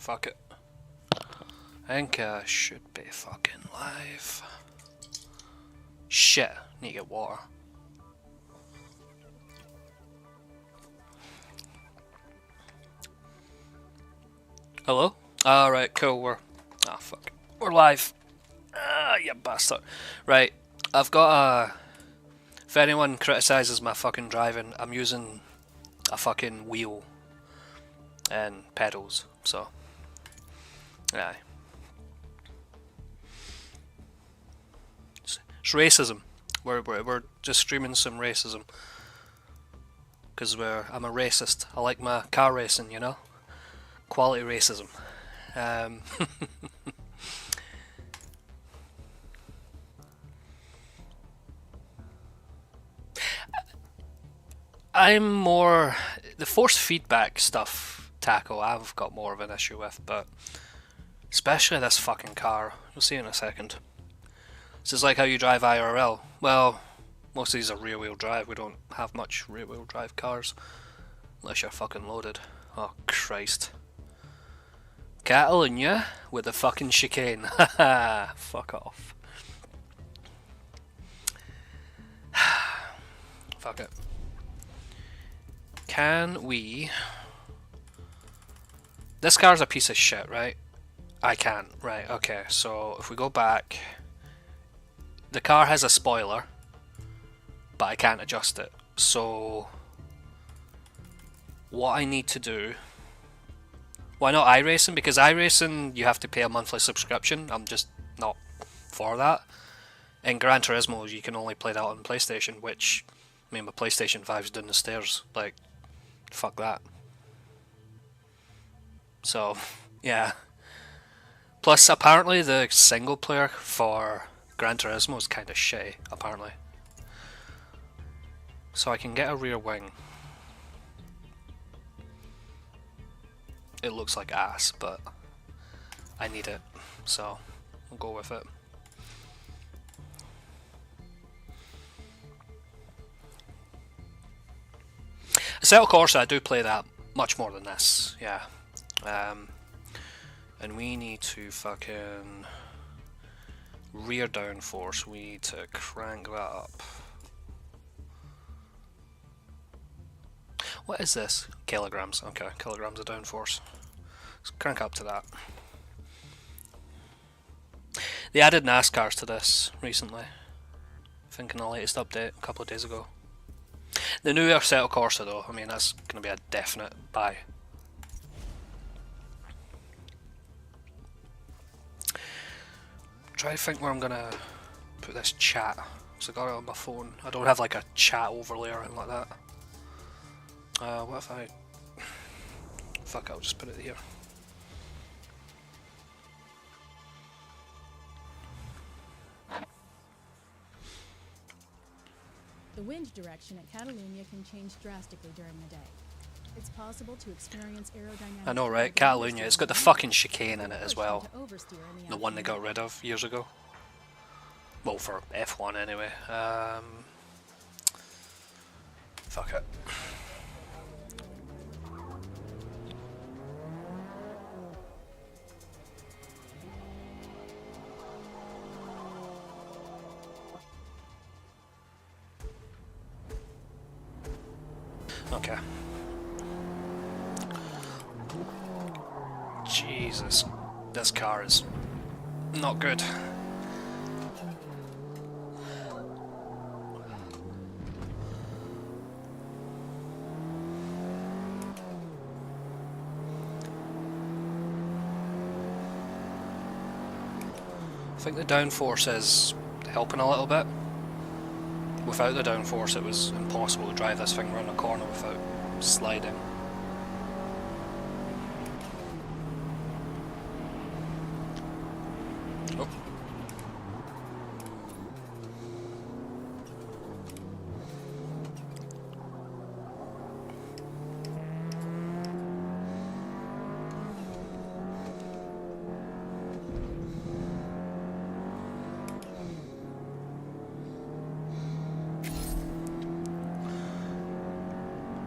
fuck it. I think I should be fucking live. Shit, need to get water. Hello? Alright, cool, we're... Ah, fuck. We're live. Ah, you bastard. Right, I've got a... If anyone criticises my fucking driving, I'm using a fucking wheel and pedals, so... Aye. It's racism. We're just streaming some racism. Because I'm a racist. I like my car racing, you know? Quality racism. I'm more... The force feedback stuff, tackle, I've got more of an issue with, but... Especially this fucking car. You'll see in a second. This is like how you drive IRL. Well, most of these are rear wheel drive. We don't have much rear wheel drive cars. Unless you're fucking loaded. Oh, Christ. Catalonia with the fucking chicane. Haha, fuck off. Fuck it. Can we... This car's a piece of shit, right? I can't. Right, okay. So, if we go back... The car has a spoiler, but I can't adjust it. So... What I need to do... Why not iRacing? Because iRacing, you have to pay a monthly subscription. I'm just not for that. In Gran Turismo, you can only play that on PlayStation, which... I mean, my PlayStation 5's down the stairs. Like, fuck that. So, yeah. Plus, apparently the single player for Gran Turismo is kind of shitty, apparently. So I can get a rear wing. It looks like ass, but I need it, so we'll go with it. Assetto Corsa, I do play that much more than this, yeah. And we need to fucking rear downforce. We need to crank that up. What is this? Kilograms. Okay, kilograms of downforce. Let's crank up to that. They added NASCARs to this recently. I think in the latest update a couple of days ago. The new Assetto Corsa though, I mean that's going to be a definite buy. Try to think where I'm gonna put this chat. So I got it on my phone. I don't have like a chat overlay or anything like that. What if I... Fuck, I'll just put it here. The wind direction at Catalunya can change drastically during the day. It's possible to experience aerodynamic... I know, right? Catalunya. It's got the fucking chicane in it as well. The one they got rid of years ago. Well, for F1 anyway. Fuck it. Okay. Jesus, this car is not good. I think the downforce is helping a little bit. Without the downforce it was impossible to drive this thing around a corner without sliding. Oh.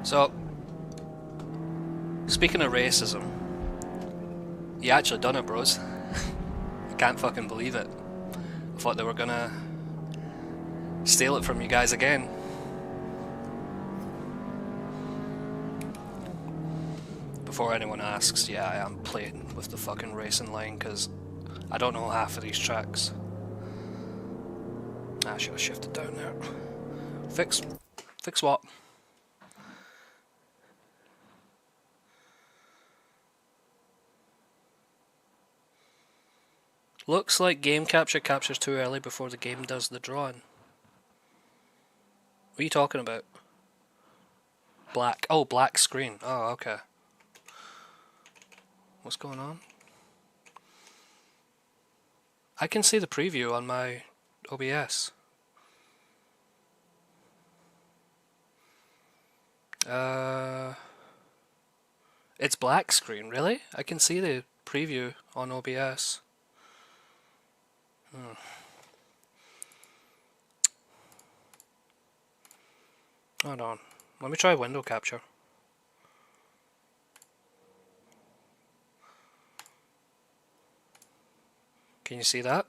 So, speaking of racism, You actually done it, bros. I can't fucking believe it. I thought they were gonna steal it from you guys again. Before anyone asks, yeah, I am playing with the fucking racing line because I don't know half of these tracks. I should have shifted down there. Fix what? Looks like game capture captures too early before the game does the drawing. What are you talking about? Black. Oh, black screen. Oh, okay. What's going on? I can see the preview on my OBS. It's black screen, really? I can see the preview on OBS. Hold on. Let me try window capture. Can you see that?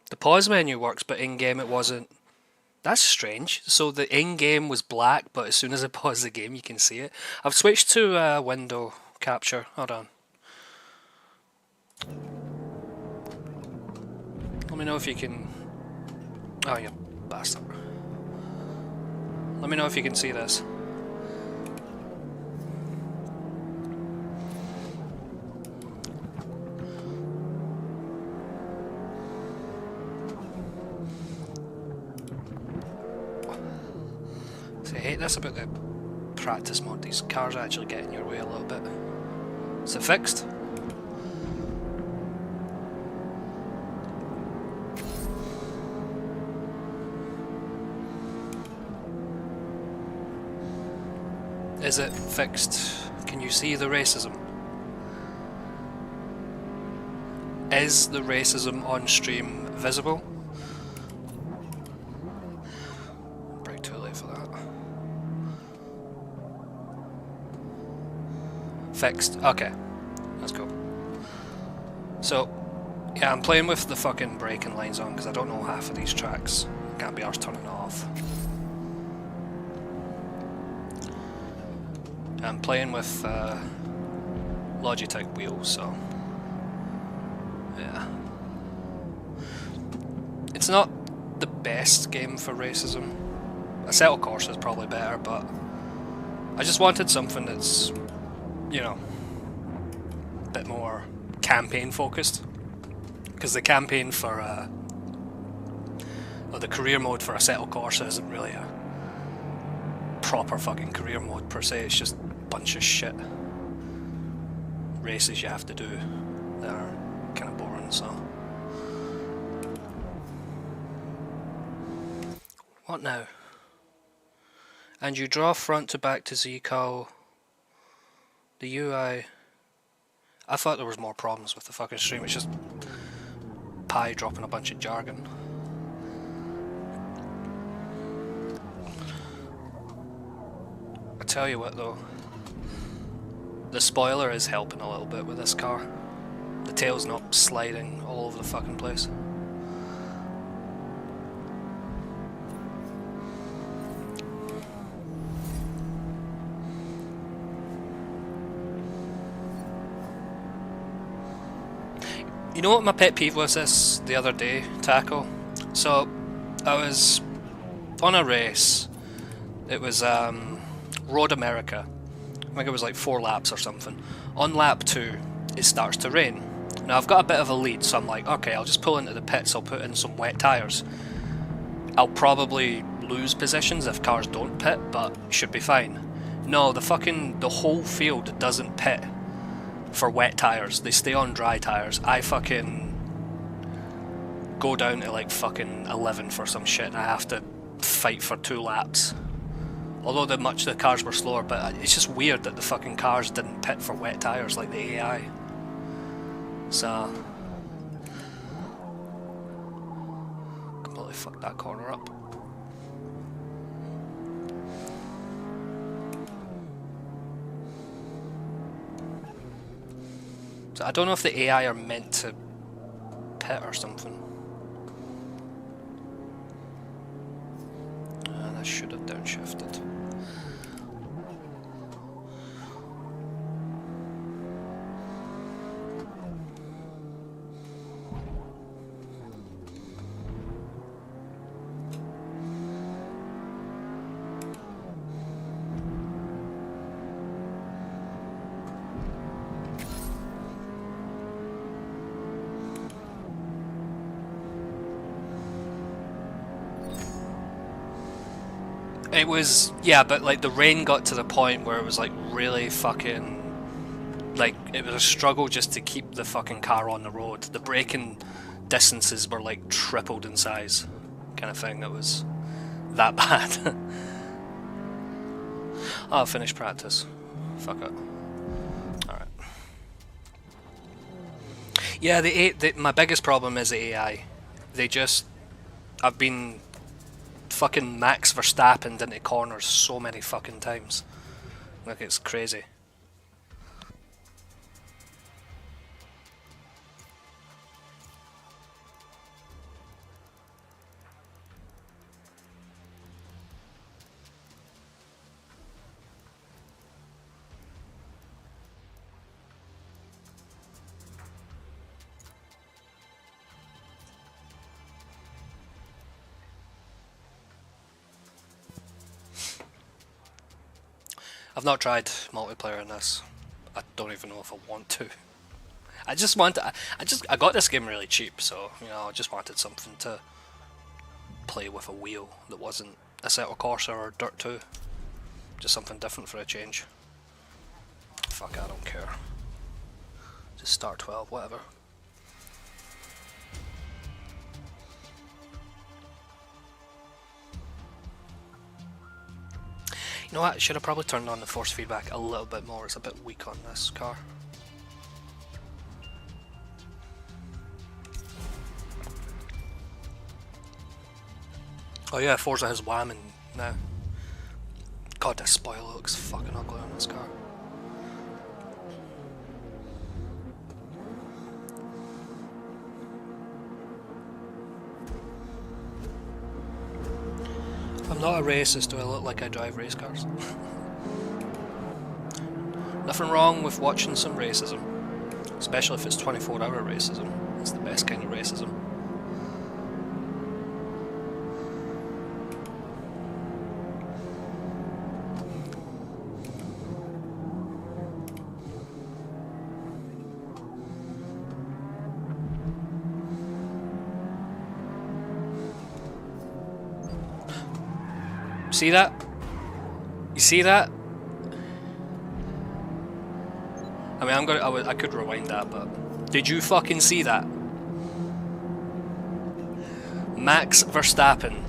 The pause menu works, but in-game it wasn't. That's strange. So the in-game was black, but as soon as I pause the game, you can see it. I've switched to window capture. Hold on. Let me know if you can... Oh, you bastard. Let me know if you can see this. See, I hate this about the practice mode. These cars actually get in your way a little bit. Is it fixed? Is it fixed? Can you see the racism? Is the racism on stream visible? Break too late for that. Fixed. Okay. Let's go. So, yeah, I'm playing with the fucking braking lines on because I don't know half of these tracks. Can't be arsed turning it off. I'm playing with Logitech wheels, so yeah. It's not the best game for racism. Assetto Corsa is probably better, but I just wanted something that's, you know, a bit more campaign focused. Because the campaign for, or the career mode for Assetto Corsa isn't really a proper fucking career mode per se, it's just a bunch of shit races you have to do that are kind of boring, so. What now? And you draw front to back to Zcal. The UI... I thought there was more problems with the fucking stream, it's just Pi dropping a bunch of jargon. I tell you what though, the spoiler is helping a little bit with this car. The tail's not sliding all over the fucking place. You know what my pet peeve was this the other day, Taco? So, I was on a race. It was Road America. I think it was like 4 laps or something. On lap 2, it starts to rain. Now I've got a bit of a lead, so I'm like, okay, I'll just pull into the pits, I'll put in some wet tyres. I'll probably lose positions if cars don't pit, but should be fine. No, the whole field doesn't pit for wet tyres. They stay on dry tyres. I fucking go down to like fucking 11 for some shit and I have to fight for 2 laps. Although the cars were slower, but it's just weird that the fucking cars didn't pit for wet tyres like the AI. So, completely fucked that corner up. So I don't know if the AI are meant to pit or something. And I should have downshifted. It was, yeah, but like the rain got to the point where it was like really fucking, like it was a struggle just to keep the fucking car on the road. The braking distances were like tripled in size, kind of thing. It was that bad. Oh, I'll finish practice. Fuck it. Alright. Yeah, my biggest problem is the AI. I've been fucking Max Verstappen into corners so many fucking times. Like, it's crazy. I've not tried multiplayer in this. I don't even know if I want to. I got this game really cheap, so you know, I just wanted something to play with a wheel that wasn't Assetto Corsa or Dirt 2. Just something different for a change. Fuck, I don't care. Just start 12, whatever. You know what, should have probably turned on the force feedback a little bit more. It's a bit weak on this car. Oh yeah, Forza has whamming now. God, this spoiler looks fucking ugly on this car. I'm not a racist, do I look like I drive race cars? Nothing wrong with watching some racism, especially if it's 24-hour racism. It's the best kind of racism. See that? You see that? I mean, I could rewind that, but did you fucking see that? Max Verstappen.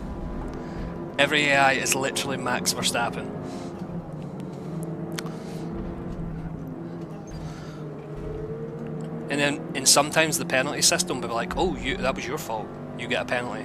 Every AI is literally Max Verstappen. And sometimes the penalty system will be like, oh, that was your fault. You get a penalty.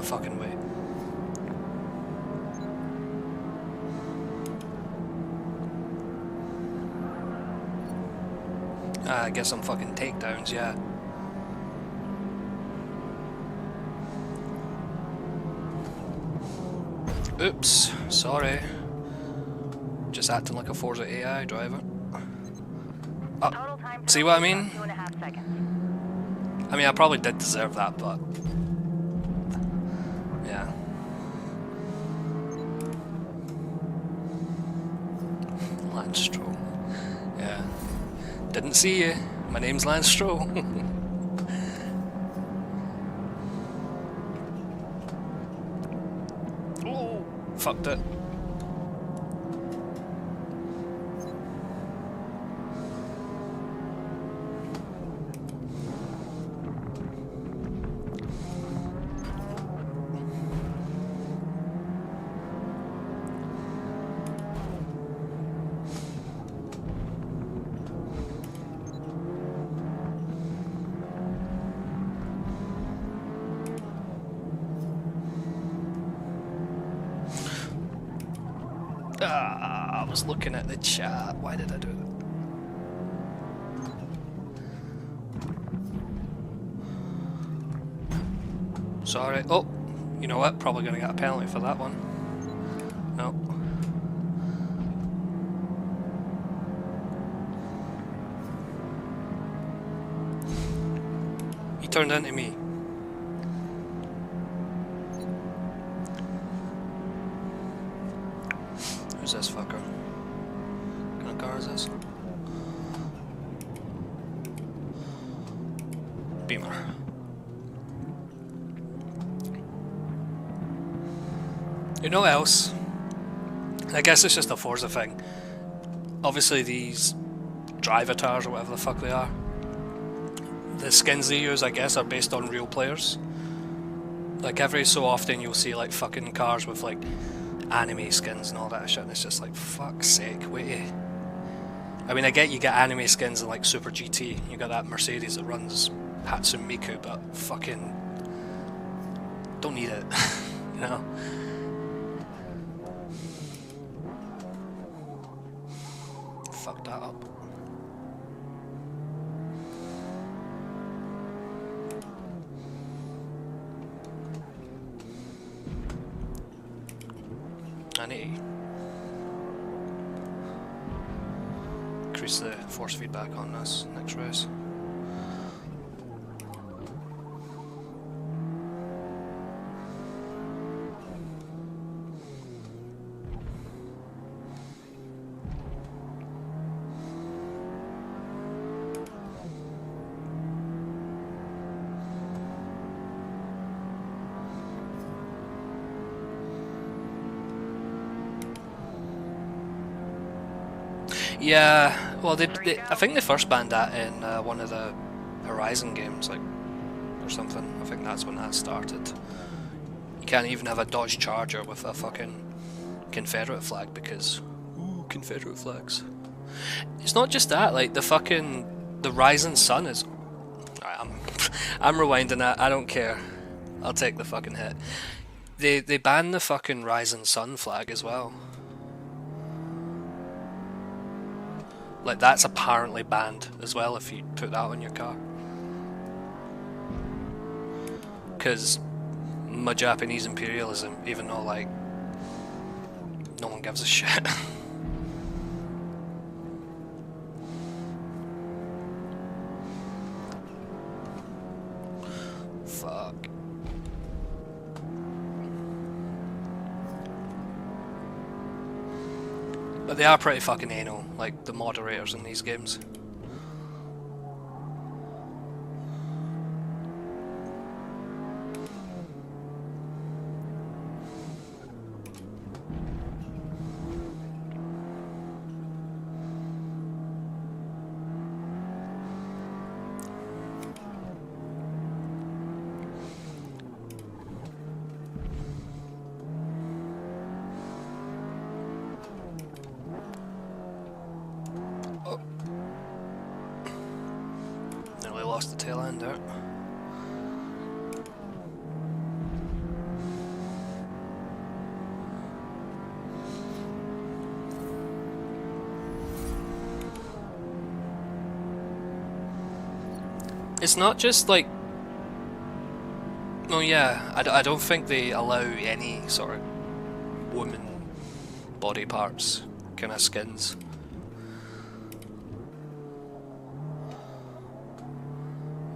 Fucking way. I guess some fucking takedowns, yeah. Oops, sorry. Just acting like a Forza AI driver. Oh, see what I mean? I mean, I probably did deserve that, but yeah. Lance Stroll. Yeah. Didn't see you. My name's Lance Stroll. fucked it. I was looking at the chat. Why did I do that? Sorry. Oh, you know what? Probably gonna get a penalty for that one. No. He turned into me. Who's this fucker? What kind of car is this? Beamer. You know what else? I guess it's just a Forza thing. Obviously these drivatars or whatever the fuck they are, the skins they use I guess are based on real players. Like every so often you'll see like fucking cars with like anime skins and all that shit, and it's just like, fuck's sake, wait. I mean, I get you get anime skins in like Super GT, you got that Mercedes that runs Hatsune Miku, but fucking don't need it, you know? Fuck that up. I need to increase the force feedback on this next race. Yeah, well, I think they first banned that in one of the Horizon games, like, or something. I think that's when that started. You can't even have a Dodge Charger with a fucking Confederate flag because, ooh, Confederate flags. It's not just that, like, the Rising Sun is... I'm rewinding that, I don't care. I'll take the fucking hit. They banned the fucking Rising Sun flag as well. Like, that's apparently banned as well if you put that on your car. Because my Japanese imperialism, even though, like, no one gives a shit. Fuck. But they are pretty fucking anal, like the moderators in these games. The tail end out. It's not just like, well, yeah, I don't think they allow any sort of woman body parts kind of skins.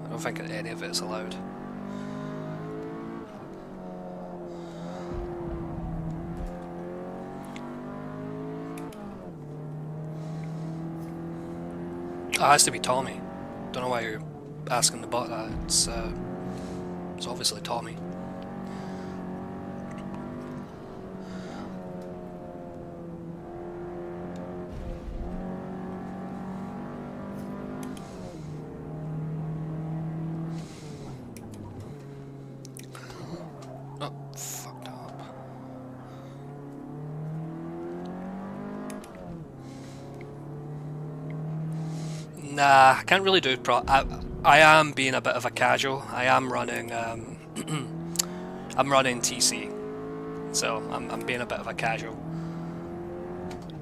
I don't think any of it's allowed. Oh, it has to be Tommy. Don't know why you're asking the bot that. It's obviously Tommy. Nah, I can't really do I am being a bit of a casual. I am running. I'm running TC, so I'm being a bit of a casual.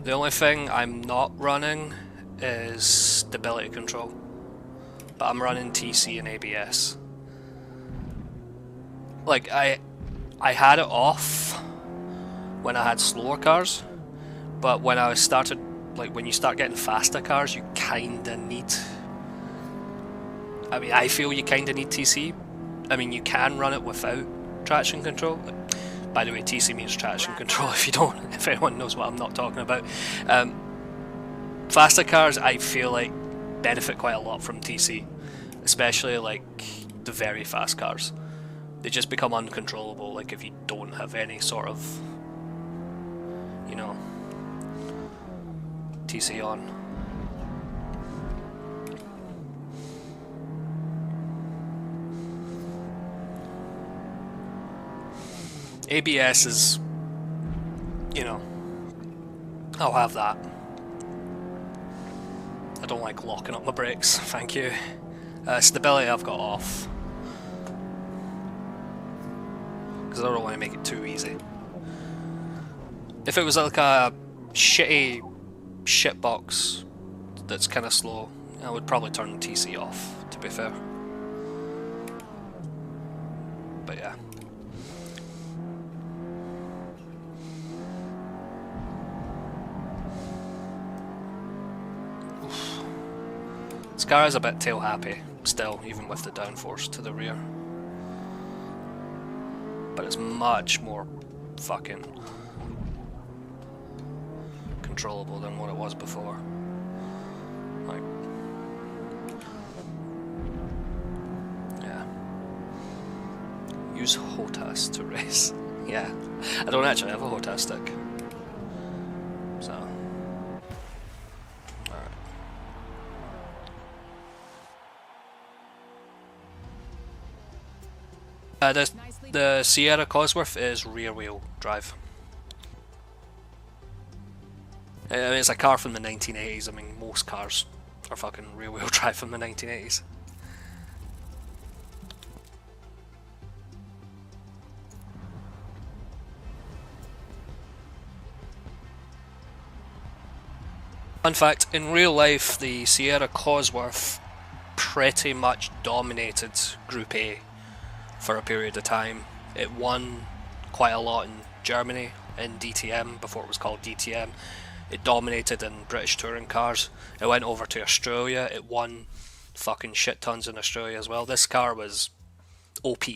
The only thing I'm not running is stability control, but I'm running TC and ABS. Like I had it off when I had slower cars, but when I started, like when you start getting faster cars, you kinda need. I mean, I feel you kinda need TC. I mean, you can run it without traction control. By the way, TC means traction control. If you don't, if anyone knows what I'm not talking about, faster cars I feel like benefit quite a lot from TC, especially like the very fast cars. They just become uncontrollable. Like if you don't have any sort of, you know, TC on. ABS is, you know, I'll have that. I don't like locking up my brakes, thank you. Stability I've got off, because I don't want to make it too easy. If it was like a shitty shitbox that's kind of slow, I would probably turn TC off, to be fair. But yeah. This car is a bit tail happy still, even with the downforce to the rear. But it's much more fucking controllable than what it was before. Like, yeah. Use HOTAS to race. Yeah, I don't actually have a HOTAS stick. So. The Sierra Cosworth is rear wheel drive. I mean, it's a car from the 1980s. I mean, most cars are fucking rear wheel drive from the 1980s. Fun fact, in real life, the Sierra Cosworth pretty much dominated Group A for a period of time. It won quite a lot in Germany in DTM before it was called DTM. It dominated in British touring cars. It went over to Australia. It won fucking shit tons in Australia as well. This car was OP.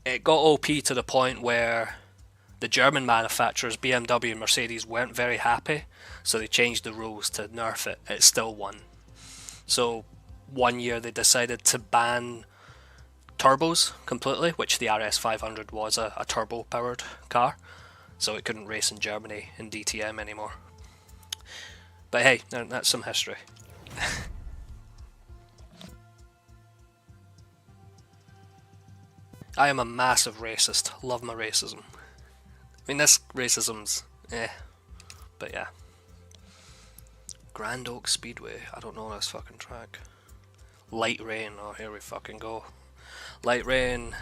It got OP to the point where the German manufacturers, BMW and Mercedes, weren't very happy, so they changed the rules to nerf it. It still won. So one year they decided to ban turbos completely, which the RS500 was a turbo powered car, so it couldn't race in Germany in DTM anymore. But hey, that's some history. I am a massive racist, love my racism. I mean, this racism's but yeah. Grand Oak Speedway, I don't know this fucking track. Light Rain, oh here we fucking go. Light Rain.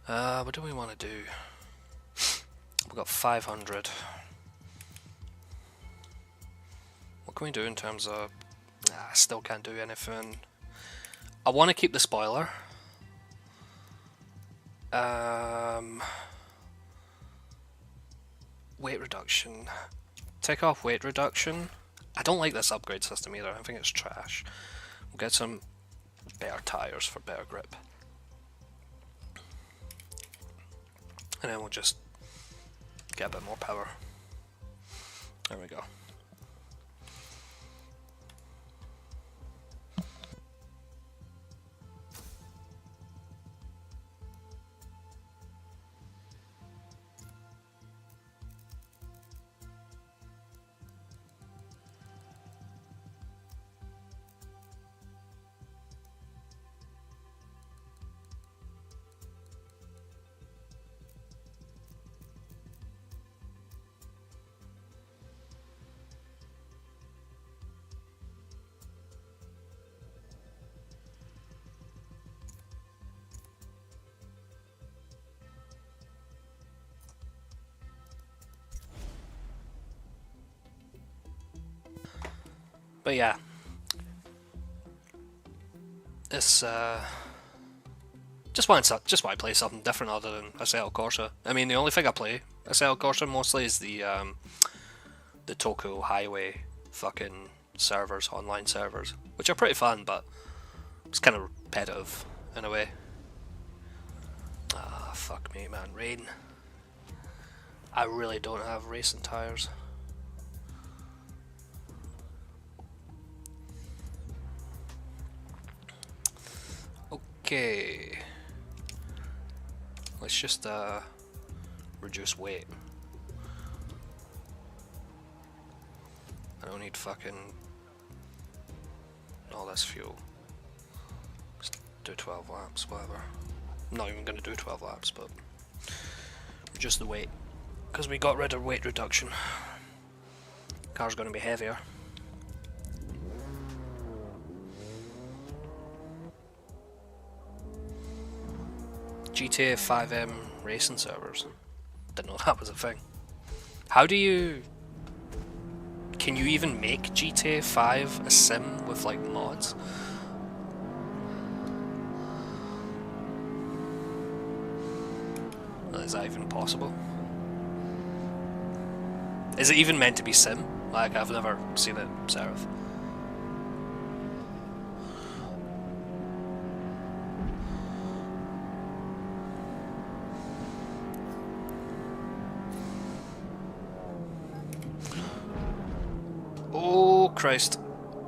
What do we want to do? We've got 500. What can we do in terms of... I still can't do anything. I want to keep the spoiler. Weight reduction. Take off weight reduction. I don't like this upgrade system either. I think it's trash. We'll get some better tires for better grip. And then we'll just get a bit more power. There we go. But yeah, it's just want to play something different other than Assetto Corsa. I mean, the only thing I play Assetto Corsa mostly is the Tokyo Highway fucking servers, online servers, which are pretty fun, but it's kind of repetitive in a way. Ah, fuck me, man. Rain. I really don't have racing tires. Okay. Let's just reduce weight. I don't need fucking all this fuel. Just do 12 laps, whatever. I'm not even gonna do 12 laps, but reduce the weight. Because we got rid of weight reduction. Car's gonna be heavier. GTA 5M racing servers. Didn't know that was a thing. How do you... Can you even make GTA 5 a sim with like mods? Is that even possible? Is it even meant to be sim? Like, I've never seen it serve. Oh Christ.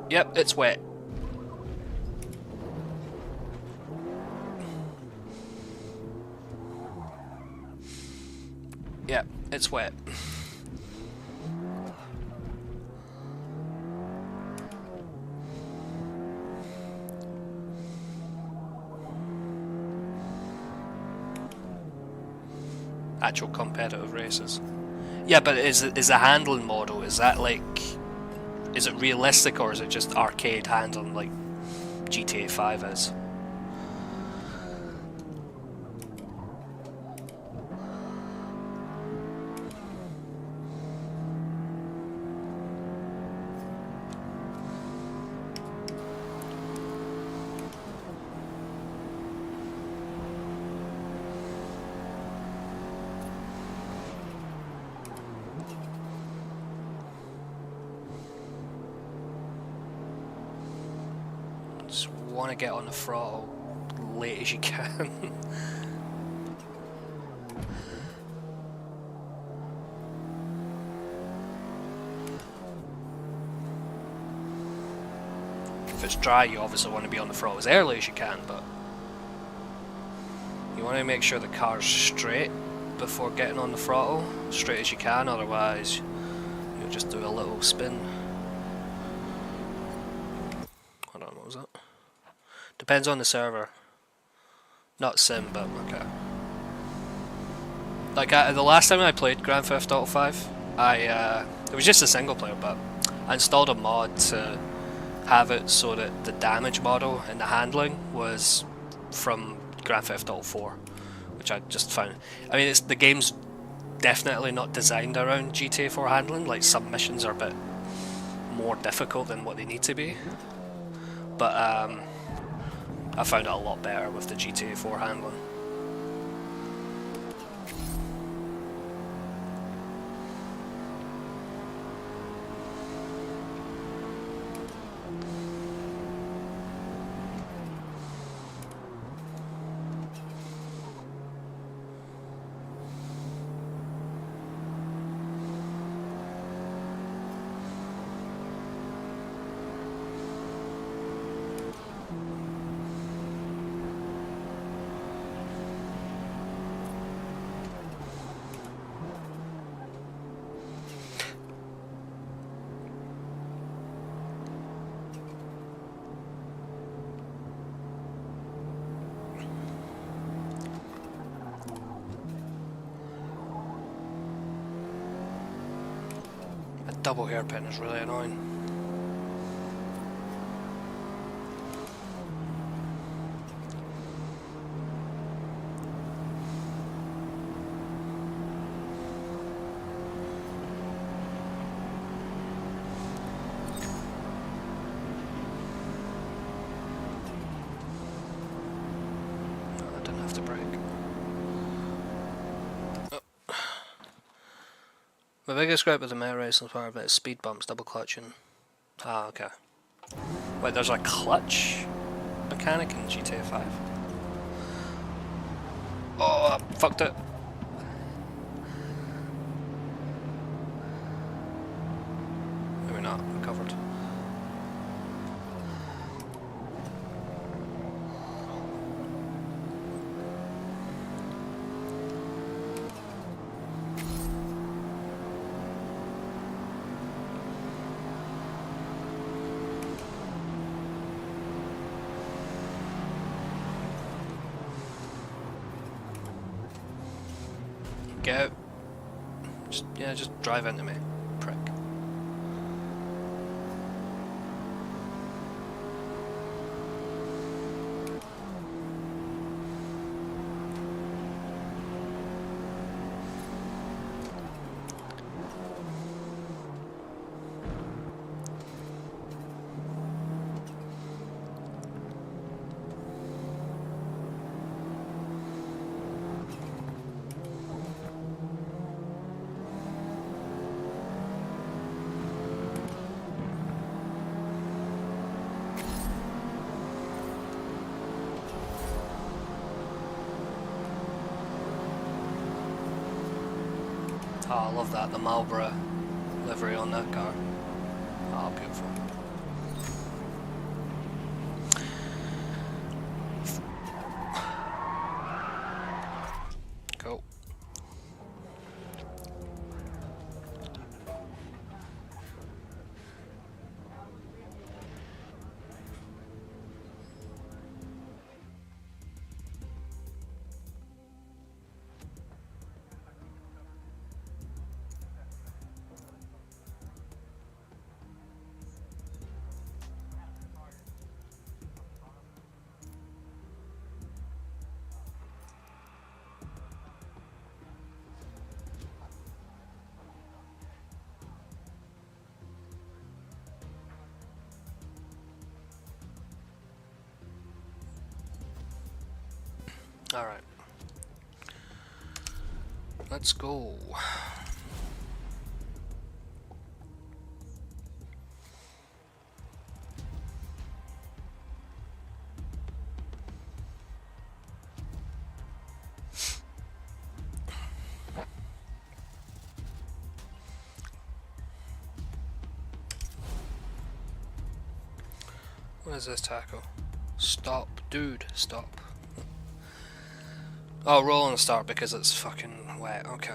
Yep, it's wet. Yep, it's wet. Actual competitive races. Yeah, but is the handling model, is that like... Is it realistic or is it just arcade handling like GTA 5 is? Just want to get on the throttle late as you can. If it's dry, you obviously want to be on the throttle as early as you can, but you want to make sure the car's straight before getting on the throttle, straight as you can, otherwise you'll just do a little spin. Hold on, what was that? Depends on the server. Not sim, but okay. Like, the last time I played Grand Theft Auto 5, it was just a single player, but I installed a mod to have it so that the damage model and the handling was from Grand Theft Auto 4, which I just found... I mean, the game's definitely not designed around GTA 4 handling, like some missions are a bit more difficult than what they need to be, but I found it a lot better with the GTA 4 handling. Double hairpin is really annoying. My biggest gripe with the Meta Racing part of it is speed bumps, double clutching. Ah, okay. Wait, there's a clutch mechanic in GTA 5. Oh, I fucked it. Maybe not, recovered. Get out. Just drive into me, prick. Oh, I love that, the Marlboro livery on that car. Oh, beautiful. Cool. Alright. Let's go. What is this tackle? Stop, dude, stop. Oh, roll on the start because it's fucking wet, okay.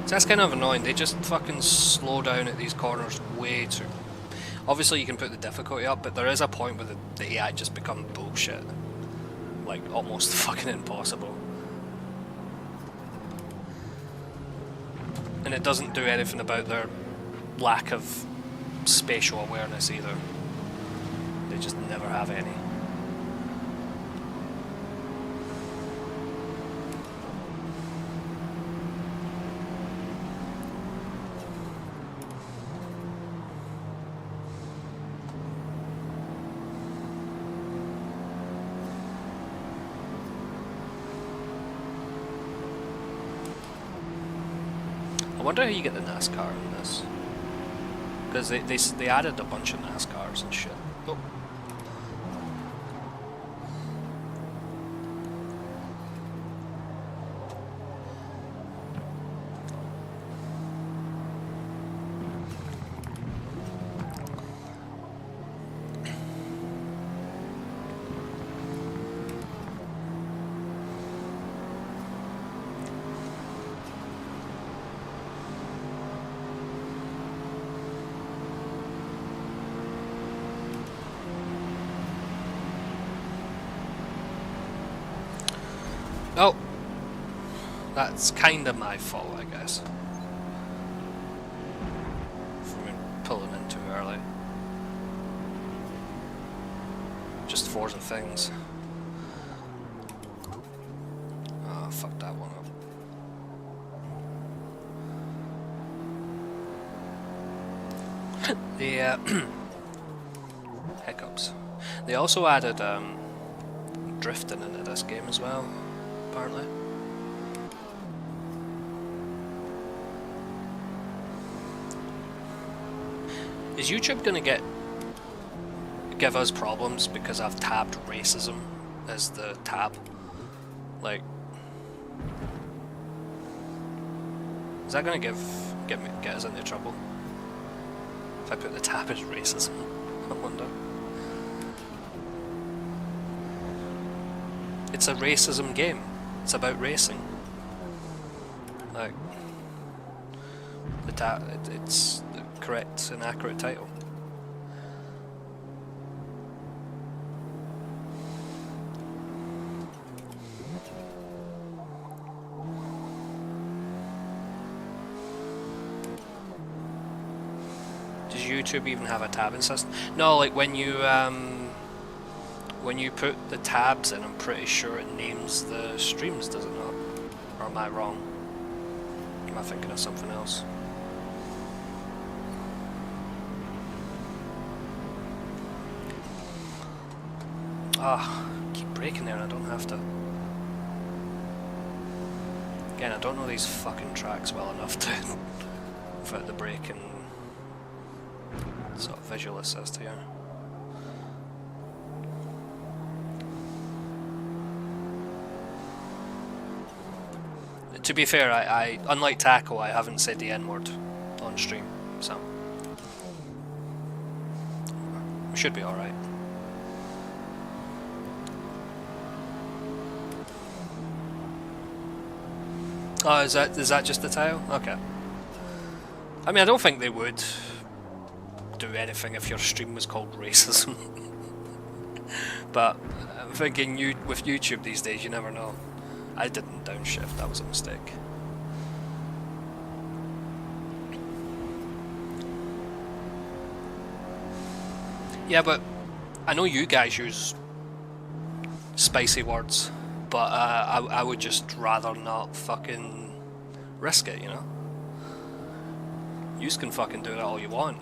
So that's kind of annoying, they just fucking slow down at these corners way too. Obviously you can put the difficulty up, but there is a point where the AI just becomes bullshit. Like, almost fucking impossible. And it doesn't do anything about their lack of spatial awareness either. They just never have any. I wonder how you get the NASCAR in this. Because they added a bunch of NASCARs and shit. Oh. Oh, that's kind of my fault, I guess. For me pulling in too early. just Forza things. Oh, fuck that one up. The hiccups. They also added drifting into this game as well, apparently. Is YouTube gonna give us problems because I've tabbed racism as the tab? Like, is that gonna get us into trouble if I put the tab as racism? I wonder. It's a racism game. It's about racing. Like, it's the correct and accurate title. Does YouTube even have a tabbing system? No, like when you put the tabs in, I'm pretty sure it names the streams, does it not? Or am I wrong? Am I thinking of something else? Ah, keep breaking there and I don't have to. Again, I don't know these fucking tracks well enough to without the break and sort of visual assist here. To be fair, I unlike Taco, I haven't said the N-word on stream, so we should be alright. Oh, is that just the title? Okay. I mean, I don't think they would do anything if your stream was called racism. But I'm thinking with YouTube these days, you never know. I didn't downshift, that was a mistake. Yeah, but I know you guys use spicy words, but I would just rather not fucking risk it, you know? You can fucking do it all you want.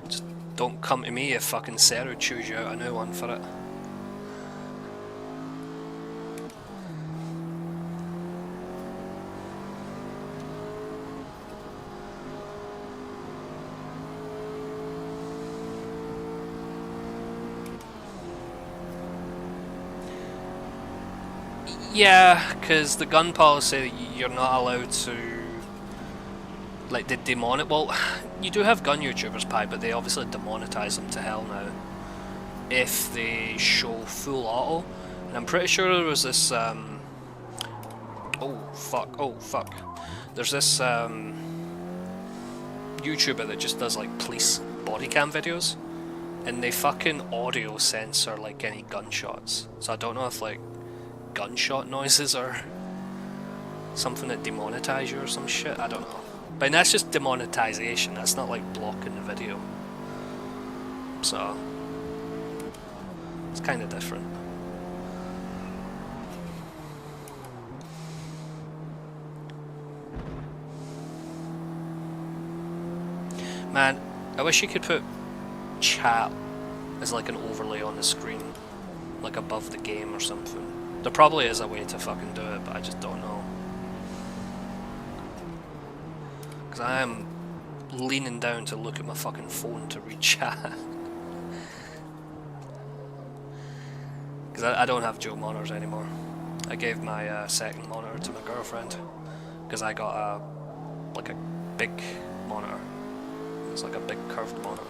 Just don't come to me if fucking Sarah chews you out a new one for it. Yeah, because the gun policy, you're not allowed to, like, they demonetize. Well, you do have gun YouTubers, Pi, but they obviously demonetize them to hell now if they show full auto. And I'm pretty sure there was this, oh fuck, there's this YouTuber that just does, like, police body cam videos, and they fucking audio censor, like, any gunshots. So I don't know if, like, gunshot noises or something that demonetize you or some shit, I don't know. But that's just demonetization, that's not like blocking the video. So it's kind of different. Man, I wish you could put chat as like an overlay on the screen, like above the game or something. There probably is a way to fucking do it, but I just don't know. Because I am leaning down to look at my fucking phone to read chat. Because I don't have dual monitors anymore. I gave my second monitor to my girlfriend. Because I got a big monitor. It's like a big curved monitor.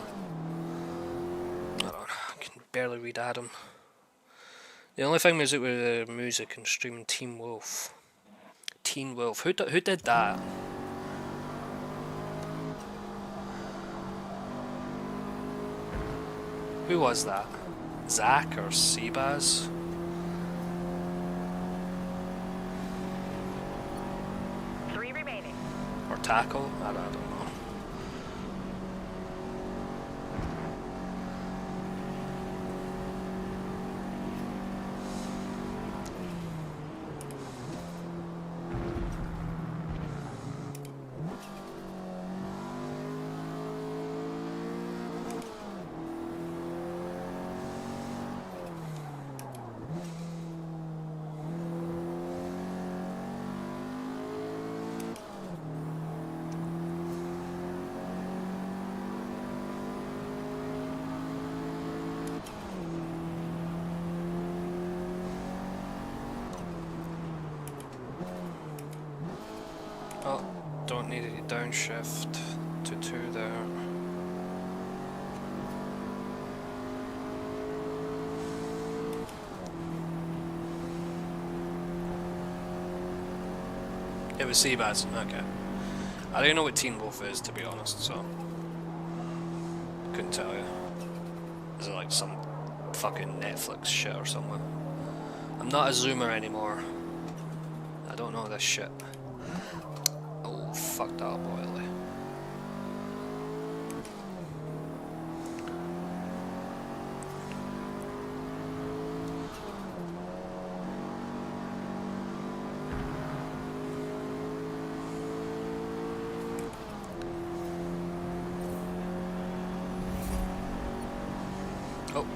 I don't know, I can barely read Adam. The only thing music with music and streaming Teen Wolf. Teen Wolf. Who did that? Who was that? Zach or Seabaz? Three remaining. Or Tackle? I don't know. Oh, don't need any downshift to 2 there. It was Seabass, okay. I don't know what Teen Wolf is, to be honest, so couldn't tell you. Is it like some fucking Netflix shit or something? I'm not a zoomer anymore. I don't know this shit. Oh, fuck that up, oily. Oh.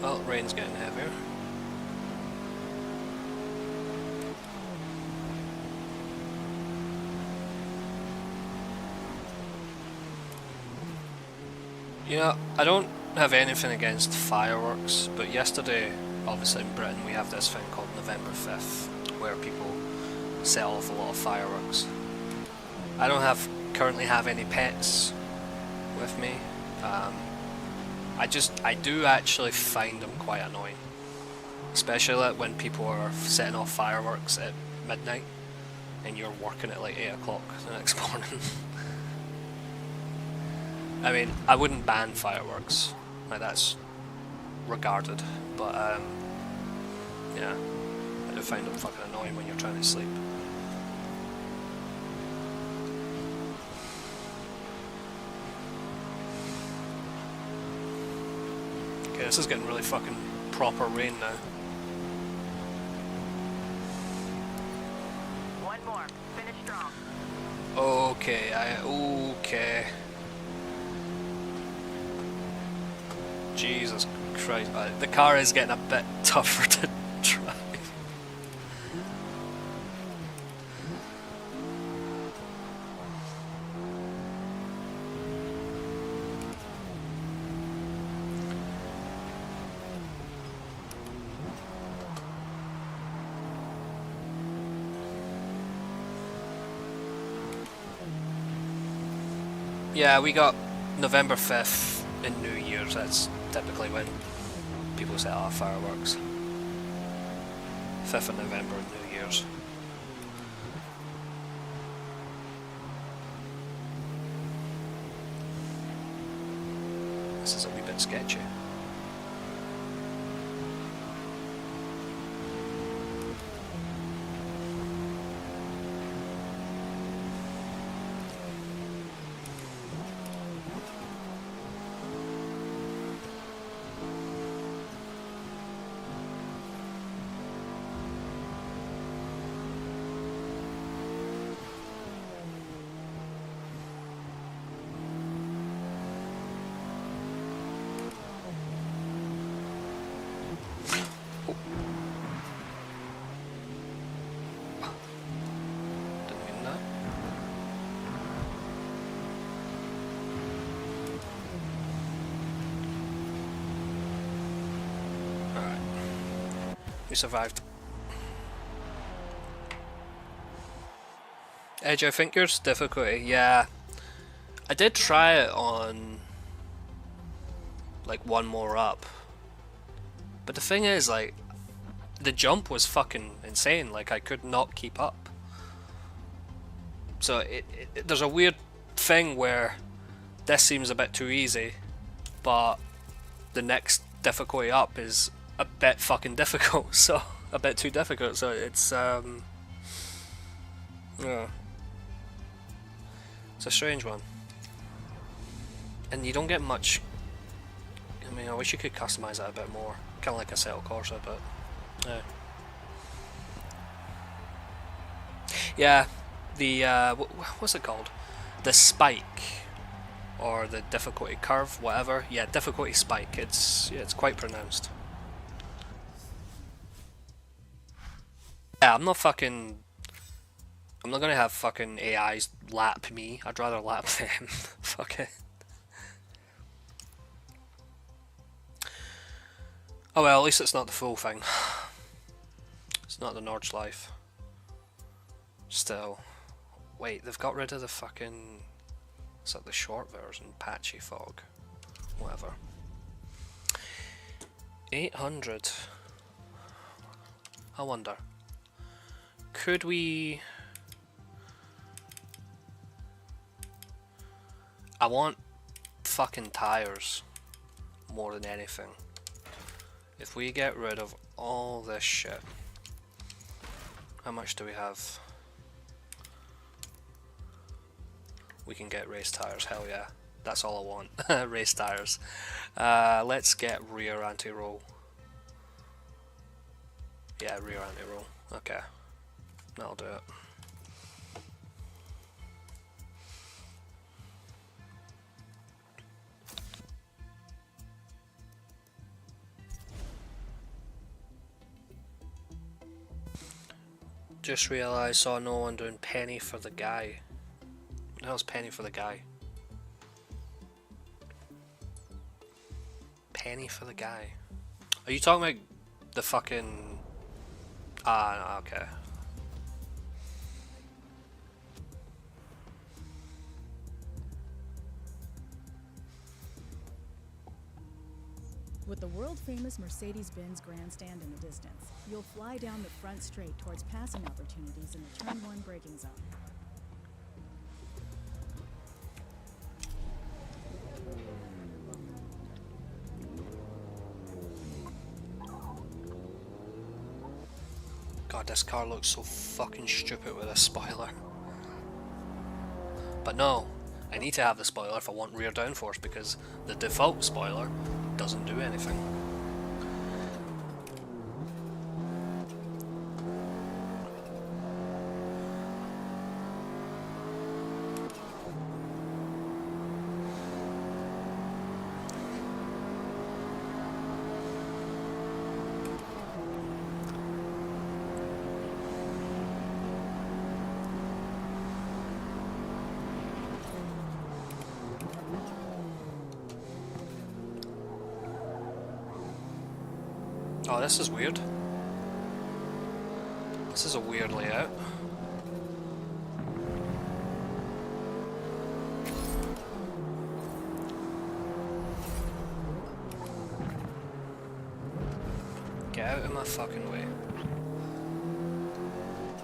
Well, rain's getting heavier. You know, I don't have anything against fireworks, but yesterday, obviously in Britain, we have this thing called November 5th, where people set off a lot of fireworks. I don't currently have any pets with me. I do actually find them quite annoying, especially like when people are setting off fireworks at midnight and you're working at like 8 o'clock the next morning. I mean, I wouldn't ban fireworks, like that's regarded, but yeah, I do find them fucking annoying when you're trying to sleep. Okay, this is getting really fucking proper rain now. One more. Finish strong. Okay, okay. Jesus Christ, the car is getting a bit tougher to drive. Yeah, we got November 5th in New Year's, that's typically when people set off fireworks. 5th of November, New Year's. This is a wee bit sketchy. Survived. Edge, I think yours difficulty. Yeah, I did try it on like one more up, but the thing is, like, the jump was fucking insane. Like, I could not keep up. So there's a weird thing where this seems a bit too easy, but the next difficulty up is a bit fucking difficult, so a bit too difficult, so it's yeah, it's a strange one, and you don't get much. I mean, I wish you could customize that a bit more, kind of like a Assetto Corsa, but yeah. Yeah, the what's it called? The spike or the difficulty curve, whatever. Yeah, difficulty spike. It's quite pronounced. Yeah, I'm not gonna have fucking AIs lap me. I'd rather lap them. Fuck it. Oh well, at least it's not the full thing. It's not the Nord's Life. Still. Wait, they've got rid of the fucking... It's like the short version, Patchy Fog. Whatever. 800. I wonder. Could we... I want fucking tires more than anything. If we get rid of all this shit, how much do we have? We can get race tires, hell yeah. That's all I want, race tires. Let's get rear anti-roll. Yeah, rear anti-roll, okay. That'll do it. Just realised, saw no one doing penny for the guy. What the hell's penny for the guy? Penny for the guy. Are you talking about the fucking... Ah, no, okay. With the world-famous Mercedes-Benz grandstand in the distance, you'll fly down the front straight towards passing opportunities in the Turn 1 braking zone. God, this car looks so fucking stupid with a spoiler. But no, I need to have the spoiler if I want rear downforce, because the default spoiler doesn't do anything. Oh, this is weird. This is a weird layout. Get out of my fucking way.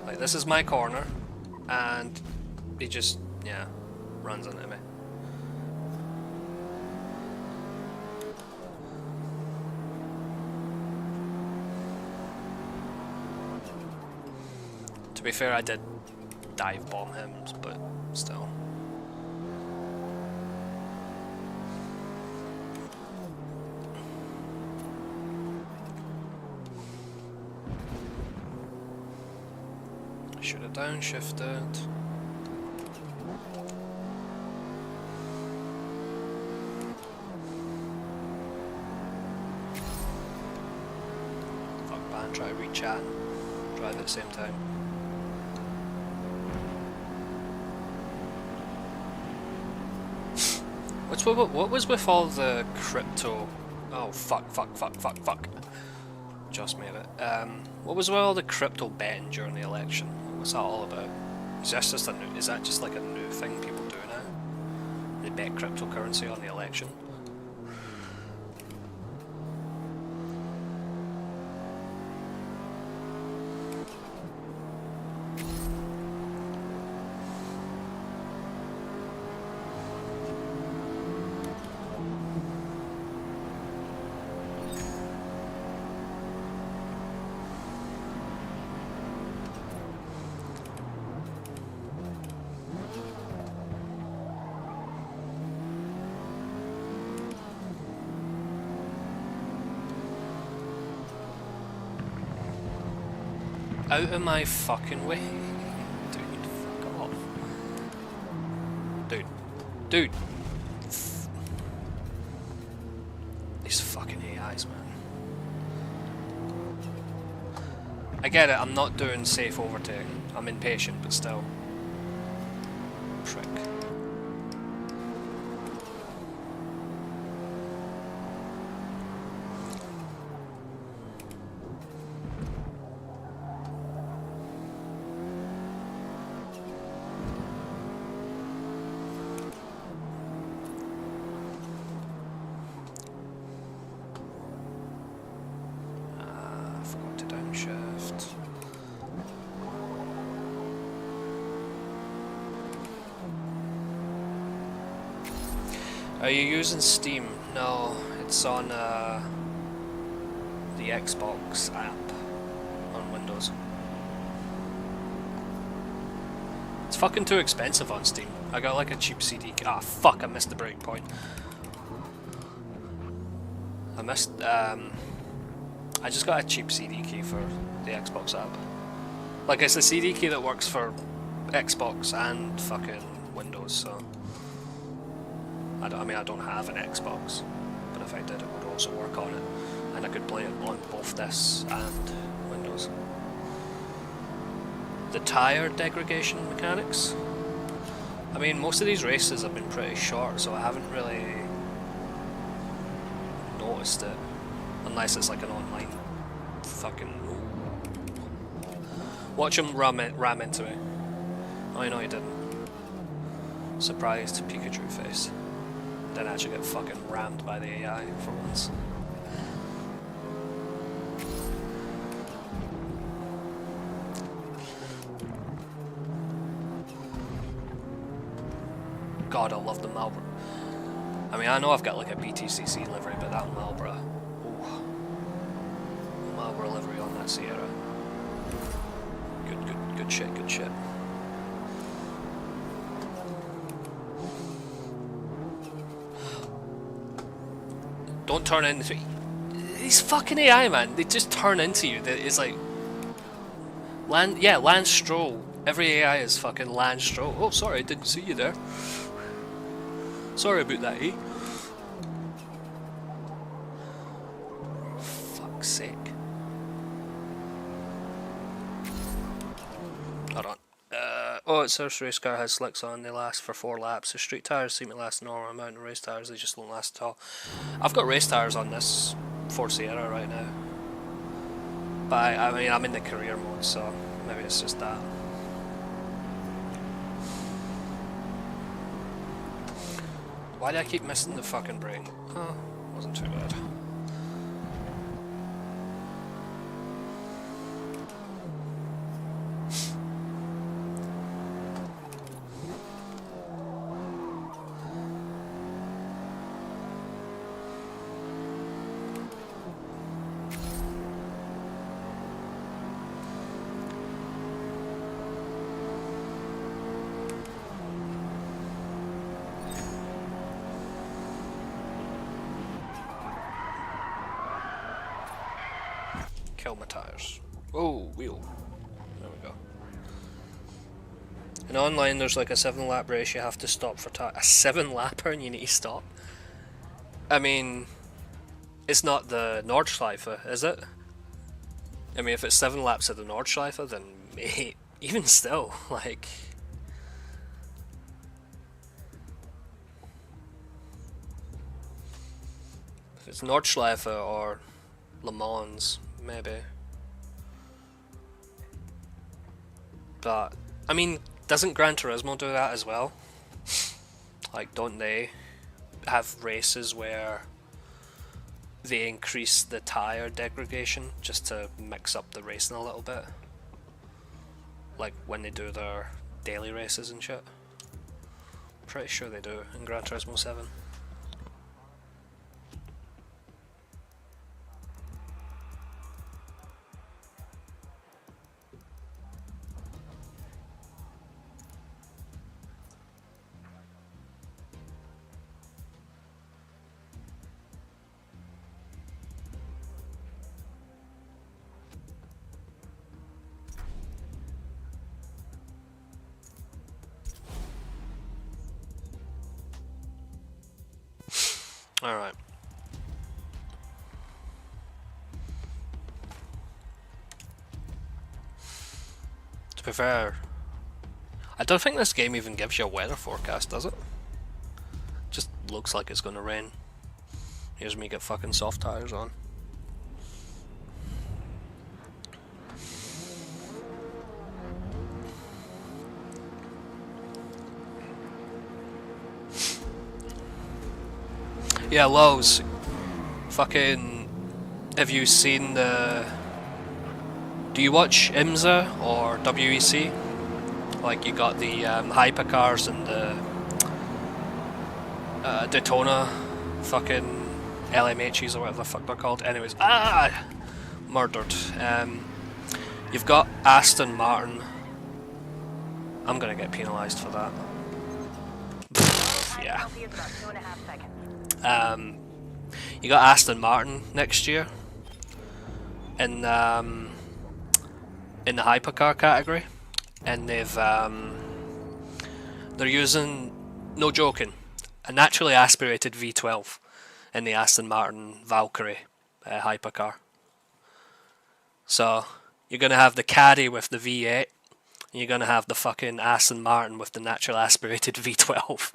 Like, this is my corner, and he just, yeah, runs into me. To be fair, I did dive bomb him, but still. Should have downshifted. Fuck man, try to reach out and drive at the same time. What was with all the crypto? Oh fuck! Just made it. What was with all the crypto betting during the election? What's that all about? Is that just like a new thing people do now? They bet cryptocurrency on the election. Out of my fucking way, dude. Dude. Dude. These fucking AIs, man. I get it, I'm not doing safe overtaking. I'm impatient, but still. Prick. Forgot to downshift. Are you using Steam? No, it's on the Xbox app on Windows. It's fucking too expensive on Steam. I got like a cheap CD. Ah, fuck! I missed the break point. I missed. I just got a cheap CD key for the Xbox app. Like, it's a CD key that works for Xbox and fucking Windows, so... I don't have an Xbox, but if I did, it would also work on it. And I could play it on both this and Windows. The tyre degradation mechanics? I mean, most of these races have been pretty short, so I haven't really noticed it. Unless it's like an online fucking... Watch him ram into me. Oh, no, he didn't. Surprised Pikachu face. Didn't actually get fucking rammed by the AI for once. God, I love the Marlboro. I mean, I know I've got like a BTCC livery, but that Marlboro... Marlboro livery on that Sierra. Good shit, good shit. Don't turn into... These fucking AI, man, they just turn into you. It's like... Lance Stroll. Every AI is fucking Lance Stroll. Oh, sorry, I didn't see you there. Sorry about that, eh? Fuck's sake. Hold on. Oh, its first race car has slicks on. They last for 4 laps. The street tyres seem to last a normal amount. Of race tyres, they just don't last at all. I've got race tyres on this Ford Sierra right now. But I mean, I'm in the career mode, so maybe it's just that. Why do I keep missing the fucking brake? Oh, wasn't too bad. Kill my tires. Oh, wheel. There we go. And online there's like a 7-lap race you have to stop for tire. A 7-lapper and you need to stop? I mean, it's not the Nordschleife, is it? I mean, if it's 7 laps of the Nordschleife, then mate, even still, like... If it's Nordschleife or Le Mans, maybe. But, I mean, doesn't Gran Turismo do that as well? Like, don't they have races where they increase the tyre degradation just to mix up the racing a little bit? Like when they do their daily races and shit. Pretty sure they do in Gran Turismo 7. Alright. To be fair, I don't think this game even gives you a weather forecast, does it? Just looks like it's gonna rain. Here's me get fucking soft tires on. Yeah, Lowe's. Fucking. Have you seen the. Do you watch IMSA or WEC? Like, you got the hypercars and the. Daytona fucking LMHs or whatever the fuck they're called. Anyways. Murdered. You've got Aston Martin. I'm gonna get penalised for that. Yeah. Penalty is about 2.5 seconds. You got Aston Martin next year in the hypercar category, and they're using, no joking, a naturally aspirated V12 in the Aston Martin Valkyrie hypercar. So you're gonna have the Caddy with the V8, and you're gonna have the fucking Aston Martin with the naturally aspirated V12.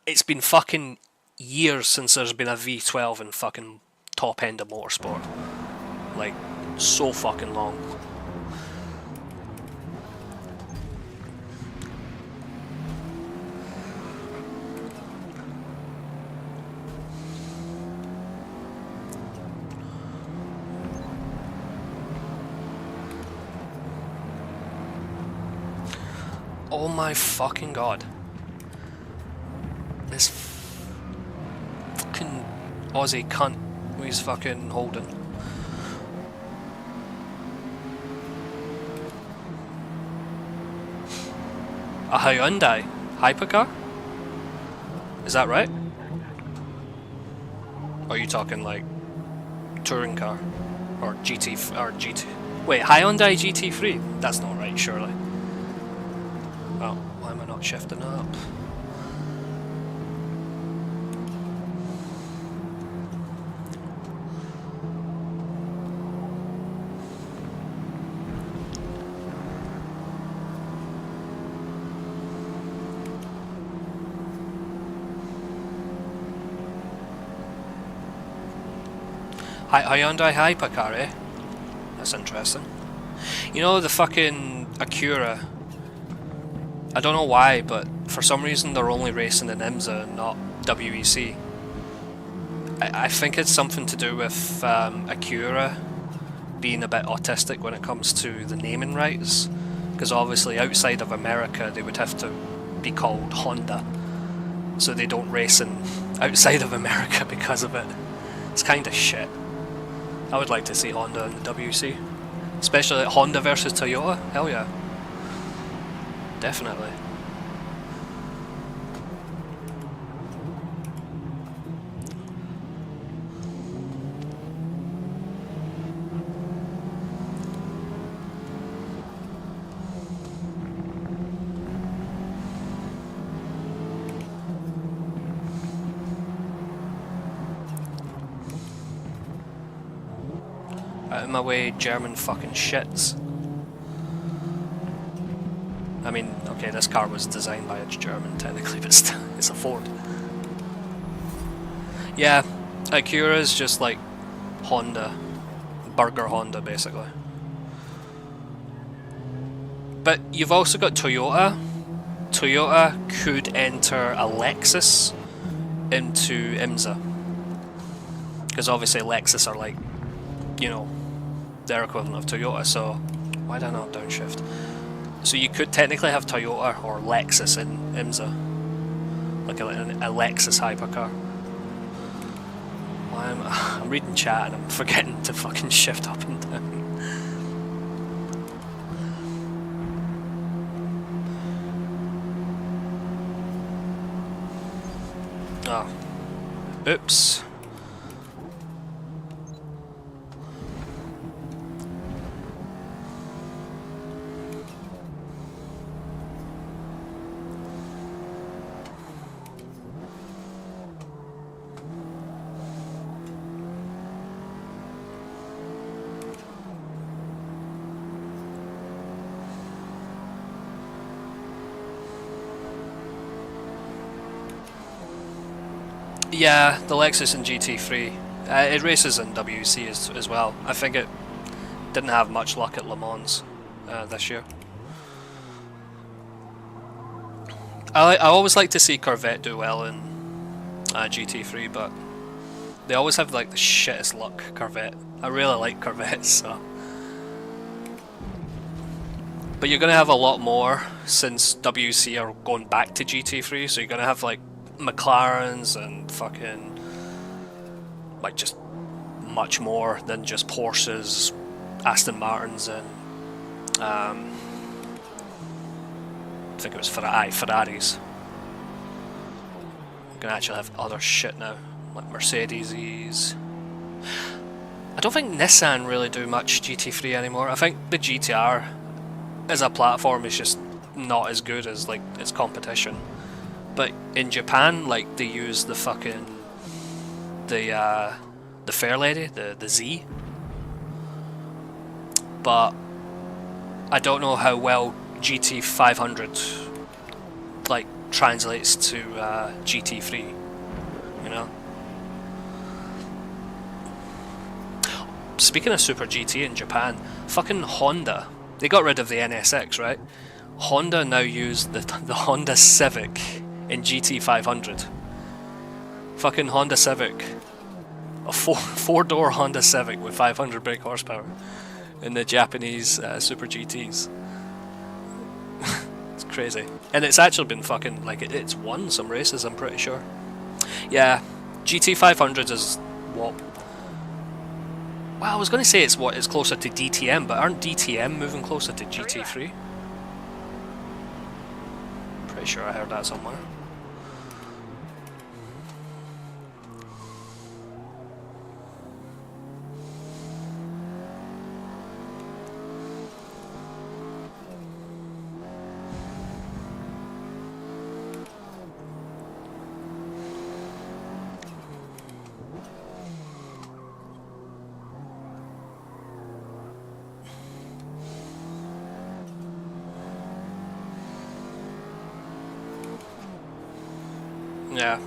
It's been fucking years since there's been a V12 in fucking top end of motorsport. Like, so fucking long. Oh my fucking god. This fucking Aussie cunt who he's fucking holding. A Hyundai hypercar? Is that right? Or are you talking like touring car? Or GT? Wait, Hyundai GT3? That's not right, surely. Oh, why am I not shifting up? Hyundai hypercar, eh? That's interesting. You know the fucking Acura, I don't know why, but for some reason they're only racing in IMSA and not WEC. I think it's something to do with Acura being a bit autistic when it comes to the naming rights, because obviously outside of America they would have to be called Honda, so they don't race in outside of America because of it. It's kind of shit. I would like to see Honda in the WEC, especially like Honda versus Toyota. Hell yeah. Definitely. Out of my way, German fucking shits. I mean, okay, this car was designed by a German technically, but still, it's a Ford. Yeah, Acura is just like Honda, Burger Honda basically. But you've also got Toyota. Toyota could enter a Lexus into IMSA, because obviously Lexus are like, you know, their equivalent of Toyota, so why did I not downshift? So you could technically have Toyota or Lexus in IMSA, like a Lexus hypercar. Why am I'm reading chat and I'm forgetting to fucking shift up and down. Oh, oops. Yeah, the Lexus in GT3. It races in WC as well. I think it didn't have much luck at Le Mans this year. I always like to see Corvette do well in GT3, but they always have like the shittest luck, Corvette. I really like Corvettes, so. But you're going to have a lot more since WC are going back to GT3, so you're going to have like McLarens and fucking like just much more than just Porsches, Aston Martins, and I think it was Ferraris. You're going to actually have other shit now, like Mercedes. I don't think Nissan really do much GT3 anymore. I think the GTR as a platform is just not as good as like its competition. But in Japan, like they use the fucking the Fair Lady, the Z. But I don't know how well GT 500 like translates to GT3, you know. Speaking of Super GT in Japan, fucking Honda, they got rid of the NSX, right? Honda now use the Honda Civic in GT 500. Fucking Honda Civic, a four-door Honda Civic with 500 brake horsepower in the Japanese Super GTs. It's crazy, and it's actually been fucking like it's won some races, I'm pretty sure. Yeah, GT 500 is what. Well, I was going to say it's closer to DTM, but aren't DTM moving closer to GT3? Pretty sure I heard that somewhere. Yeah.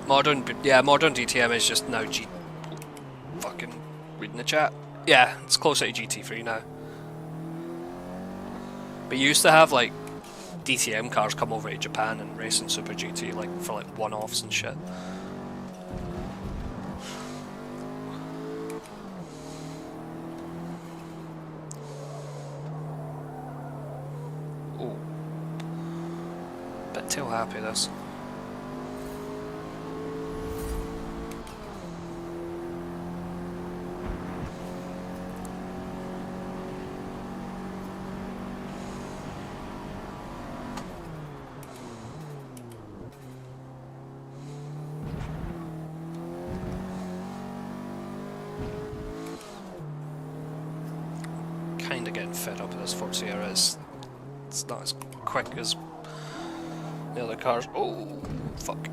Modern DTM is just now fucking reading the chat. Yeah, it's closer to GT3 now. But you used to have like DTM cars come over to Japan and race in Super GT like for like one-offs and shit. Ooh. Bit too happy this. Kinda getting fed up with this Ford Sierra. It's not as quick as the other cars. Oh, fuck.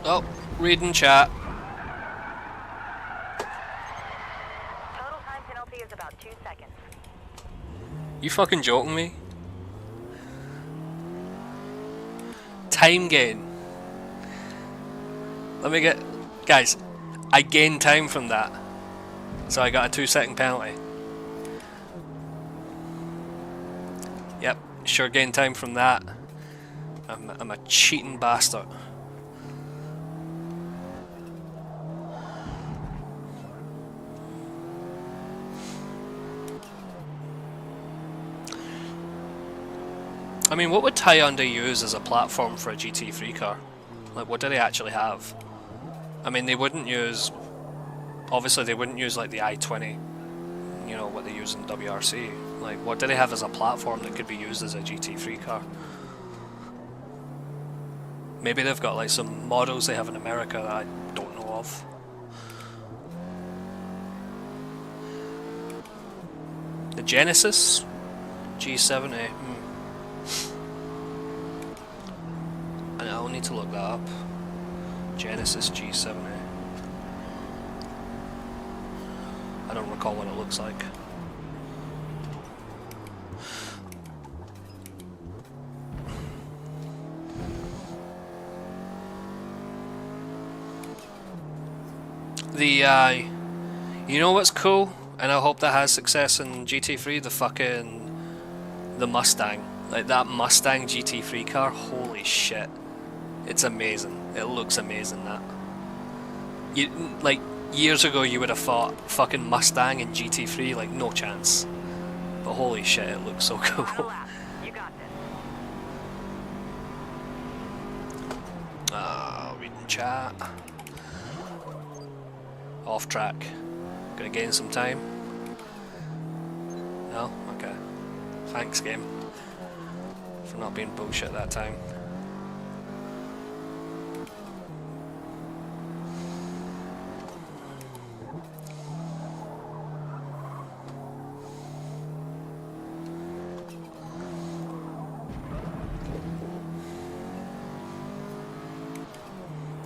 Oh, reading chat. Total time penalty is about 2 seconds. You fucking joking me? Time gain. Let me get... Guys, I gained time from that. So I got a 2-second penalty. Yep, sure gained time from that. I'm a cheating bastard. I mean, what would Hyundai use as a platform for a GT3 car? Like, what do they actually have? I mean, they wouldn't use... Obviously, they wouldn't use, like, the i20. You know, what they use in WRC. Like, what do they have as a platform that could be used as a GT3 car? Maybe they've got, like, some models they have in America that I don't know of. The Genesis? G70. I'll need to look that up. Genesis G70. I don't recall what it looks like. You know what's cool, and I hope that has success in GT3, the Mustang. Like that Mustang GT3 car, holy shit. It's amazing. It looks amazing, that. Like, years ago you would have thought fucking Mustang and GT3, like, no chance. But holy shit, it looks so cool. You got this. Reading chat. Off track. Gonna gain some time. No? Okay. Thanks, game. For not being bullshit that time.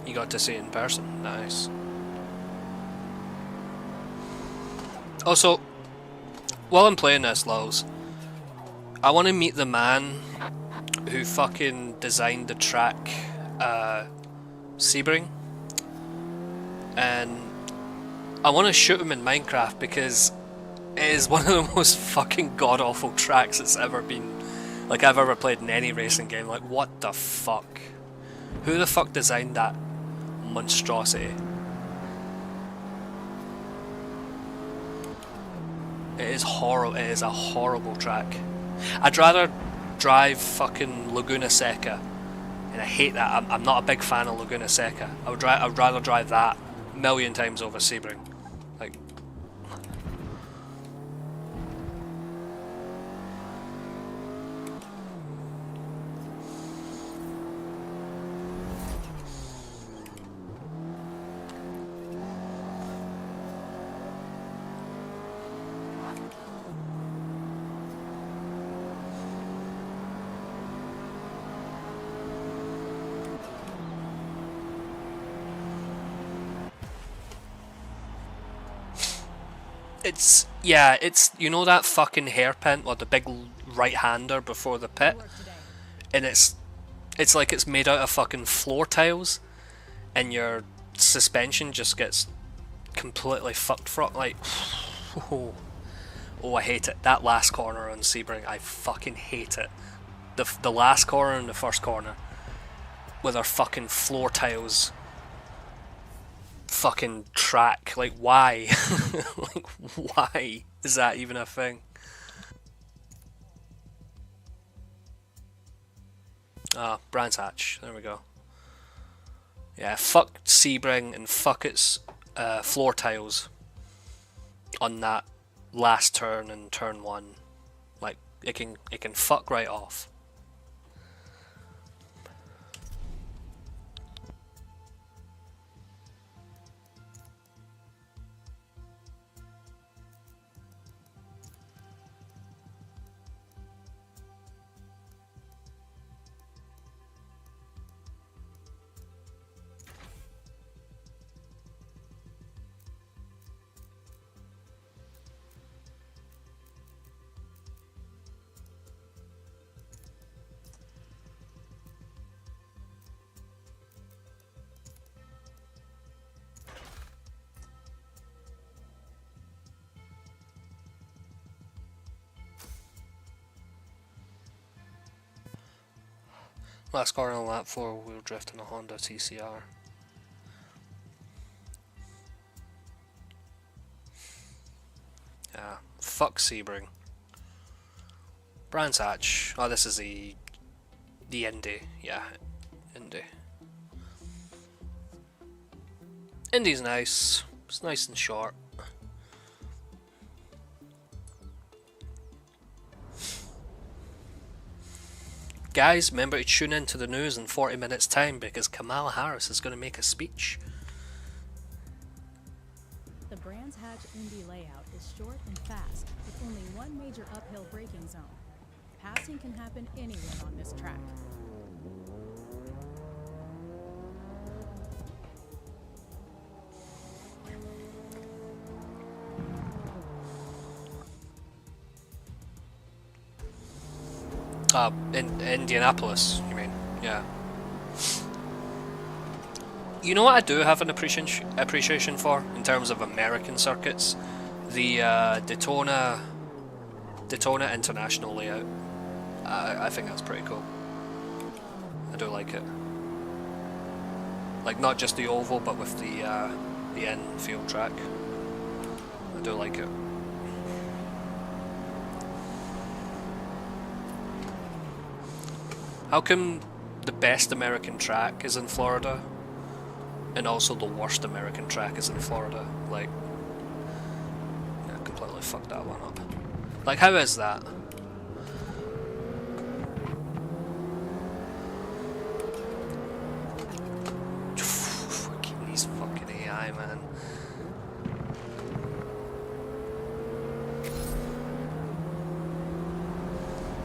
You got to see it in person. Nice. Also, while I'm playing this, lows, I want to meet the man who fucking designed the track Sebring, and I want to shoot him in Minecraft because it is one of the most fucking god-awful tracks that's ever been, like, I've ever played in any racing game. Like, what the fuck? Who the fuck designed that monstrosity? It is horrible. It is a horrible track. I'd rather drive fucking Laguna Seca, and I hate that. I'm not a big fan of Laguna Seca. I would rather drive that a million times over Sebring. Like, it's you know that fucking hairpin or the big right-hander before the pit, and it's like it's made out of fucking floor tiles, and your suspension just gets completely fucked from, like, oh, I hate it. That last corner on Sebring, I fucking hate it. The last corner and the first corner with our fucking floor tiles fucking track. Like, why? Like, why is that even a thing? Brands Hatch, there we go. Yeah, fuck Sebring and fuck its floor tiles on that last turn in turn 1. Like, it can fuck right off. Last corner on lap 4 wheel drift in a Honda TCR. Yeah, fuck Sebring. Brands Hatch. Oh, this is the Indy. Yeah, Indy. Indy's nice. It's nice and short. Guys, remember to tune in to the news in 40 minutes time because Kamala Harris is going to make a speech. The Brands Hatch Indy layout is short and fast, with only one major uphill braking zone. Passing can happen anywhere on this track. In Indianapolis, you mean? Yeah. You know what I do have an appreciation for in terms of American circuits? The Daytona International layout. I think that's pretty cool. I do like it. Like not just the oval, but with the infield track. I do like it. How come the best American track is in Florida, and also the worst American track is in Florida? Like, yeah, I completely fucked that one up. Like, how is that? Fucking these fucking AI, man.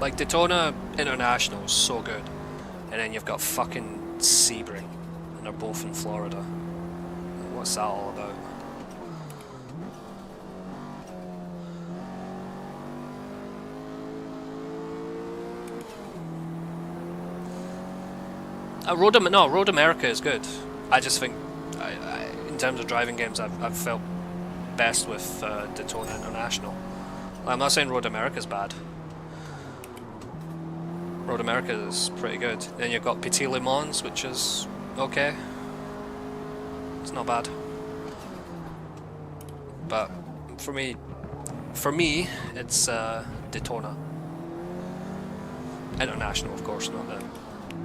Like, Daytona International is so good, and then you've got fucking Sebring, and they're both in Florida. What's that all about? Road America is good. I just think, in terms of driving games, I've felt best with Daytona International. I'm not saying Road America is bad. Road America is pretty good. Then you've got Petit Le Mans, which is okay. It's not bad. But for me, it's Daytona International, of course, not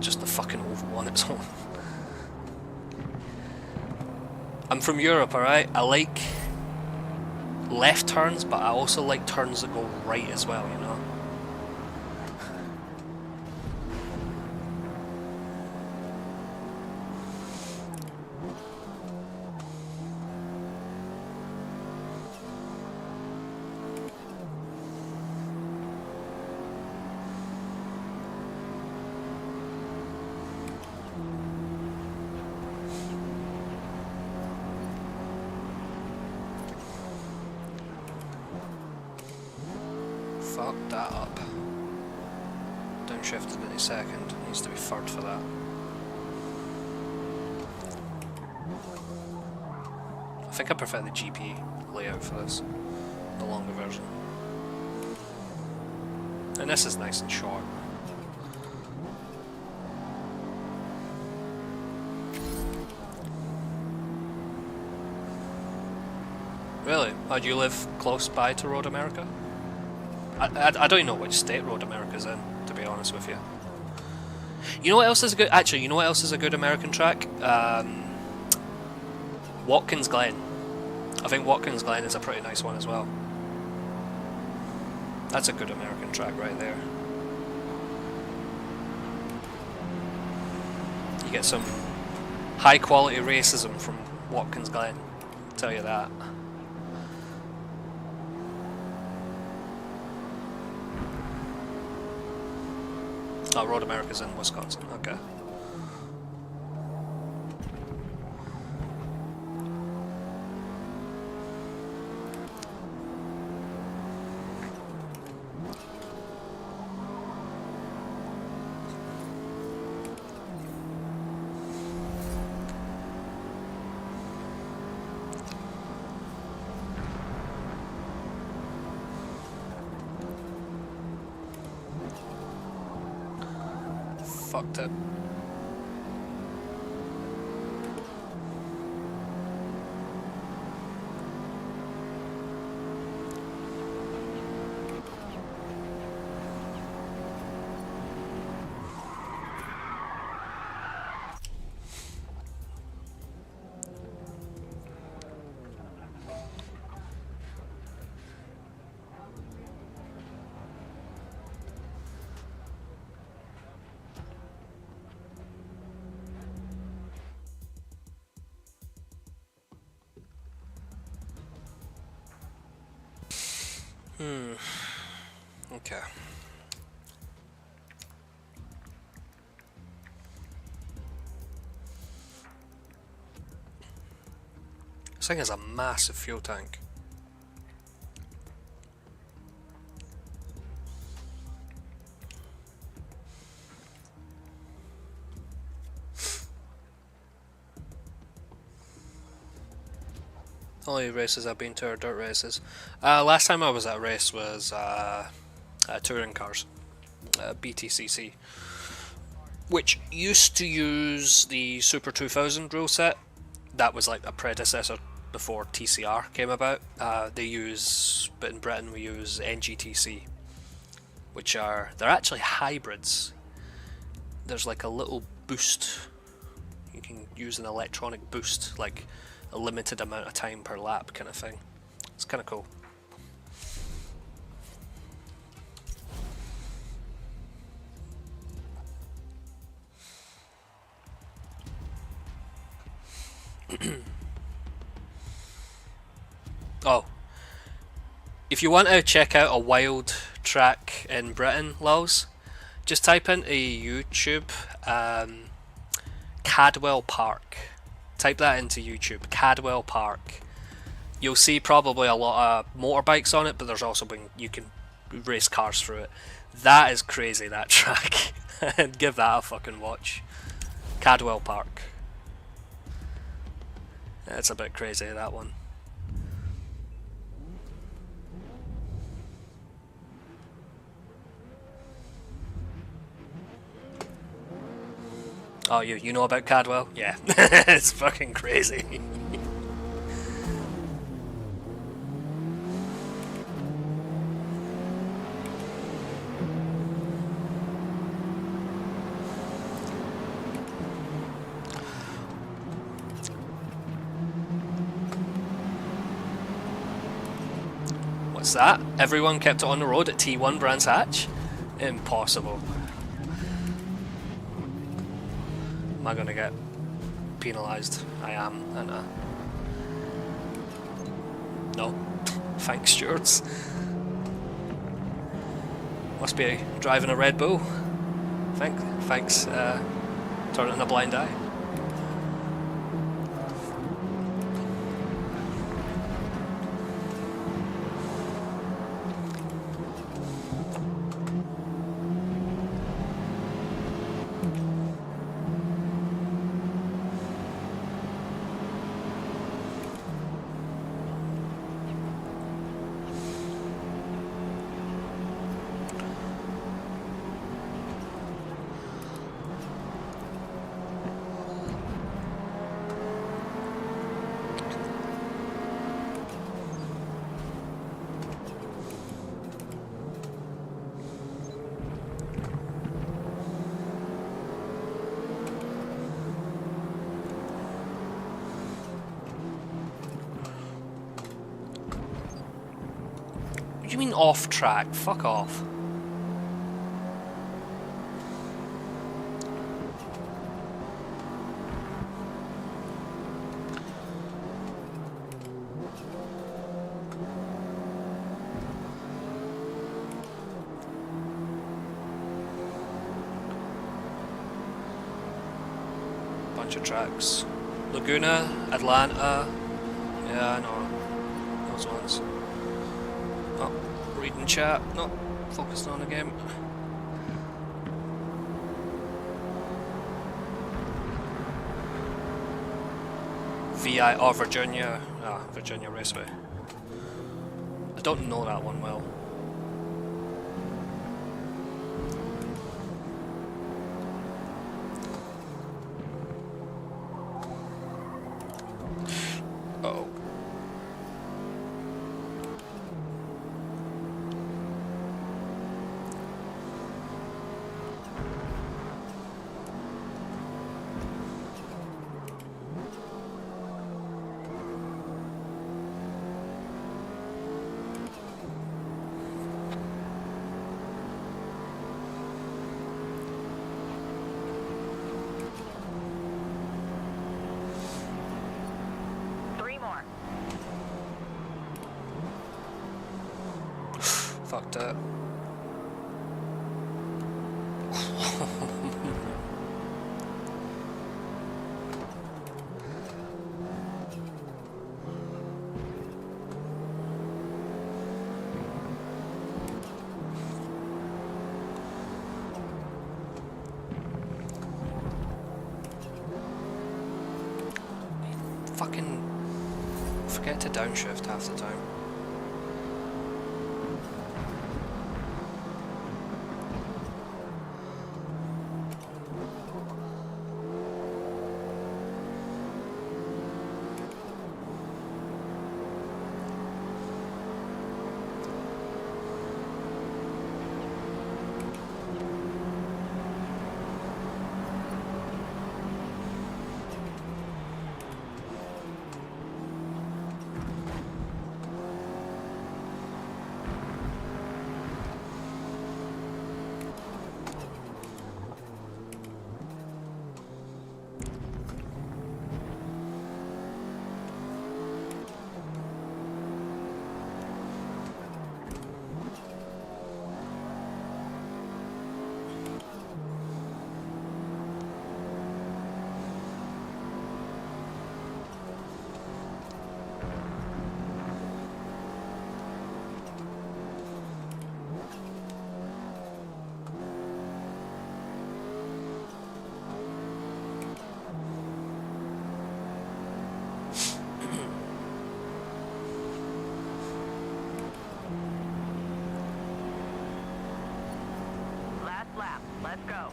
just the fucking oval on its own. I'm from Europe, alright? I like left turns, but I also like turns that go right as well, you know? Fuck that up. Downshifted any second. Needs to be third for that. I think I prefer the GP layout for this. The longer version. And this is nice and short. Really? Oh, do you live close by to Road America? I don't even know which state Road America's in, to be honest with you. You know what else is a good... Actually, you know what else is a good American track? Watkins Glen. I think Watkins Glen is a pretty nice one as well. That's a good American track right there. You get some high quality racism from Watkins Glen, I'll tell you that. Oh, Road America's in Wisconsin, okay. Fucked it. Okay. This thing has a massive fuel tank. Only races I've been to are dirt races. Last time I was at a race was touring cars, BTCC, which used to use the Super 2000 rule set. That was like a predecessor before TCR came about. But in Britain we use NGTC, which they're actually hybrids. There's like a little boost. You can use an electronic boost, like a limited amount of time per lap kind of thing. It's kind of cool. Oh, if you want to check out a wild track in Britain, lols, just type into YouTube Cadwell Park. Type that into YouTube, Cadwell Park. You'll see probably a lot of motorbikes on it, but there's also you can race cars through it. That is crazy, that track. Give that a fucking watch. Cadwell Park. It's a bit crazy, that one. Oh, you know about Cadwell? Yeah. It's fucking crazy. What's that? Everyone kept it on the road at T1 Brands Hatch? Impossible. Am I gonna get penalised? I am, and no. Thanks, stewards. Must be driving a Red Bull. Thanks. Turning a blind eye. What do you mean off track? Fuck off. Bunch of tracks. Laguna, Atlanta. Yeah, I know those ones. Oh, reading chat, not focused on the game. Virginia. Virginia Raceway. I don't know that one well. Uh-oh. Fucked up. forget to downshift half the time. Last lap. Let's go.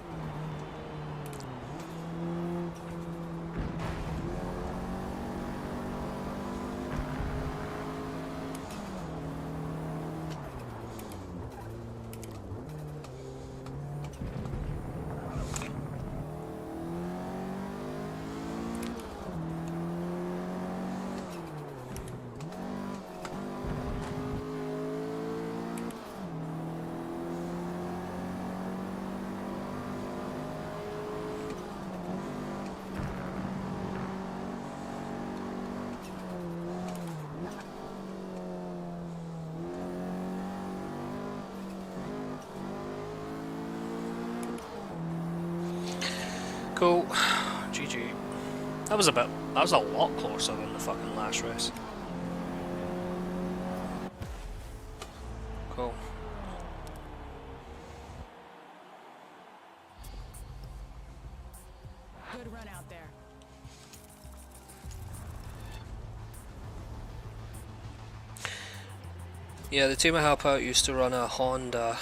Cool. GG. That was a lot closer than the fucking last race. Cool. Good run out there. Yeah, the team I help out used to run a Honda,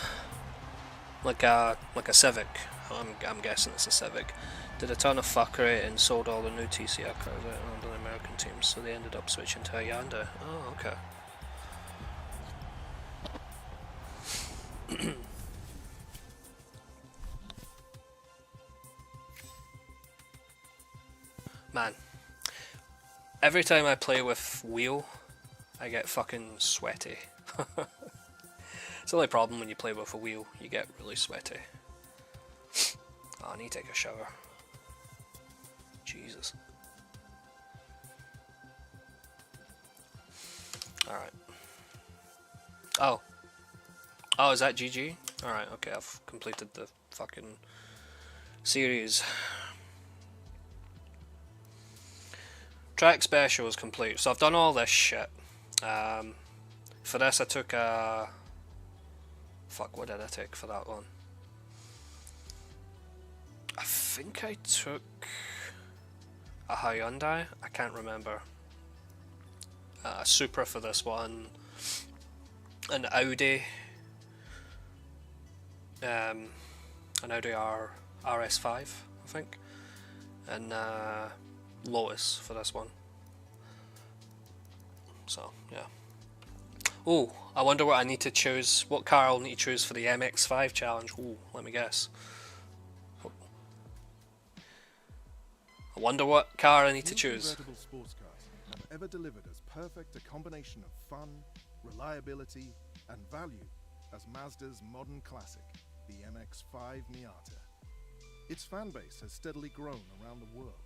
like a Civic. I'm guessing it's a Civic. Did a ton of fuckery and sold all the new TCR cars out onto the American teams, so they ended up switching to a Yanda. Oh, okay. Man, every time I play with wheel, I get fucking sweaty. It's the only problem when you play with a wheel, you get really sweaty. Oh, I need to take a shower. Jesus. Alright. Oh. Oh, is that GG? Alright, okay, I've completed the fucking series. Track special is complete, so I've done all this shit. For this I took a... Fuck, what did I take for that one? I think I took a Hyundai, I can't remember. A Supra for this one, an Audi, an Audi RS5, I think, and Lotus for this one. So yeah. Oh, I wonder what I need to choose. What car I'll need to choose for the MX5 challenge. Ooh, let me guess. I wonder what car I need to choose. Convertible sports cars have ever delivered as perfect a combination of fun, reliability, and value as Mazda's modern classic, the MX-5 Miata. Its fan base has steadily grown around the world,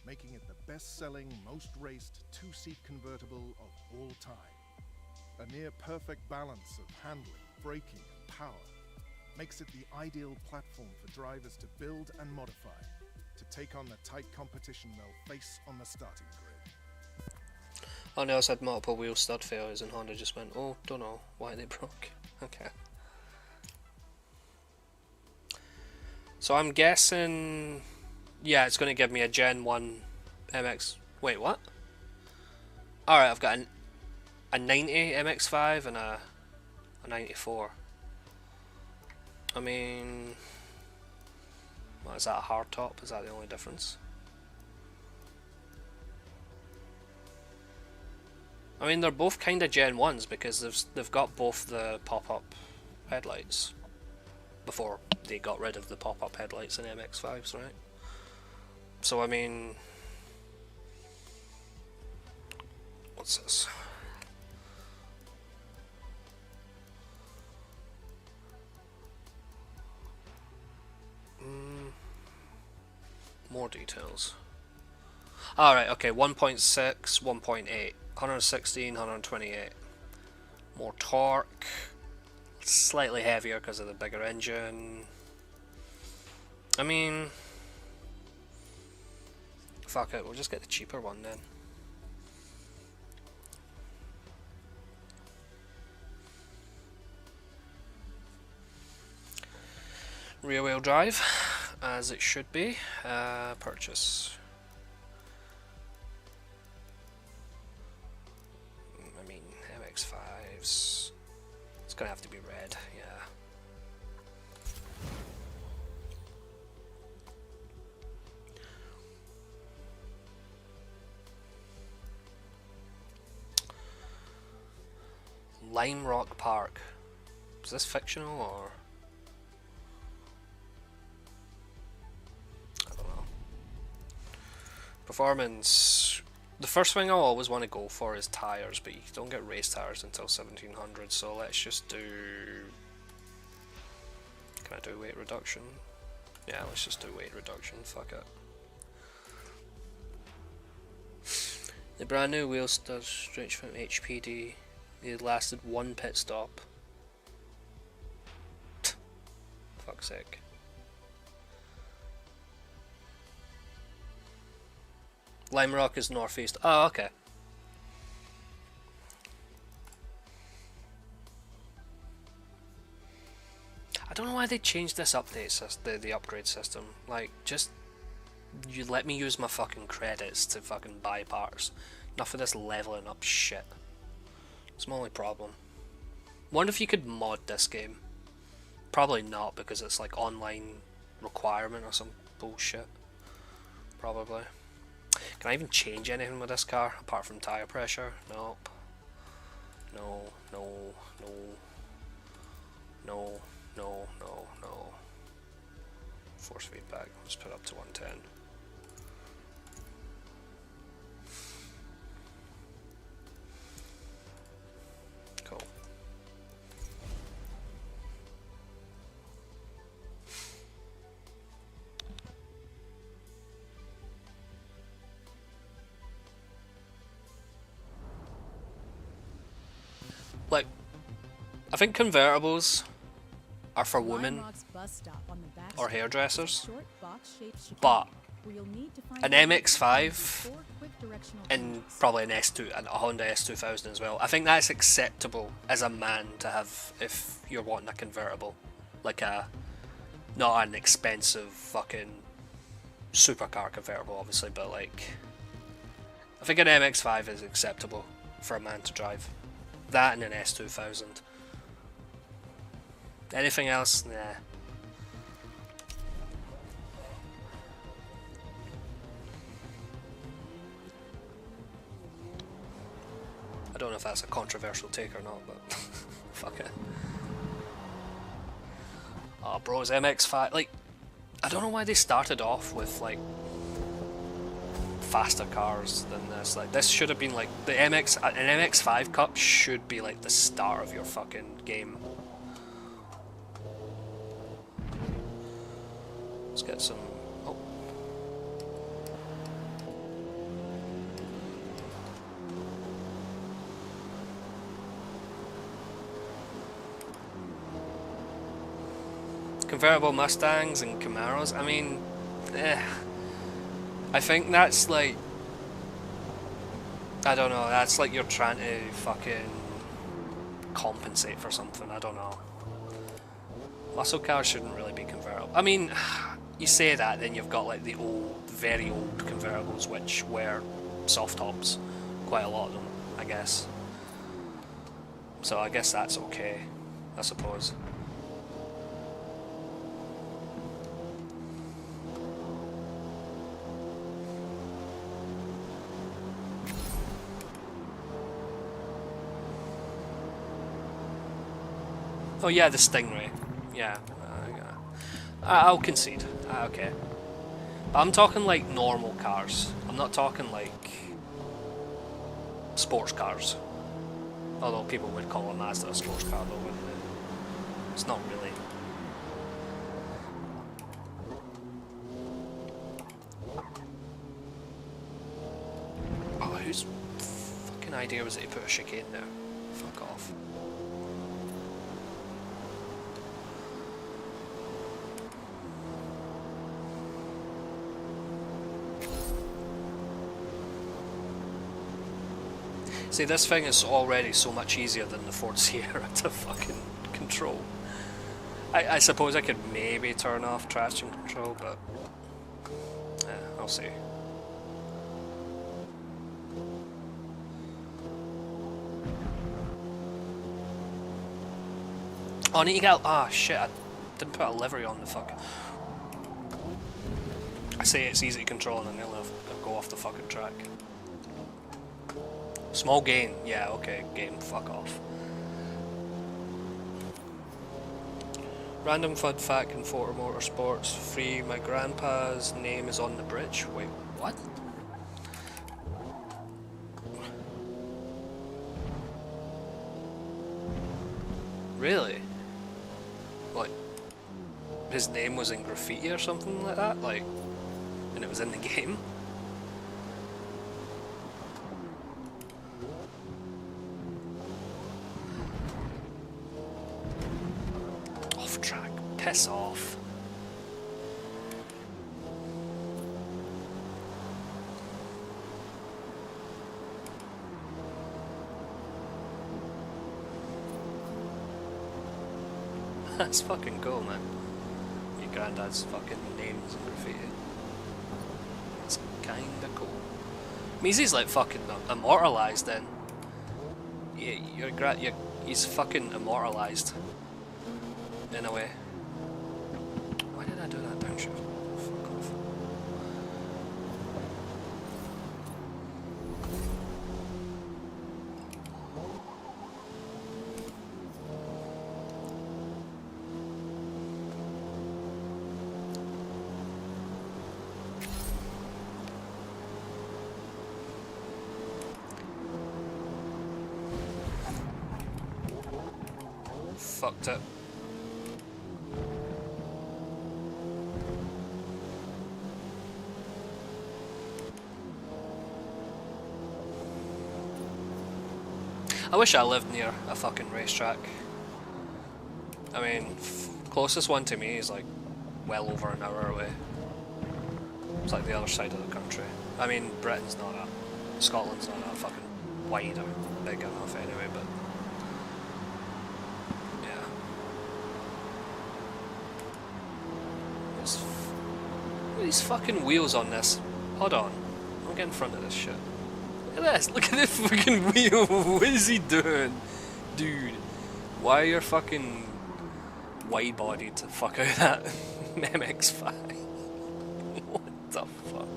making it the best-selling, most raced two-seat convertible of all time. A near-perfect balance of handling, braking, and power makes it the ideal platform for drivers to build and modify to take on the tight competition they'll face on the starting grid. Oh, they also had multiple wheel stud failures and Honda just went, oh, don't know why they broke. Okay. So I'm guessing, yeah, it's going to give me a Gen 1 MX. Wait, what? Alright, I've got a 90 MX-5 and a 94. I mean, what is that, a hardtop? Is that the only difference? I mean, they're both kind of Gen 1s because they've got both the pop-up headlights before they got rid of the pop-up headlights in MX-5s, right? So I mean, what's this? More details. Alright, okay, 1.6, 1.8, 116, 128. More torque. Slightly heavier because of the bigger engine. I mean, fuck it, we'll just get the cheaper one then. Rear wheel drive, as it should be. Purchase. I mean, MX-5s. It's gonna have to be red, yeah. Lime Rock Park. Is this fictional or? I don't know. Performance. The first thing I'll always want to go for is tyres, but you don't get race tyres until 1700, so let's just do... Can I do weight reduction? Yeah, let's just do weight reduction, fuck it. The brand new wheels does stretch from HPD. It lasted one pit stop. Fuck's sake. Lime Rock is northeast. Oh, okay. I don't know why they changed this update the upgrade system. Like, just you let me use my fucking credits to fucking buy parts. Enough of this leveling up shit. It's my only problem. Wonder if you could mod this game. Probably not, because it's like online requirement or some bullshit. Probably. Can I even change anything with this car apart from tire pressure? Nope. No, no, no. No, no, no, no. Force feedback. Let's put it up to 110. Cool. Like, I think convertibles are for women or hairdressers, but an MX-5 and probably an S2 and a Honda S2000 as well. I think that's acceptable as a man to have if you're wanting a convertible, like a not an expensive fucking supercar convertible, obviously, but like I think an MX-5 is acceptable for a man to drive. That and an S2000. Anything else? Nah. I don't know if that's a controversial take or not, but fuck it. Oh, bros, MX-5, like, I don't know why they started off with, like, faster cars than this. Like, this should have been, like, an MX-5 Cup should be, like, the start of your fucking game. Let's get some... Oh. Convertible Mustangs and Camaros, I mean, I think that's like, I don't know, that's like you're trying to fucking compensate for something, I don't know. Muscle cars shouldn't really be convertible. I mean, you say that, then you've got like the old, very old convertibles which were soft tops, quite a lot of them. I guess. So I guess that's okay, I suppose. Oh yeah, the Stingray. Yeah, I'll concede. Okay. But I'm talking like normal cars. I'm not talking like sports cars. Although people would call a Mazda a sports car though, wouldn't they? It's not really. Oh, whose fucking idea was it to put a chicane there? Fuck off. See, this thing is already so much easier than the Ford Sierra to fucking control. I suppose I could maybe turn off traction control, but I'll see. Oh, I need to get... Ah, shit, I didn't put a livery on the fuck. I say it's easy to control and then they'll go off the fucking track. Small gain, yeah, okay, gain, fuck off. Random fun fact in Photo Motorsports, free, my grandpa's name is on the bridge. Wait, what? Really? Like, his name was in graffiti or something like that? Like, and it was in the game? Piss off. That's fucking cool, man. Your granddad's fucking names in graffiti. That's kinda cool. Means he's like fucking immortalized then. Yeah, he's fucking immortalized. In a way. Why did I do that downshift? Fuck off. Fucked it. I wish I lived near a fucking racetrack. I mean, closest one to me is like well over an hour away. It's like the other side of the country. I mean, Britain's not Scotland's not that fucking wide or big enough anyway, but yeah. Look at these fucking wheels on this. Hold on, I'll get in front of this shit. Look at this, look at this fucking wheel, what is he doing? Dude, why are you fucking wide-bodied to fuck out that MX-5? What the fuck?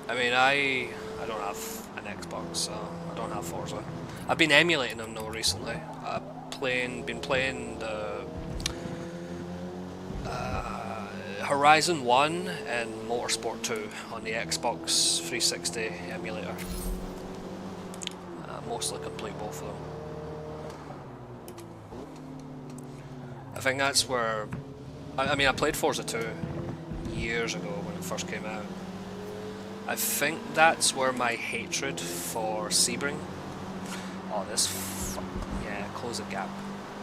I mean, I don't have an Xbox, so I don't have Forza. I've been emulating them though recently. I've been playing the Horizon 1 and Motorsport 2 on the Xbox 360 emulator. Mostly complete both of them. I think that's where... I mean, I played Forza 2 years ago when it first came out. I think that's where my hatred for Sebring... Oh, this... Yeah, close the gap.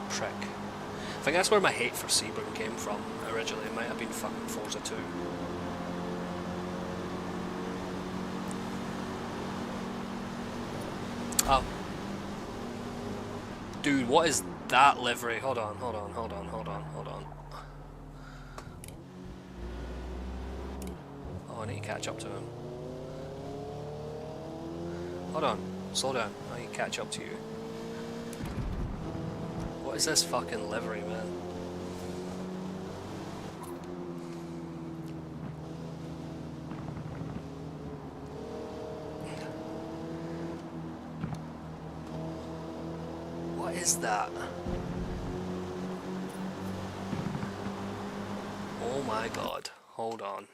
Prick. I think that's where my hate for Sebring came from originally. It might have been fucking Forza 2. Oh. Dude, what is that livery? Hold on. Oh, I need to catch up to him. Hold on, slow down. I need to catch up to you. What is this fucking livery, man? What is that? Oh my god, hold on.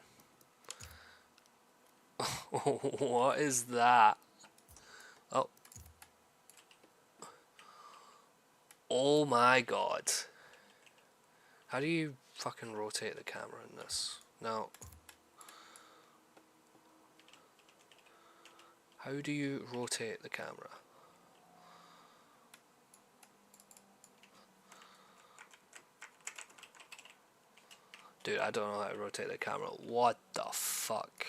What is that? Oh. Oh my god. How do you fucking rotate the camera in this? No. How do you rotate the camera? Dude, I don't know how to rotate the camera. What the fuck?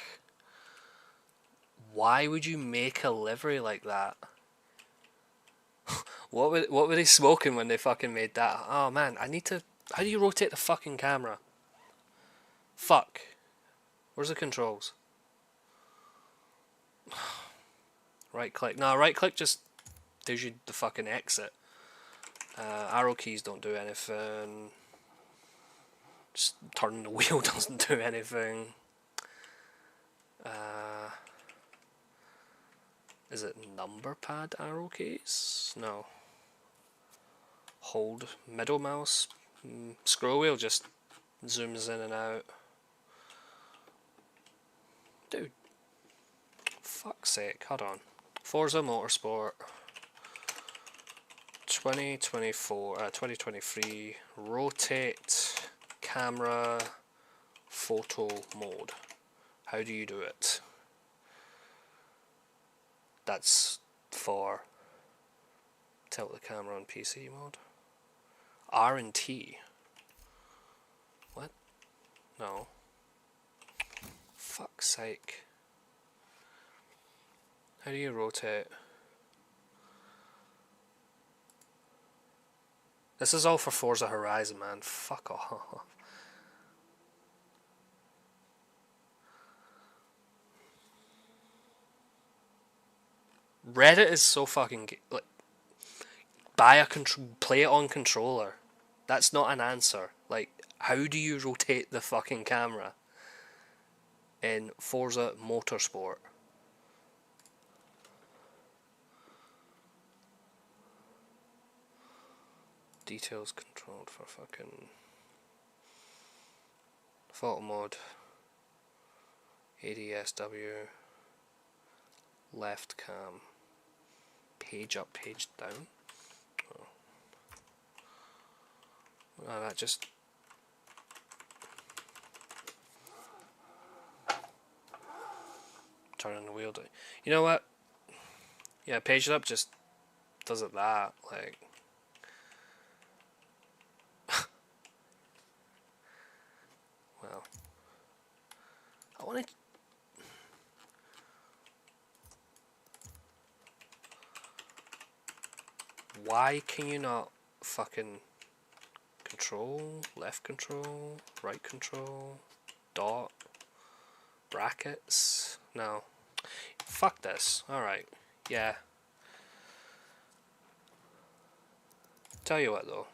Why would you make a livery like that? What were they smoking when they fucking made that? Oh man, I need to... How do you rotate the fucking camera? Fuck. Where's the controls? Right click. No, right click just gives you the fucking exit. Arrow keys don't do anything. Just turning the wheel doesn't do anything. Is it number pad arrow keys? No. Hold middle mouse. Scroll wheel just zooms in and out. Dude. Fuck's sake, hold on. Forza Motorsport 2023 rotate camera photo mode. How do you do it? That's for tilt the camera on PC mode. R and T. What? No. Fuck's sake. How do you rotate? This is all for Forza Horizon, man. Fuck off. Reddit is so fucking like, play it on controller. That's not an answer. Like, how do you rotate the fucking camera in Forza Motorsport? Details controlled for fucking photo mode. ADSW left cam. Page up, page down. Oh, that just... turning the wheel down. You know what? Yeah, page it up just does it that, like... well... I wanna... Why can you not fucking control, left control, right control, dot, brackets? No. Fuck this. Alright. Yeah. Tell you what though.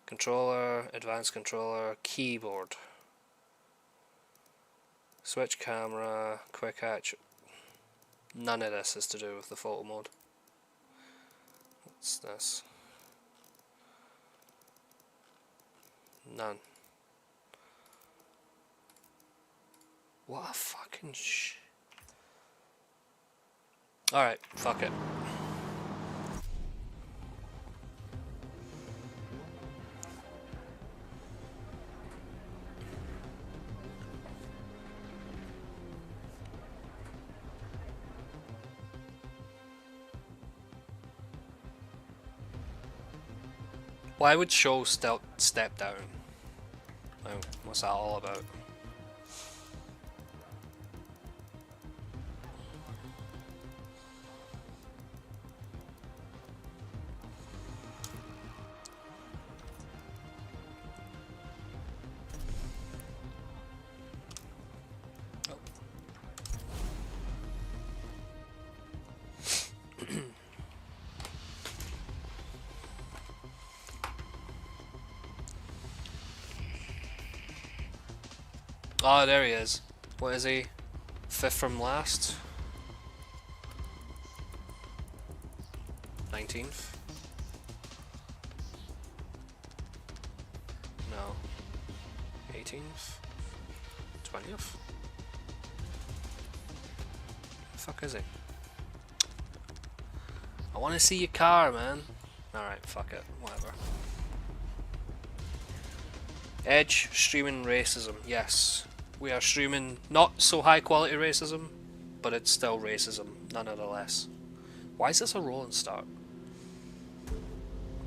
Controller, advanced controller, keyboard. Switch camera, quick hatch. None of this is to do with the photo mode. What's this? None. What a fucking Alright, fuck it. Why would Show step down? Like, what's that all about? Oh, there he is. What is he? Fifth from last? 19th? No. 18th? 20th? The fuck is he? I want to see your car, man. Alright, fuck it. Whatever. Edge, streaming racism. Yes. We are streaming not so high quality racism, but it's still racism, nonetheless. Why is this a rolling start?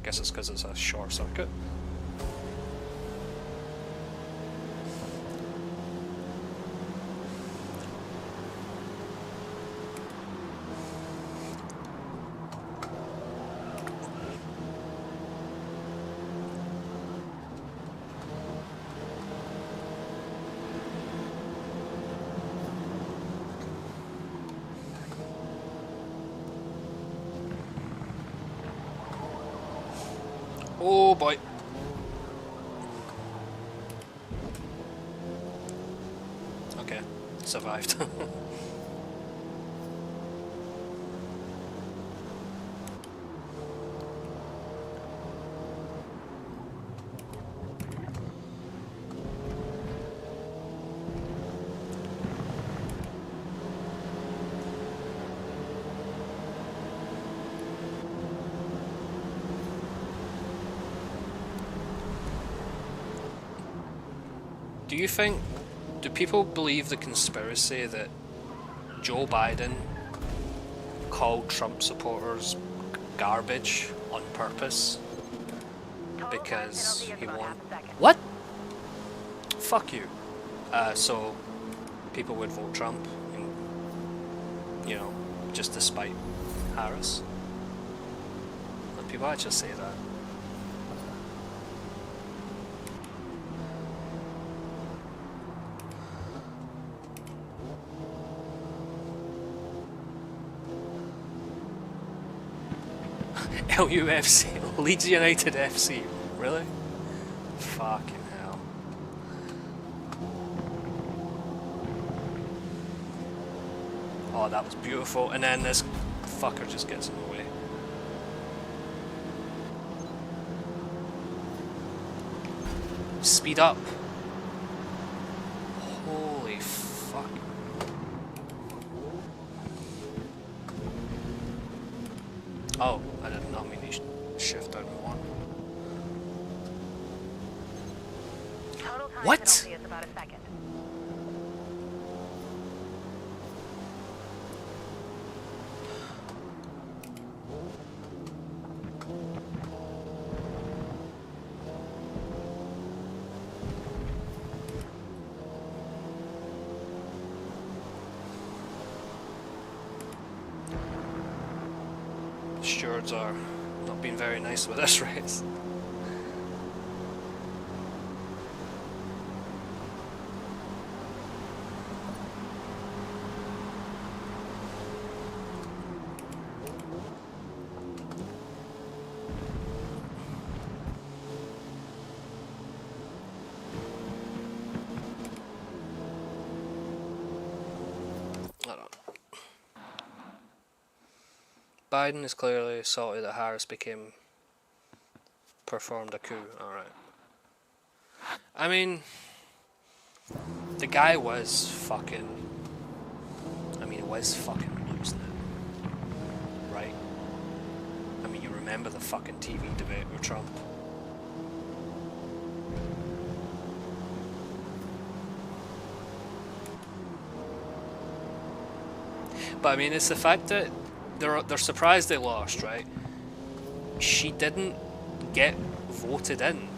Guess it's because it's a short circuit. Oh boy. Okay, survived. Do people believe the conspiracy that Joe Biden called Trump supporters garbage on purpose because he won? What? Fuck you. So people would vote Trump, and, you know, just to spite Harris. Like, people actually say that. LUFC, Leeds United FC, really? Fucking hell. Oh, that was beautiful, and then this fucker just gets in the way. Speed up. Holy fuck. Oh, I did not mean to shift down one. What? Penalty is about a second. Stewards are not being very nice with this race. Biden is clearly salty that Harris performed a coup. Alright. I mean, the guy was fucking, he was fucking losing it. Right? I mean, you remember the fucking TV debate with Trump. But I mean, it's the fact that they're surprised they lost, right? She didn't get voted in.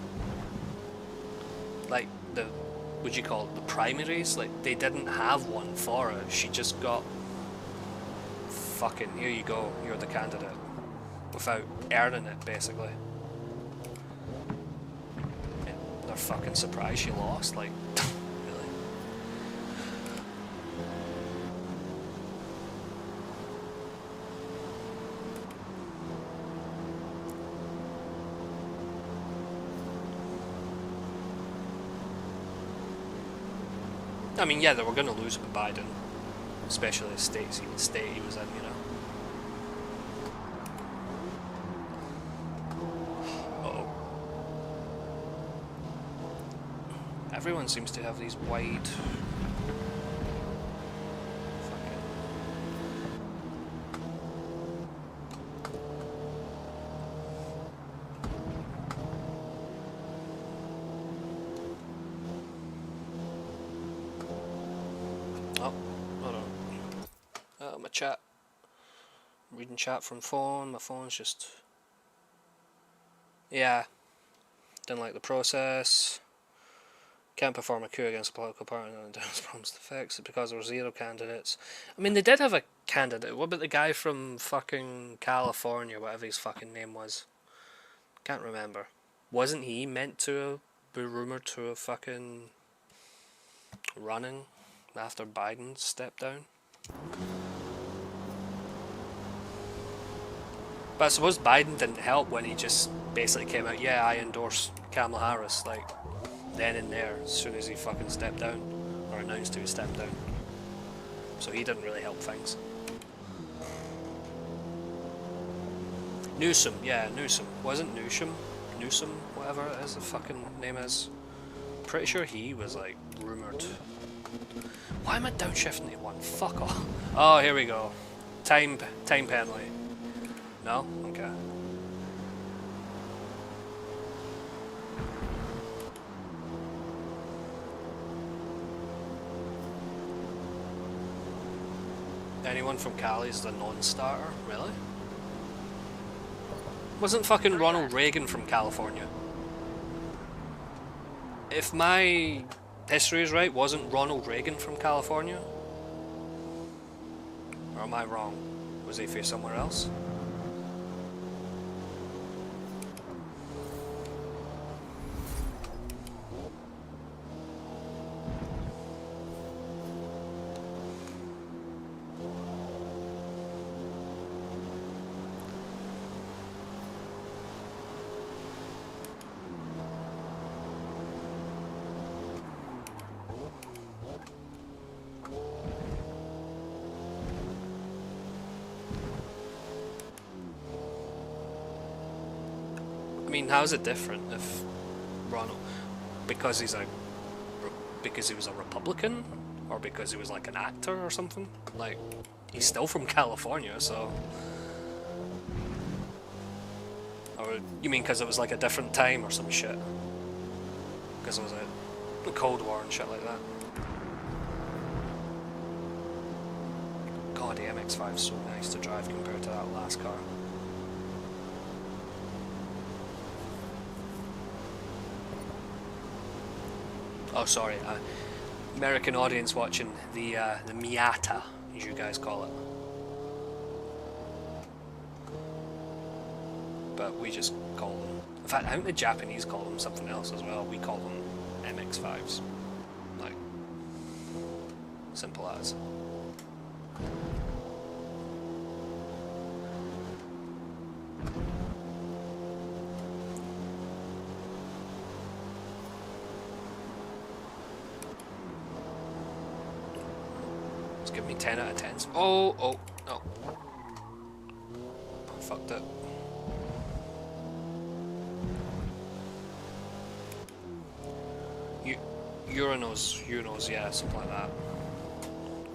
Like the, what do you call it, the primaries? Like they didn't have one for it. She just got fucking, here you go, you're the candidate, without earning it, basically. And they're fucking surprised she lost, like, really? I mean, yeah, they were going to lose with Biden, especially the state he was in, you know. Uh-oh. Everyone seems to have these wide... fucking... Oh, hold on. My chat. I'm reading chat from phone. My phone's just... Yeah. Didn't like the process. Can't perform a coup against a political party and Dennis promised to fix it because there were 0 candidates. I mean, they did have a candidate. What about the guy from fucking California, whatever his fucking name was? Can't remember. Wasn't he meant to be rumoured to have fucking running after Biden stepped down? But I suppose Biden didn't help when he just basically came out, yeah, I endorse Kamala Harris, like, then and there, as soon as he fucking stepped down, or announced he would step down. So he didn't really help things. Newsom, yeah, Newsom. Wasn't Newsom, whatever it is, the fucking name is. Pretty sure he was, like, rumoured. Why am I downshifting to 1? Fuck off. Oh, here we go. Time penalty. No? Okay. Anyone from Cali is the non-starter? Really? Wasn't fucking Ronald Reagan from California? If my history is right, wasn't Ronald Reagan from California? Or am I wrong? Was he from somewhere else? I mean, how's it different if Ronald, because he was a Republican, or because he was like an actor or something? Like, he's still from California, so. Or you mean because it was like a different time or some shit? Because it was a Cold War and shit like that. God, the MX-5 is so nice to drive compared to that last car. Oh, sorry, American audience watching the Miata, as you guys call it. But we just call them... In fact, I think the Japanese call them something else as well. We call them MX-5s. Like, simple as. Give me 10 out of 10s. Oh, no. Fucked it. Uranus, yeah, something like that.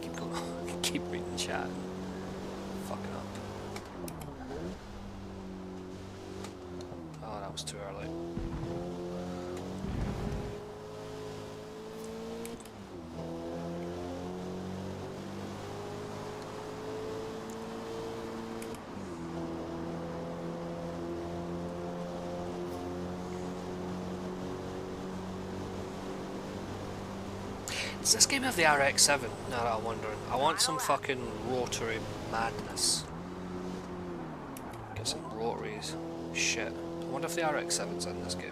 Keep going. Keep reading chat. Fucking up. Oh, that was too early. Does this game have the RX-7? Now that I'm wondering. I want some fucking rotary madness. Get some rotaries. Shit. I wonder if the RX-7's in this game.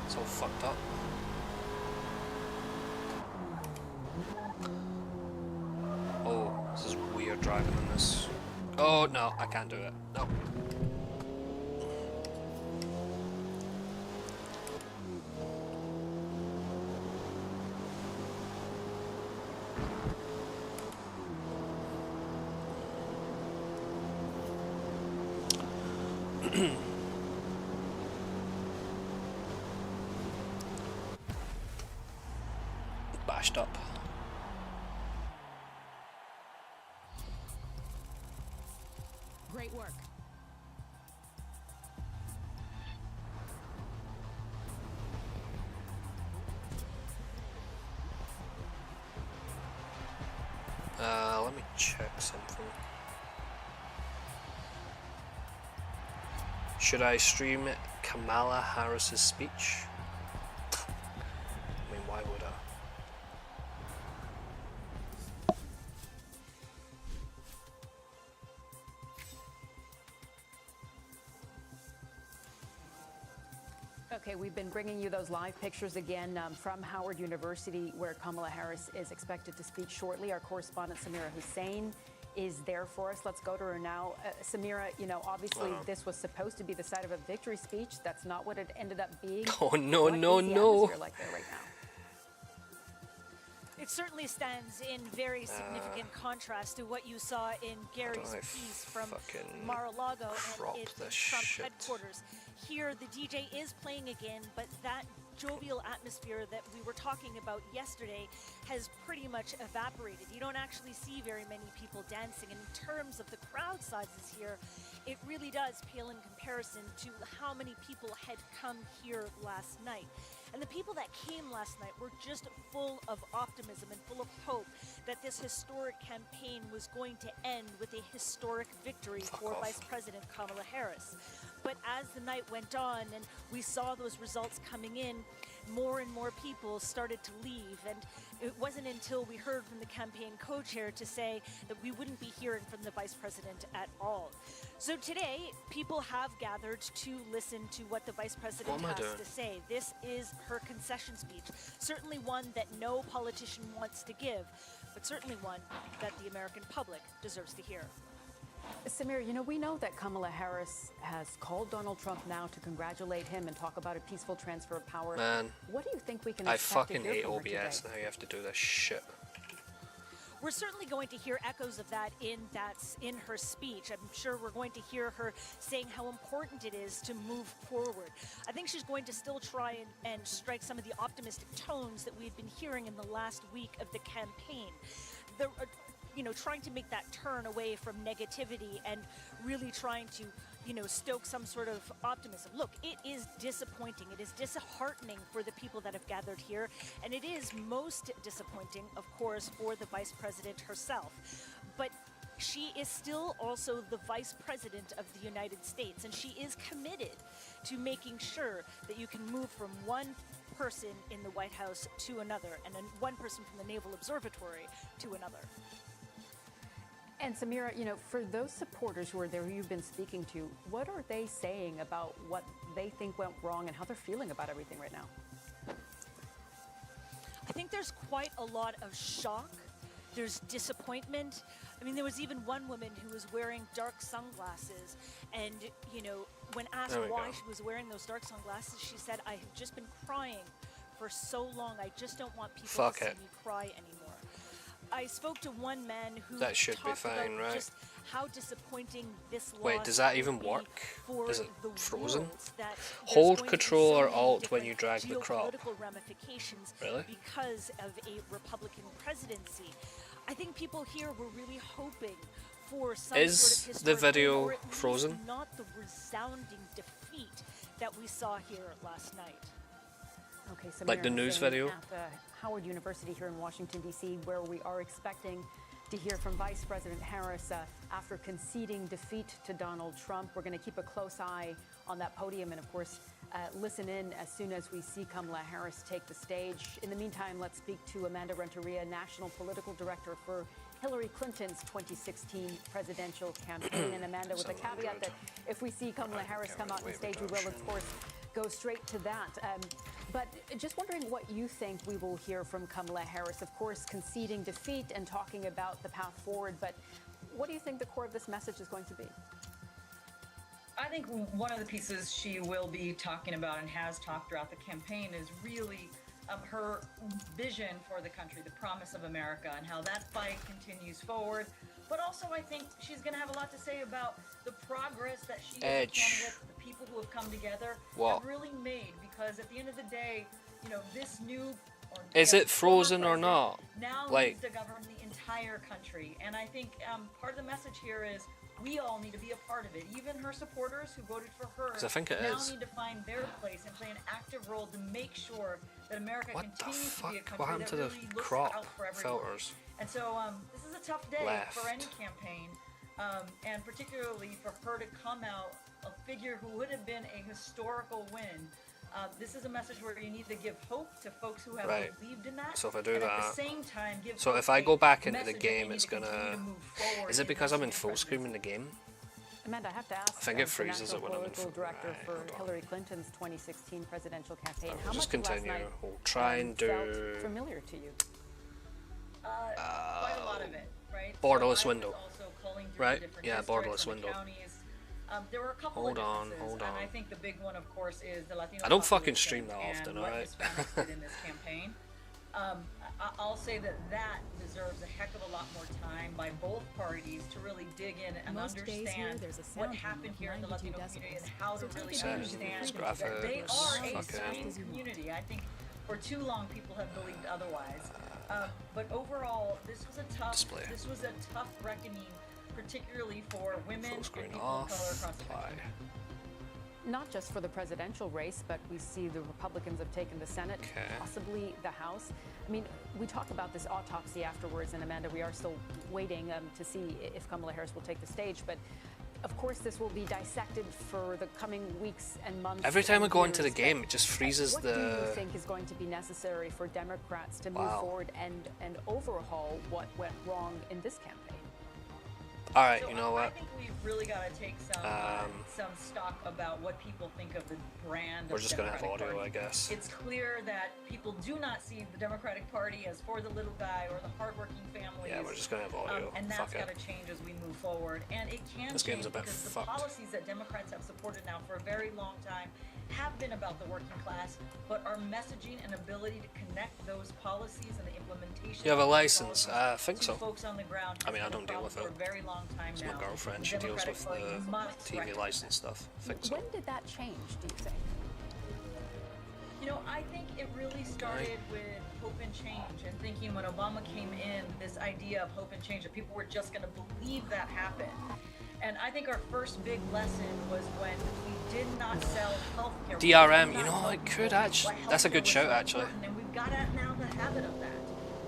It's all fucked up. Oh, this is weird driving in this. Oh no, I can't do it. No. Bashed up. Great work. Let me check something. Should I stream Kamala Harris's speech? I mean, why would I? Okay, we've been bringing you those live pictures again from Howard University, where Kamala Harris is expected to speak shortly. Our correspondent Samira Hussein is there for us. Let's go to her now. Samira, you know, obviously this was supposed to be the side of a victory speech. That's not what it ended up being. Oh no, What no, is the no! atmosphere like there right now? It certainly stands in very significant contrast to what you saw in Gary's piece from Mar-a-Lago and its Trump headquarters. Here, the DJ is playing again, but that jovial atmosphere that we were talking about yesterday has pretty much evaporated. You don't actually see very many people dancing. And in terms of the crowd sizes here, it really does pale in comparison to how many people had come here last night. And the people that came last night were just full of optimism and full of hope that this historic campaign was going to end with a historic victory for Vice President Kamala Harris. But as the night went on and we saw those results coming in, more and more people started to leave. And it wasn't until we heard from the campaign co-chair to say that we wouldn't be hearing from the vice president at all. So today, people have gathered to listen to what the vice president has to say. This is her concession speech, certainly one that no politician wants to give, but certainly one that the American public deserves to hear. Samir, you know, we know that Kamala Harris has called Donald Trump now to congratulate him and talk about a peaceful transfer of power. Man, what do you think we can I expect to fucking hear hate from her OBS today? now. You have to do this shit. We're certainly going to hear echoes of that in her speech. I'm sure we're going to hear her saying how important it is to move forward. I think she's going to still try and strike some of the optimistic tones that we've been hearing in the last week of the campaign. Trying to make that turn away from negativity and really trying to, stoke some sort of optimism. Look, it is disappointing. It is disheartening for the people that have gathered here. And it is most disappointing, of course, for the vice president herself. But she is still also the vice president of the United States. And she is committed to making sure that you can move from one person in the White House to another, and then one person from the Naval Observatory to another. And Samira, for those supporters who are there who you've been speaking to, what are they saying about what they think went wrong and how they're feeling about everything right now? I think there's quite a lot of shock. There's disappointment. I mean, there was even one woman who was wearing dark sunglasses. And, when asked why she was wearing those dark sunglasses, she said, "I have just been crying for so long. I just don't want people to see me cry anymore." I spoke to one man who That should be talked fine, about right? just how disappointing this loss Wait, does that even will be work? for Is it the frozen? world, that there's Hold going to be Control so or many Alt when different you drag the crop. geopolitical ramifications Really? because of a Republican presidency. I think people here were really hoping for some Is sort of the historic video win, or at least frozen? not the resounding defeat that we saw here last night. Okay, so Like the news video? At Howard University here in Washington, D.C., where we are expecting to hear from Vice President Harris after conceding defeat to Donald Trump. We're going to keep a close eye on that podium and, of course, listen in as soon as we see Kamala Harris take the stage. In the meantime, let's speak to Amanda Renteria, National Political Director for Hillary Clinton's 2016 presidential campaign. And Amanda, with the caveat that if we see Kamala Harris come out on stage, we will, of course, go straight to that. But just wondering what you think we will hear from Kamala Harris. Of course, conceding defeat and talking about the path forward. But what do you think the core of this message is going to be? I think one of the pieces she will be talking about and has talked throughout the campaign is really her vision for the country, the promise of America, and how that fight continues forward. But also, I think she's going to have a lot to say about the progress that she as a candidate, the people who have come together, have really made. Because at the end of the day, you know, this new... Is it frozen or not? Now needs to govern the entire country. And I think part of the message here is we all need to be a part of it. Even her supporters who voted for her I think it now is. need to find their place and play an active role to make sure that America continues to be a country What happened that to the really looks crop out for everyone. filters? And so this is a tough day for any campaign, and particularly for her to come out a figure who would have been a historical win. This is a message where you need to give hope to folks who have believed in that. So if I do and that, at the same time, give so if I go back into the game, it's gonna. Is it because I'm in full screen in the game? Amanda, I have to ask. I think it freezes it when I'm in full. Director for Hillary Clinton's 2016 presidential campaign. How just much continue. last night We'll try and do. felt familiar to you? Quite a lot of it, right? Borderless so window. Right? Yeah, borderless window. There were a couple Hold of on, differences, hold on. and I think the big one, of course, is the Latino I don't fucking population stream that often, and what alright? Hispanics did in this campaign. I'll say that deserves a heck of a lot more time by both parties to really dig in and understand what happened here in the Latino community and how to really understand that they are a strong community. I think for too long people have believed otherwise. But overall, this was a tough reckoning, particularly for women and people of color across the country. Not just for the presidential race, but we see the Republicans have taken the Senate, possibly the House. I mean, we talk about this autopsy afterwards, and Amanda, we are still waiting to see if Kamala Harris will take the stage. But of course, this will be dissected for the coming weeks and months. Every time I go into the game, it just freezes what the. What do you think is going to be necessary for Democrats to move forward and overhaul what went wrong in this campaign? All right, so you know what? I think we've really got to take some stock about what people think of the brand. We're just gonna have audio, Party. I guess. It's clear that people do not see the Democratic Party as for the little guy or the hardworking families. Yeah, we're just gonna have audio. And that's got to change as we move forward. And it can this change game's a bit because fucked. the policies that Democrats have supported now for a very long time have been about the working class, but our messaging and ability to connect those policies and the implementation. You have a license? I think so. Folks on the ground. I mean, I don't deal with it. For a very long time it's now. my girlfriend. She deals with the TV license stuff. I think so. When did that change, do you think? You know, I think it really started with hope and change and thinking when Obama came in, this idea of hope and change, that people were just going to believe that happened. And I think our first big lesson was when we did not sell healthcare. DRM, you know, it could actually. That's a good shout, actually. And we've got now the habit of that.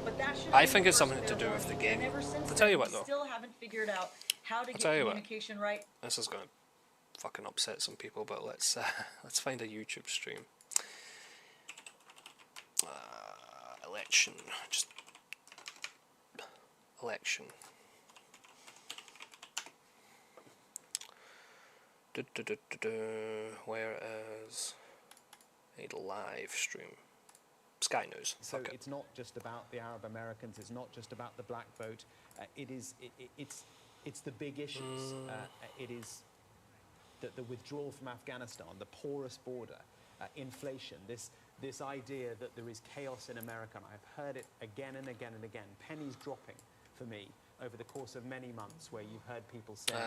But that should I think it's something to do with the game. I'll tell you what, though. We still haven't figured out how to get communication right. This is going to fucking upset some people, but let's find a YouTube stream. Election. Just election. Where is a live stream? Sky News. So it's not just about the Arab Americans. It's not just about the black vote. It's the big issues. It is the withdrawal from Afghanistan, the porous border, inflation. This this idea that there is chaos in America, and I've heard it again and again and again, pennies dropping for me over the course of many months, where you've heard people saying,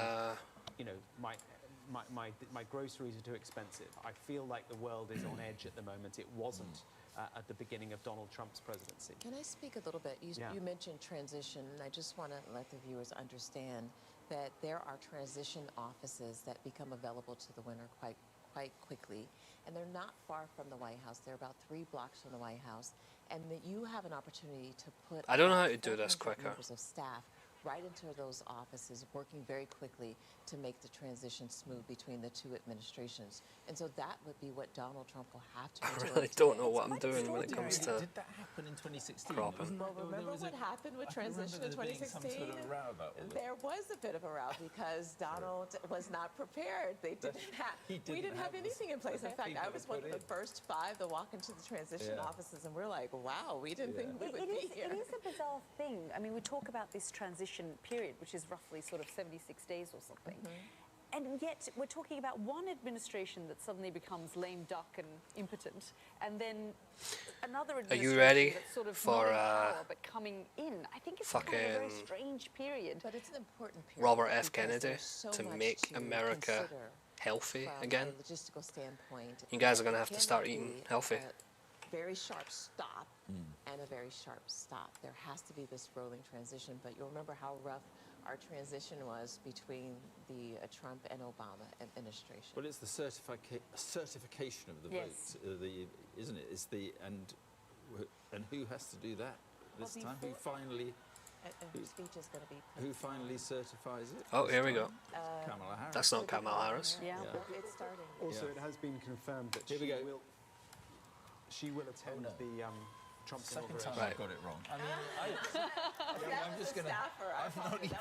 you know, my groceries are too expensive. I feel like the world is on edge at the moment. It wasn't at the beginning of Donald Trump's presidency. Can I speak a little bit? You mentioned transition, and I just want to let the viewers understand that there are transition offices that become available to the winner quite quickly, and they're not far from the White House. They're about 3 blocks from the White House, and that you have an opportunity to put I don't know how to do this quicker. members of staff right into those offices, working very quickly to make the transition smooth between the 2 administrations. And so that would be what Donald Trump will have to do. I really don't know what I'm doing when it comes to Did that happen in 2016? cropping. Well, remember what happened with transition in 2016? There was a bit of a row because Donald was not prepared. We didn't have anything in place. In fact, I was one of the first 5 to walk into the transition offices, and we're like, wow, we didn't think we would be here. It is a bizarre thing. I mean, we talk about this transition period, which is roughly sort of 76 days or something. And yet we're talking about one administration that suddenly becomes lame duck and impotent, and then another administration you ready that's sort of for not in power, but coming in. I think it's kind of a very strange period. But it's an important period. Robert F. because Kennedy there's so to much make to America consider healthy from again? a logistical standpoint. You guys are going to have It to start cannot eating be healthy. a very sharp stop and a very sharp stop. There has to be this rolling transition, but you'll remember how rough our transition was between the Trump and Obama administration. Well, it's the certification of the Yes. vote, isn't it? It's and who has to do that this time? Who finally? And whose speech is going to be Who finally certifies it? Oh, here we go. Kamala Harris. That's not Kamala Harris. Yeah. It's starting. Also, it has been confirmed that she will attend the Trump's Second inauguration. time I've got it wrong. I mean, I'm just going to. I'm not even.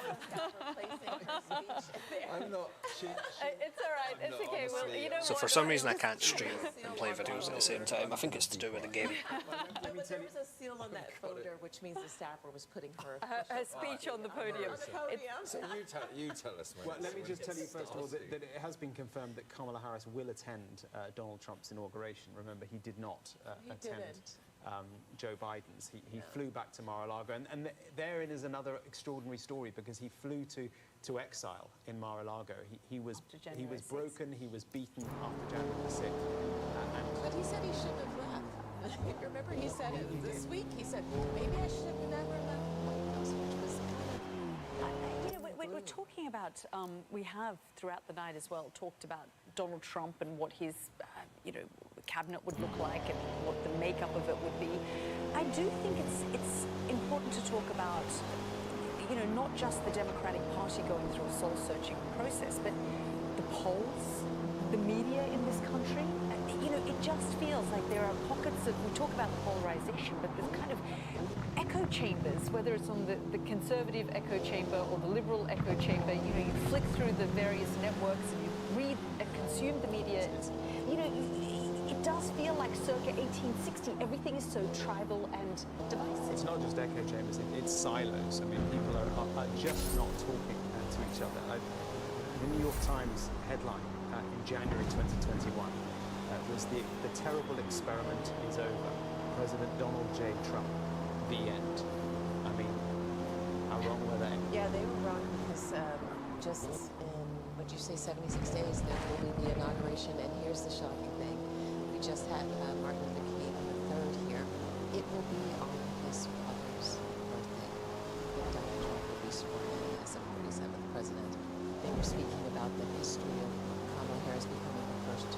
I'm not. It's all right. It's okay. Well, you know So for some reason I can't stream and play videos at the same time. I think it's to do with the game. There was a seal on that folder, which means the staffer was putting her speech on the podium. So you tell us. Well, let me just tell you first of all that it has been confirmed that Kamala Harris will attend Donald Trump's inauguration. Remember, he did not attend Joe Biden's. He flew back to Mar-a-Lago, and therein is another extraordinary story, because he flew to exile in Mar-a-Lago. He was broken, he was beaten after January 6th. But he said he shouldn't have left. Remember, he said it this week. He said, maybe I should have never left the White House, which was we're talking about, we have throughout the night as well talked about Donald Trump and what his, cabinet would look like and what the makeup of it would be. I do think it's important to talk about, not just the Democratic Party going through a soul-searching process, but the polls, the media in this country. It just feels like there are pockets of, we talk about polarization, but there's kind of echo chambers, whether it's on the conservative echo chamber or the liberal echo chamber. You flick through the various networks and you read and consume the media. It does feel like circa 1860. Everything is so tribal and divisive. It's not just echo chambers, it's silos. I mean, people are just not talking to each other. The New York Times headline in January 2021 was the terrible experiment is over. President Donald J. Trump, the end. I mean, how wrong were they? Yeah, they were wrong because just in, would you say 76 days, there will be the inauguration, and here's the shocking thing. We just had Martin Luther King III here. It will be on his brother's birthday that Donald Trump will be sworn in as the 47th president. They were speaking about the history of Kamala Harris becoming the first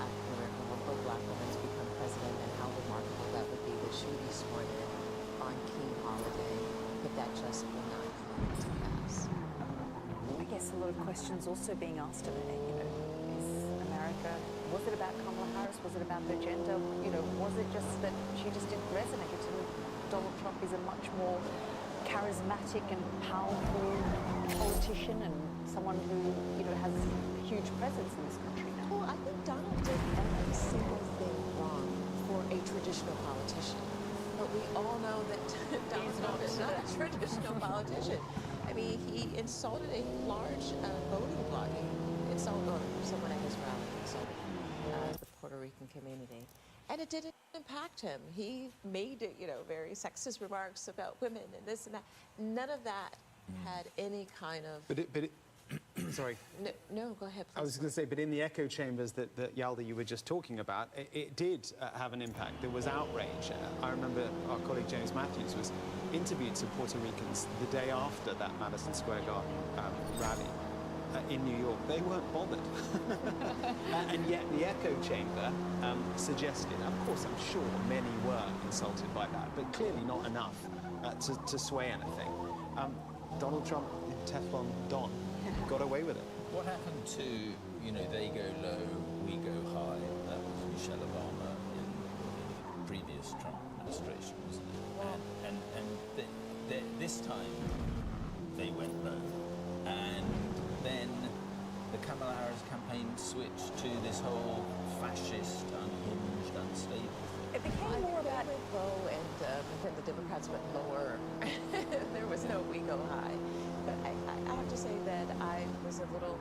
African-American or black woman to become president, and how remarkable that would be that she would be sworn in on King holiday, but that just will not come to pass. I guess a lot of questions also being asked today, is America, was it about Kamala Harris? Was it about her gender? Was it just that she just didn't resonate? And Donald Trump is a much more charismatic and powerful politician and someone who, has a huge presence in this country now. Well, I think Donald did every single thing wrong for a traditional politician. But we all know that Donald is not a traditional politician. I mean, he insulted a large voting bloc. He insulted someone at his rally. He insulted the Puerto Rican community. And it didn't impact him. He made, very sexist remarks about women and this and that. None of that had any kind of... Sorry. No, go ahead, please. I was going to say, but in the echo chambers that Yalda, you were just talking about, it did have an impact. There was outrage. I remember our colleague James Matthews was interviewed some Puerto Ricans the day after that Madison Square Garden rally in New York. They weren't bothered. And yet the echo chamber suggested, of course I'm sure many were insulted by that, but clearly not enough to sway anything. Donald Trump, Teflon Don, got away with it. What happened to, they go low, we go high? That was Michelle Obama in the previous Trump administration, wasn't it? And this time they went low. And then the Kamala Harris campaign switched to this whole fascist, unhinged, unstable. It became more about low, and then the Democrats went lower. There was no we go high. But I have to say that I was a little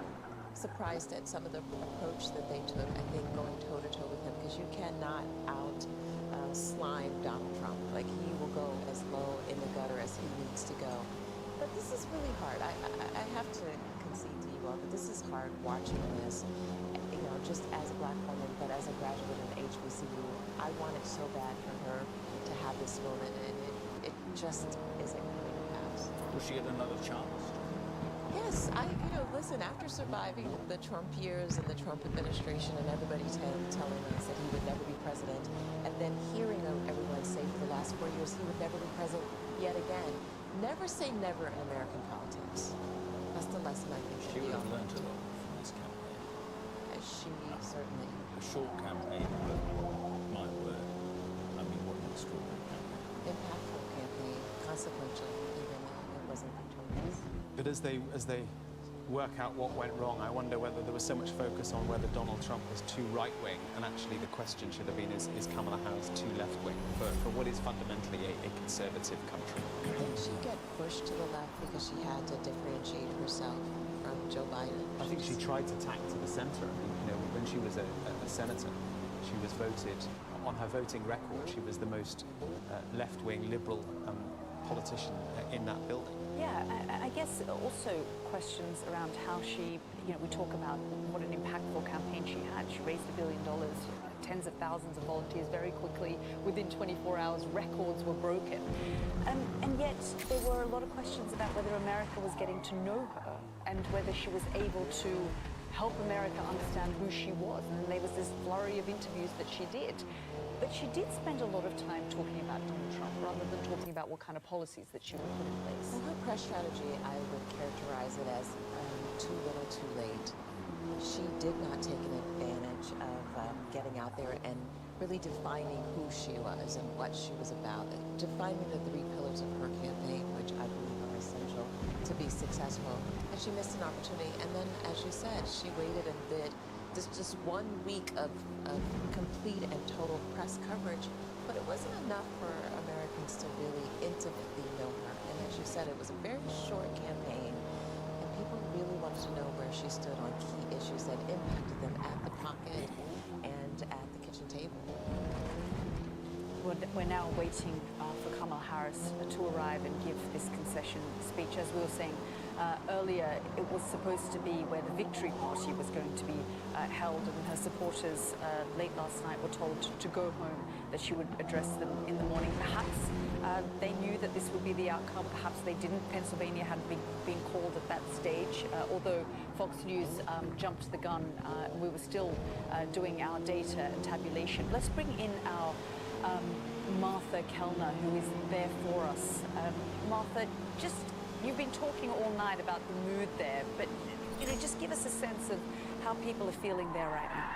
surprised at some of the approach that they took, I think, going toe-to-toe with him, because you cannot slime Donald Trump. Like, he will go as low in the gutter as he needs to go. But this is really hard. I have to concede to you all that this is hard watching this, just as a black woman, but as a graduate in HBCU. I wanted so bad for her to have this moment, and it just isn't going to pass. Will she get another chance? Yes, listen, after surviving the Trump years and the Trump administration and everybody telling us that he would never be president, and then hearing everyone say for the last 4 years he would never be president yet again, never say never in American politics. That's the lesson I think she would have learned a lot from this campaign. She certainly. A short campaign, but my word, I mean, what an extraordinary campaign. Impactful campaign, consequential, even though it wasn't victorious. But as they work out what went wrong, I wonder whether there was so much focus on whether Donald Trump was too right-wing, and actually the question should have been, is Kamala Harris too left-wing for what is fundamentally a conservative country? Did she get pushed to the left because she had to differentiate herself from Joe Biden? I think she tried to tack to the center. When she was a senator, she was voted, on her voting record, she was the most left-wing liberal politician in that building. Yeah, I guess also questions around how she, we talk about what an impactful campaign she had. She raised $1 billion, tens of thousands of volunteers very quickly. Within 24 hours, records were broken. And yet there were a lot of questions about whether America was getting to know her and whether she was able to help America understand who she was. And there was this flurry of interviews that she did. But she did spend a lot of time talking about Donald Trump rather than talking about what kind of policies that she would put in place. Well, her press strategy, I would characterize it as too little too late. She did not take an advantage of getting out there and really defining who she was and what she was about, defining the 3 pillars of her campaign, which I believe are essential to be successful. And she missed an opportunity. And then, as you said, she waited and did just 1 week of complete and total press coverage, but it wasn't enough for Americans to really intimately know her. And as you said, it was a very short campaign, and people really wanted to know where she stood on key issues that impacted them at the pocket and at the kitchen table. We're now waiting for Kamala Harris to arrive and give this concession speech. As we were saying earlier, it was supposed to be where the victory party was going to be held, and her supporters late last night were told to go home, that she would address them in the morning. Perhaps they knew that this would be the outcome, perhaps they didn't. Pennsylvania hadn't been called at that stage, although Fox News jumped the gun. We were still doing our data and tabulation. Let's bring in our Martha Kellner, who is there for us. Martha, you've been talking all night about the mood there, but just give us a sense of how people are feeling there right now.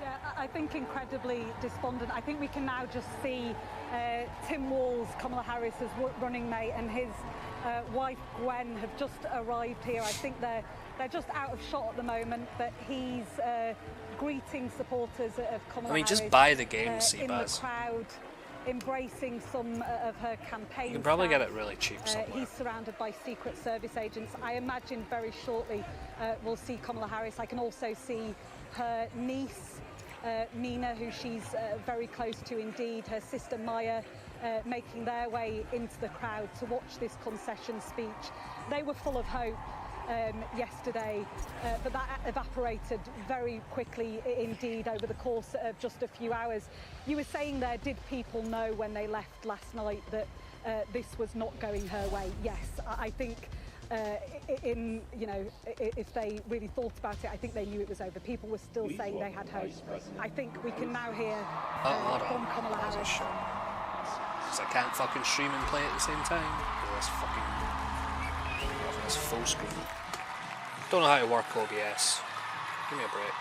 Yeah, I think incredibly despondent. I think we can now just see Tim Walz, Kamala Harris's running mate, and his wife Gwen have just arrived here. I think they're just out of shot at the moment, but he's greeting supporters of Kamala Harris. Just buy the game, Seabaz. In the crowd, embracing some of her campaign. You can probably get it really cheap somewhere. He's surrounded by Secret Service agents. I imagine very shortly we'll see Kamala Harris. I can also see her niece Mina, who she's very close to indeed, her sister Maya, making their way into the crowd to watch this concession speech. They were full of hope yesterday, but that evaporated very quickly indeed over the course of just a few hours. You were saying there, did people know when they left last night that this was not going her way? Yes, I think if they really thought about it, I think they knew it was over. People were still saying they had hope. I think we can now hear from Kamala Harris. Because I can't fucking stream and play at the same time. This fucking... This full screen. Don't know how to work OBS. Give me a break.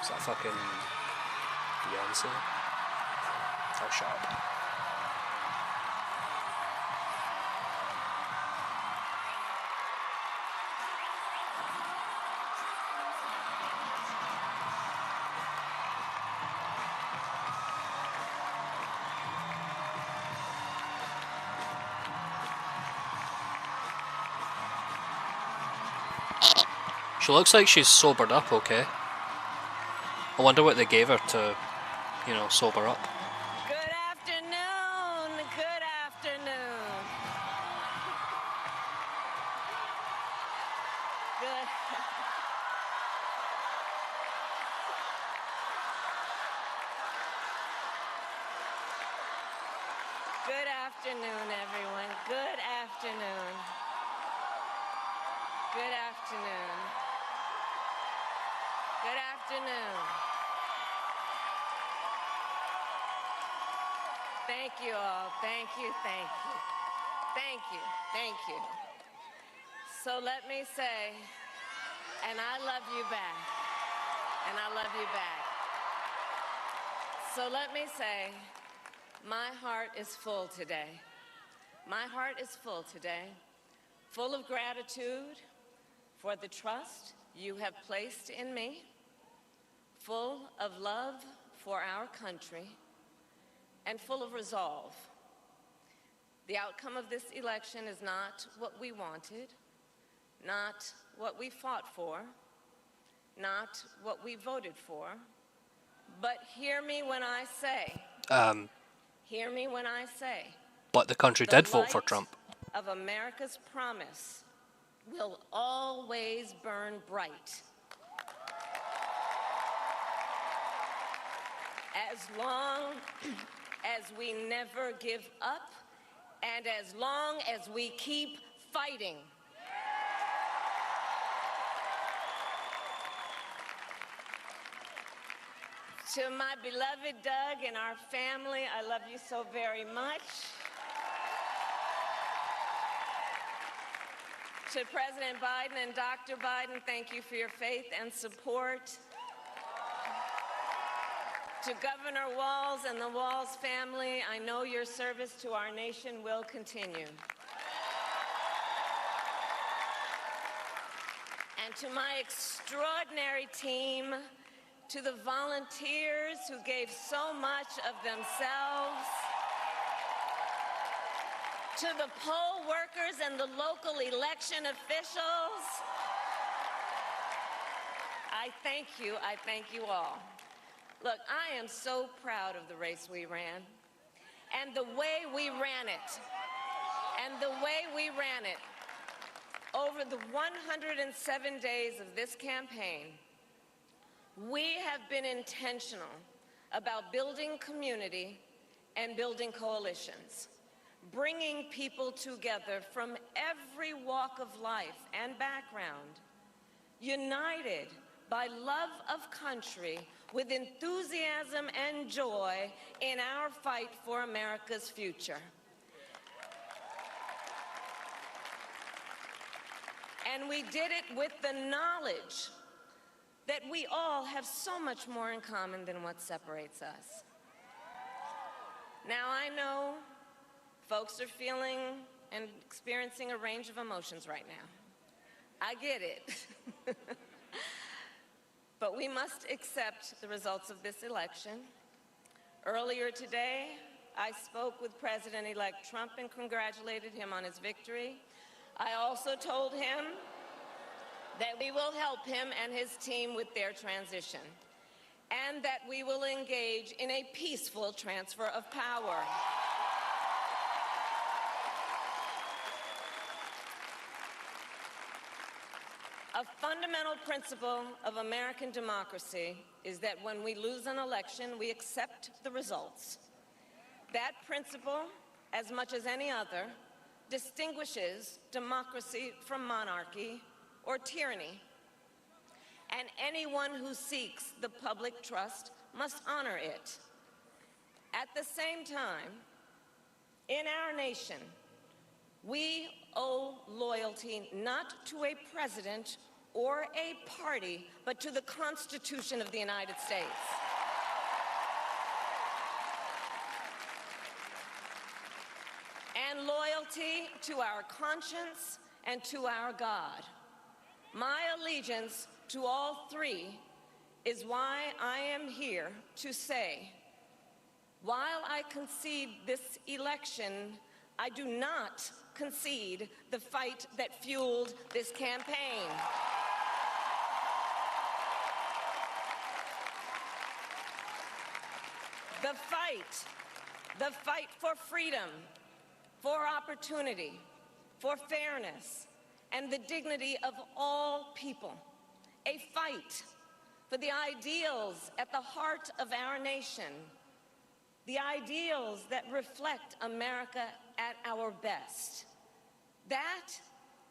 Is that fucking Beyonce? Oh, shut up. She looks like she's sobered up okay. I wonder what they gave her to, you know, sober up. Good afternoon. Good afternoon. Good. Good afternoon, everyone. Good afternoon. Good afternoon. Good afternoon. Thank you all. Thank you, thank you. Thank you, thank you. So let me say, and I love you back. And I love you back. So let me say, my heart is full today. My heart is full today, full of gratitude for the trust you have placed in me, full of love for our country, and full of resolve. The outcome of this election is not what we wanted, not what we fought for, not what we voted for, but hear me when I say, hear me when I say, but the country did vote for Trump. Of America's promise will always burn bright. As long as we never give up, and as long as we keep fighting. To my beloved Doug and our family, I love you so very much. To President Biden and Dr. Biden, thank you for your faith and support. To Governor Walz and the Walz family, I know your service to our nation will continue. And to my extraordinary team, to the volunteers who gave so much of themselves, to the poll workers and the local election officials, I thank you all. Look, I am so proud of the race we ran, and the way we ran it, over the 107 days of this campaign, we have been intentional about building community and building coalitions, bringing people together from every walk of life and background, united by love of country with enthusiasm and joy in our fight for America's future. And we did it with the knowledge that we all have so much more in common than what separates us. Now, I know folks are feeling and experiencing a range of emotions right now. I get it. But we must accept the results of this election. Earlier today, I spoke with President-elect Trump and congratulated him on his victory. I also told him that we will help him and his team with their transition, and that we will engage in a peaceful transfer of power. A fundamental principle of American democracy is that when we lose an election, we accept the results. That principle, as much as any other, distinguishes democracy from monarchy or tyranny. And anyone who seeks the public trust must honor it. At the same time, in our nation, we owe loyalty not to a president or a party, but to the Constitution of the United States. And loyalty to our conscience and to our God. My allegiance to all three is why I am here to say, while I concede this election, I do not concede the fight that fueled this campaign. The fight for freedom, for opportunity, for fairness, and the dignity of all people. A fight for the ideals at the heart of our nation, the ideals that reflect America at our best. That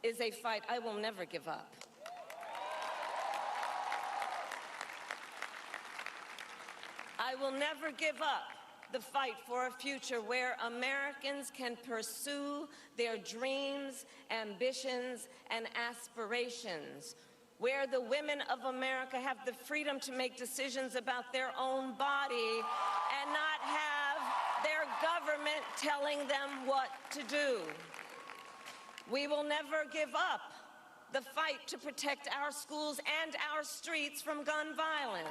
is a fight I will never give up. I will never give up the fight for a future where Americans can pursue their dreams, ambitions, and aspirations, where the women of America have the freedom to make decisions about their own body and not have their government telling them what to do. We will never give up the fight to protect our schools and our streets from gun violence.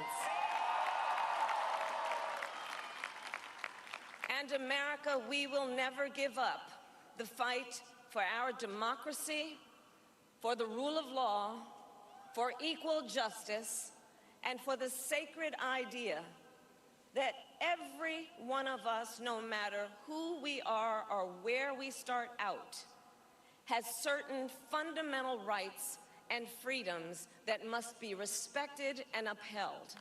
And America, we will never give up the fight for our democracy, for the rule of law, for equal justice, and for the sacred idea that every one of us, no matter who we are or where we start out, has certain fundamental rights and freedoms that must be respected and upheld.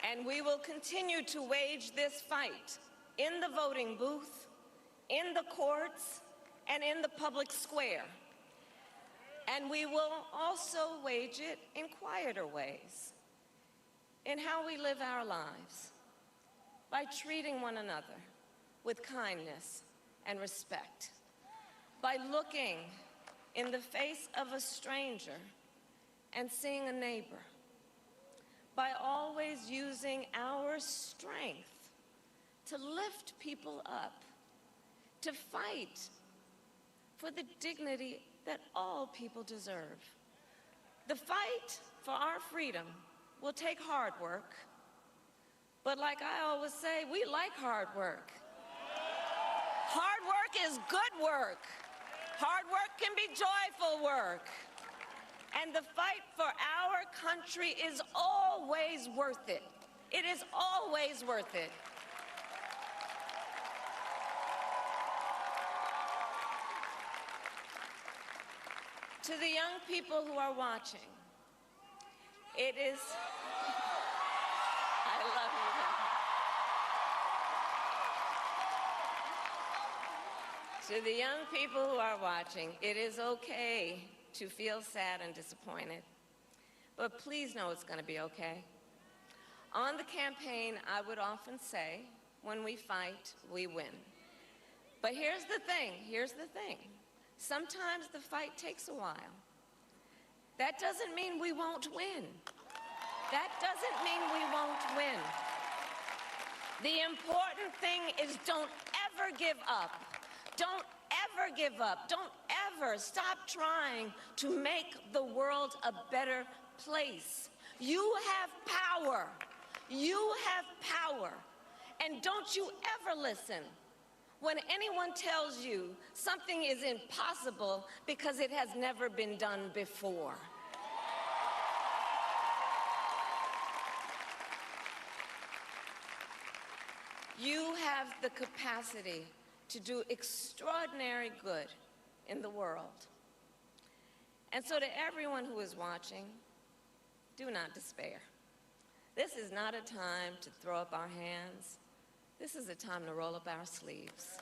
And we will continue to wage this fight in the voting booth, in the courts, and in the public square. And we will also wage it in quieter ways, in how we live our lives, by treating one another with kindness and respect, by looking in the face of a stranger and seeing a neighbor, by always using our strength to lift people up, to fight for the dignity that all people deserve. The fight for our freedom will take hard work, but like I always say, we like hard work. Hard work is good work. Hard work can be joyful work. And the fight for our country is always worth it. It is always worth it. To the young people who are watching, it is, I love you. To the young people who are watching, it is okay to feel sad and disappointed, but please know it's going to be okay. On the campaign, I would often say, when we fight, we win. But here's the thing. Sometimes the fight takes a while. That doesn't mean we won't win. That doesn't mean we won't win. The important thing is don't ever give up. Don't ever give up. Don't ever stop trying to make the world a better place. You have power. You have power. And don't you ever listen when anyone tells you something is impossible because it has never been done before. You have the capacity to do extraordinary good in the world. And so to everyone who is watching, do not despair. This is not a time to throw up our hands. This is a time to roll up our sleeves.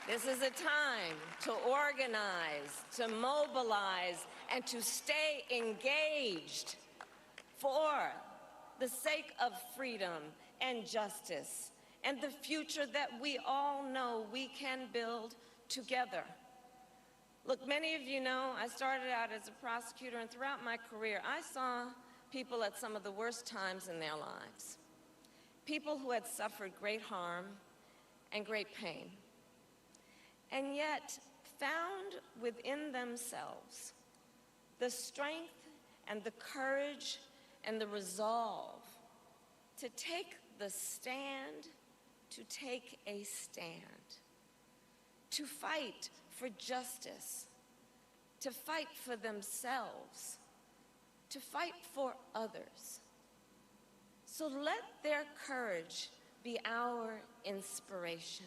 This is a time to organize, to mobilize, and to stay engaged for the sake of freedom and justice and the future that we all know we can build together. Look, many of you know I started out as a prosecutor, and throughout my career, I saw people at some of the worst times in their lives. People who had suffered great harm and great pain, and yet found within themselves the strength and the courage and the resolve to take the stand, to take a stand, to fight for justice, to fight for themselves, to fight for others. So let their courage be our inspiration.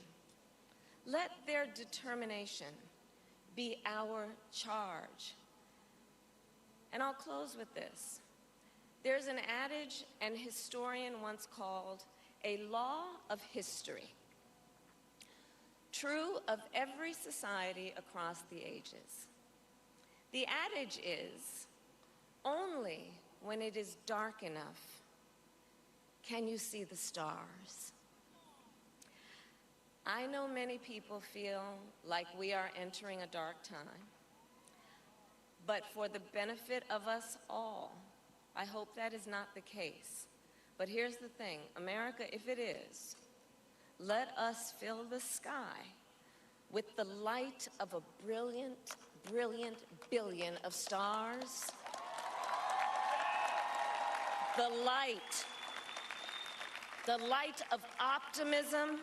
Let their determination be our charge. And I'll close with this. There's an adage an historian once called a law of history, true of every society across the ages. The adage is, only when it is dark enough can you see the stars. I know many people feel like we are entering a dark time, but for the benefit of us all, I hope that is not the case. But here's the thing, America, if it is, let us fill the sky with the light of a brilliant, brilliant billion of stars. The light of optimism,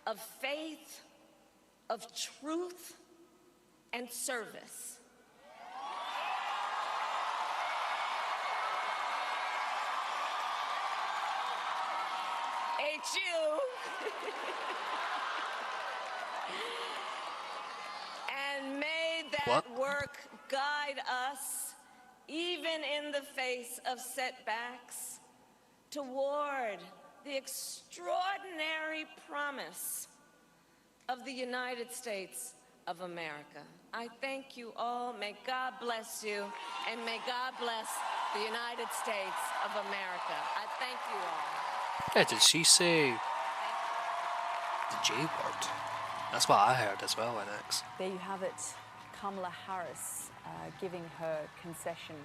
of faith, of truth, and service. HU. And may that work guide us, even in the face of setbacks, toward the extraordinary promise of the United States of America. I thank you all. May God bless you, and may God bless the United States of America. I thank you all. Yeah, did she say the J word? That's what I heard as well, NX. There you have it, Kamala Harris giving her concession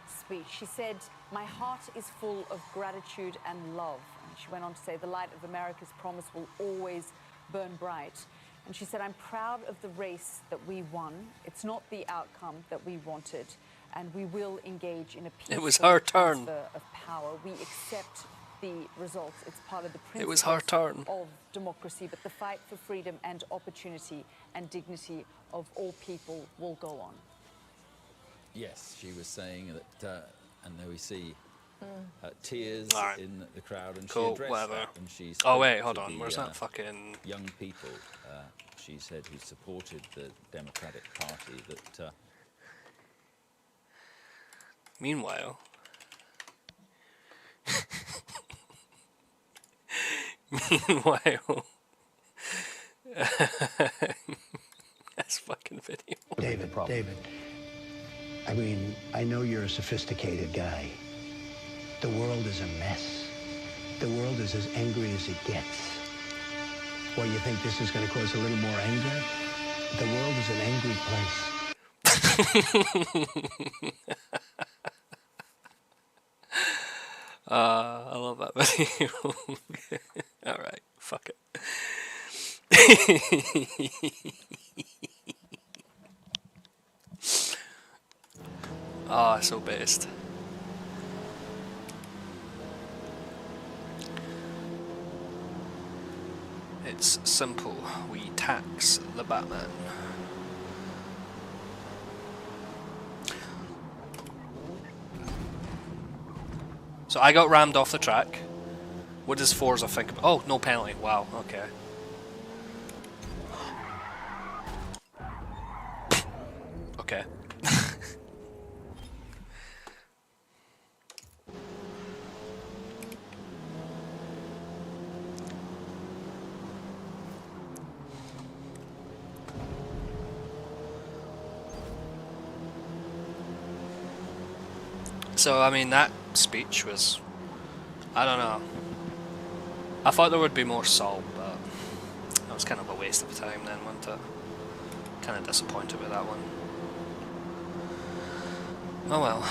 speech. She said, "My heart is full of gratitude and love." And she went on to say, "The light of America's promise will always burn bright." And she said, "I'm proud of the race that we won. It's not the outcome that we wanted, and we will engage in a peaceful It was her turn. transfer of power. We accept the results. It's part of the principles It was her turn. of democracy, but the fight for freedom and opportunity and dignity of all people will go on." Yes, she was saying that, and there we see tears in the crowd, and cool, she addressed whatever. that, and she Oh wait, spoke hold to on. the, Where's that fucking young people? She said who supported the Democratic Party that. Meanwhile. That's fucking video. David, I mean, I know you're a sophisticated guy. The world is a mess. The world is as angry as it gets. Well, you think this is going to cause a little more anger? The world is an angry place. I love that video. Alright, fuck it. So based. It's simple. We tax the Batman. So I got rammed off the track. What does Forza think about? Oh, no penalty. Wow, okay. Okay. So, I mean, that speech was, I don't know. I thought there would be more salt, but that was kind of a waste of time then, wasn't it? Kind of disappointed with that one. Oh well.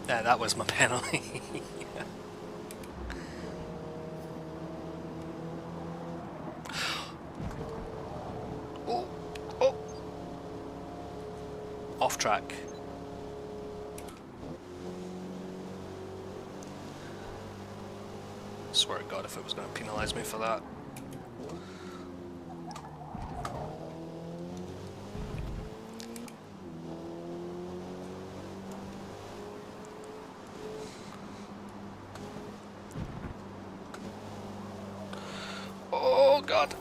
Yeah, that was my penalty. Oh, oh. Off track. Swear to God if it was going to penalise me for that. Oh God.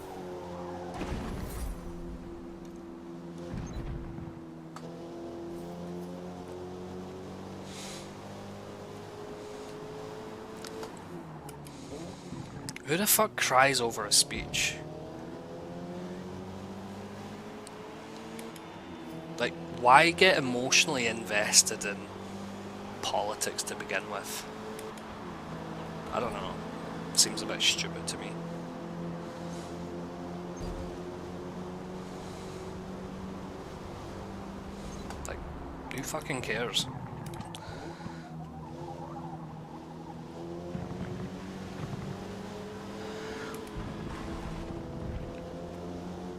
Who the fuck cries over a speech? Like, why get emotionally invested in politics to begin with? I don't know. Seems a bit stupid to me. Like, who fucking cares?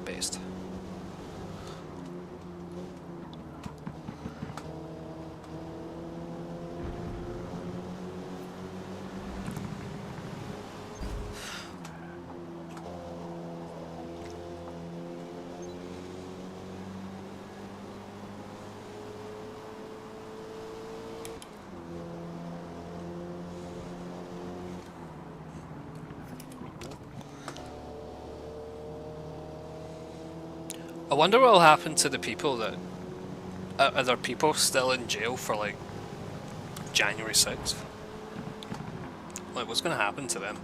Based. I wonder what will happen to the people that... Are there people still in jail for, like, January 6th? Like, what's going to happen to them?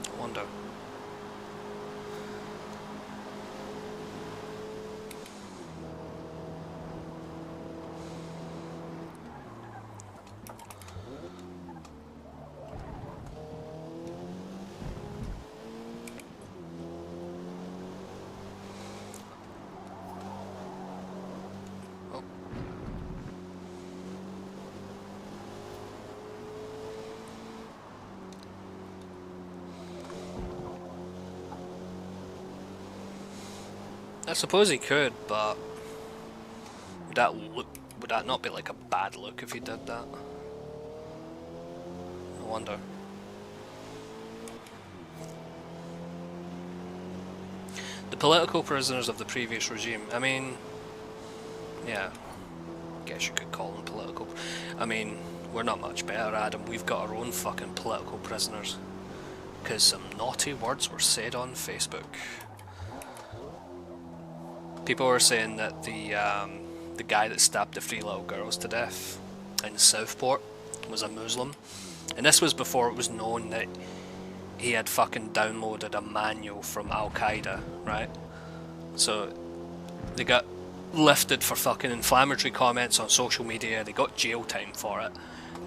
I wonder. I suppose he could, but would that not be like a bad look if he did that? I wonder. The political prisoners of the previous regime. I mean, yeah, guess you could call them political. I mean, we're not much better, Adam. We've got our own fucking political prisoners because some naughty words were said on Facebook. People were saying that the guy that stabbed the 3 little girls to death in Southport was a Muslim, and this was before it was known that he had fucking downloaded a manual from Al Qaeda, right? So they got lifted for fucking inflammatory comments on social media. They got jail time for it.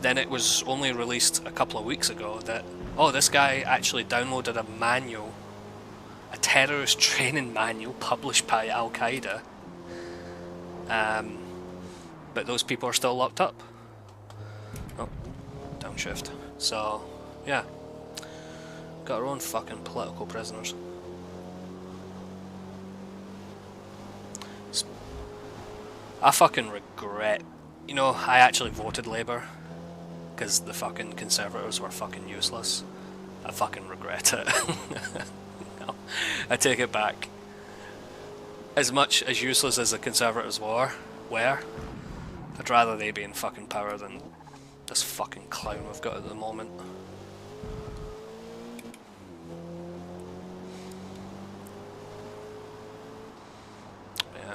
Then it was only released a couple of weeks ago that, oh, this guy actually downloaded a manual, a terrorist training manual published by Al Qaeda, but those people are still locked up. Oh, downshift. So, yeah, got our own fucking political prisoners. I fucking regret, you know, I actually voted Labour because the fucking Conservatives were fucking useless. I fucking regret it. No, I take it back. As much as useless as the Conservatives were, I'd rather they be in fucking power than this fucking clown we've got at the moment. Yeah.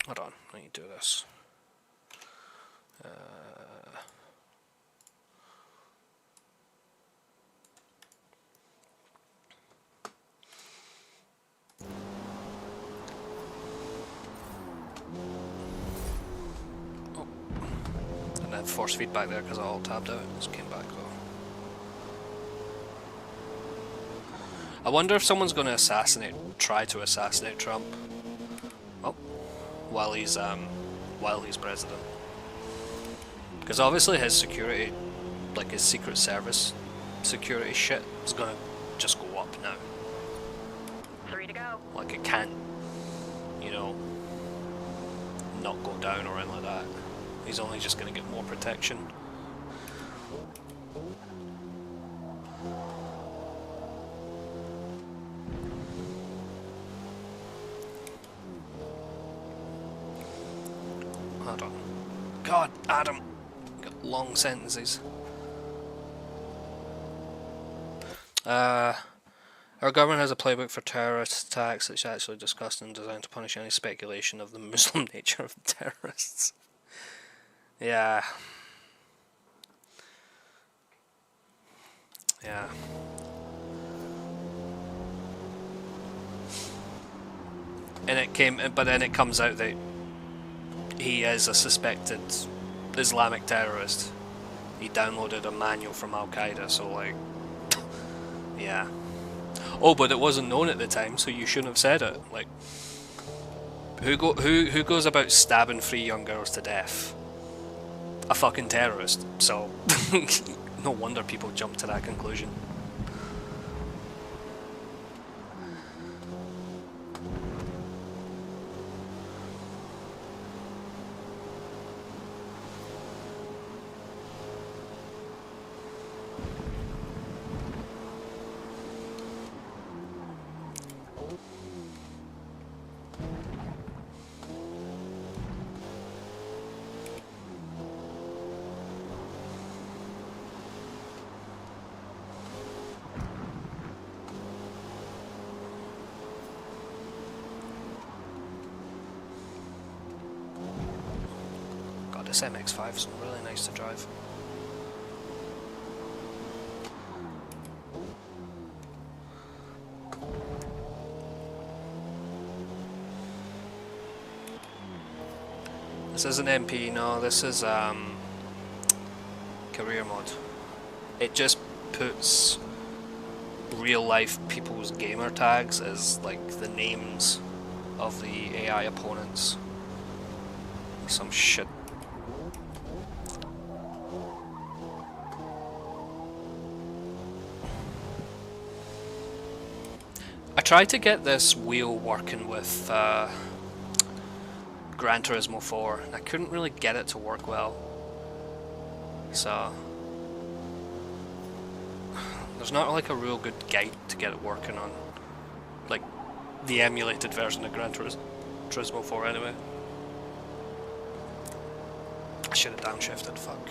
Hold on, I need to do this. Force feedback there because I all tabbed out. Just came back though. I wonder if someone's going to try to assassinate Trump. Oh, while he's president. Because obviously his security, like his Secret Service security shit, is going to just go up now. 3 to go. Like it can't, you know, not go down or anything like that. He's only just going to get more protection. Hold on. God, Adam! Got long sentences. Our government has a playbook for terrorist attacks that's actually discussed and designed to punish any speculation of the Muslim nature of the terrorists. Yeah. Yeah. But then it comes out that he is a suspected Islamic terrorist. He downloaded a manual from Al Qaeda, so like, yeah. Oh, but it wasn't known at the time, so you shouldn't have said it. Like, who goes about stabbing 3 young girls to death? A fucking terrorist, so no wonder people jump to that conclusion. This MX-5 is really nice to drive. This isn't MP, no, this is career mode. It just puts real life people's gamer tags as like the names of the AI opponents. Some shit. I tried to get this wheel working with Gran Turismo 4 and I couldn't really get it to work well, so there's not like a real good guide to get it working on, like the emulated version of Gran Turismo 4 anyway. I should have downshifted, fuck.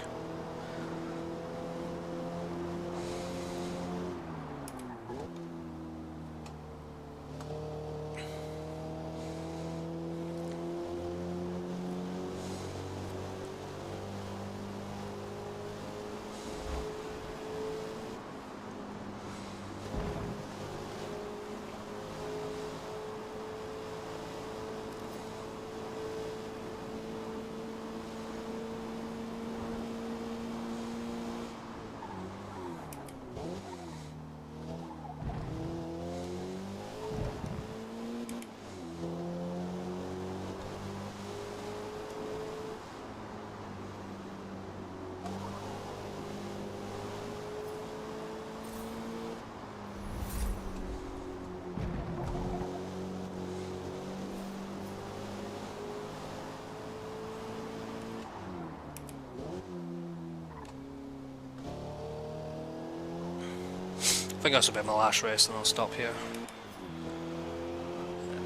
think this will be my last race and I'll stop here.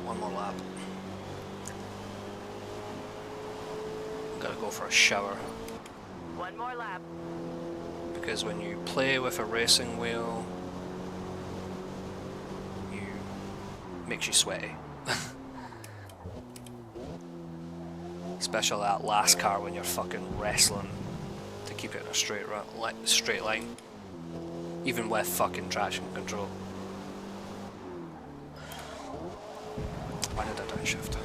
One more lap. Gotta go for a shower. One more lap. Because when you play with a racing wheel, makes you sweaty. Especially that last car when you're fucking wrestling to keep it in a straight line. Even with fucking traction control. Why did I downshift?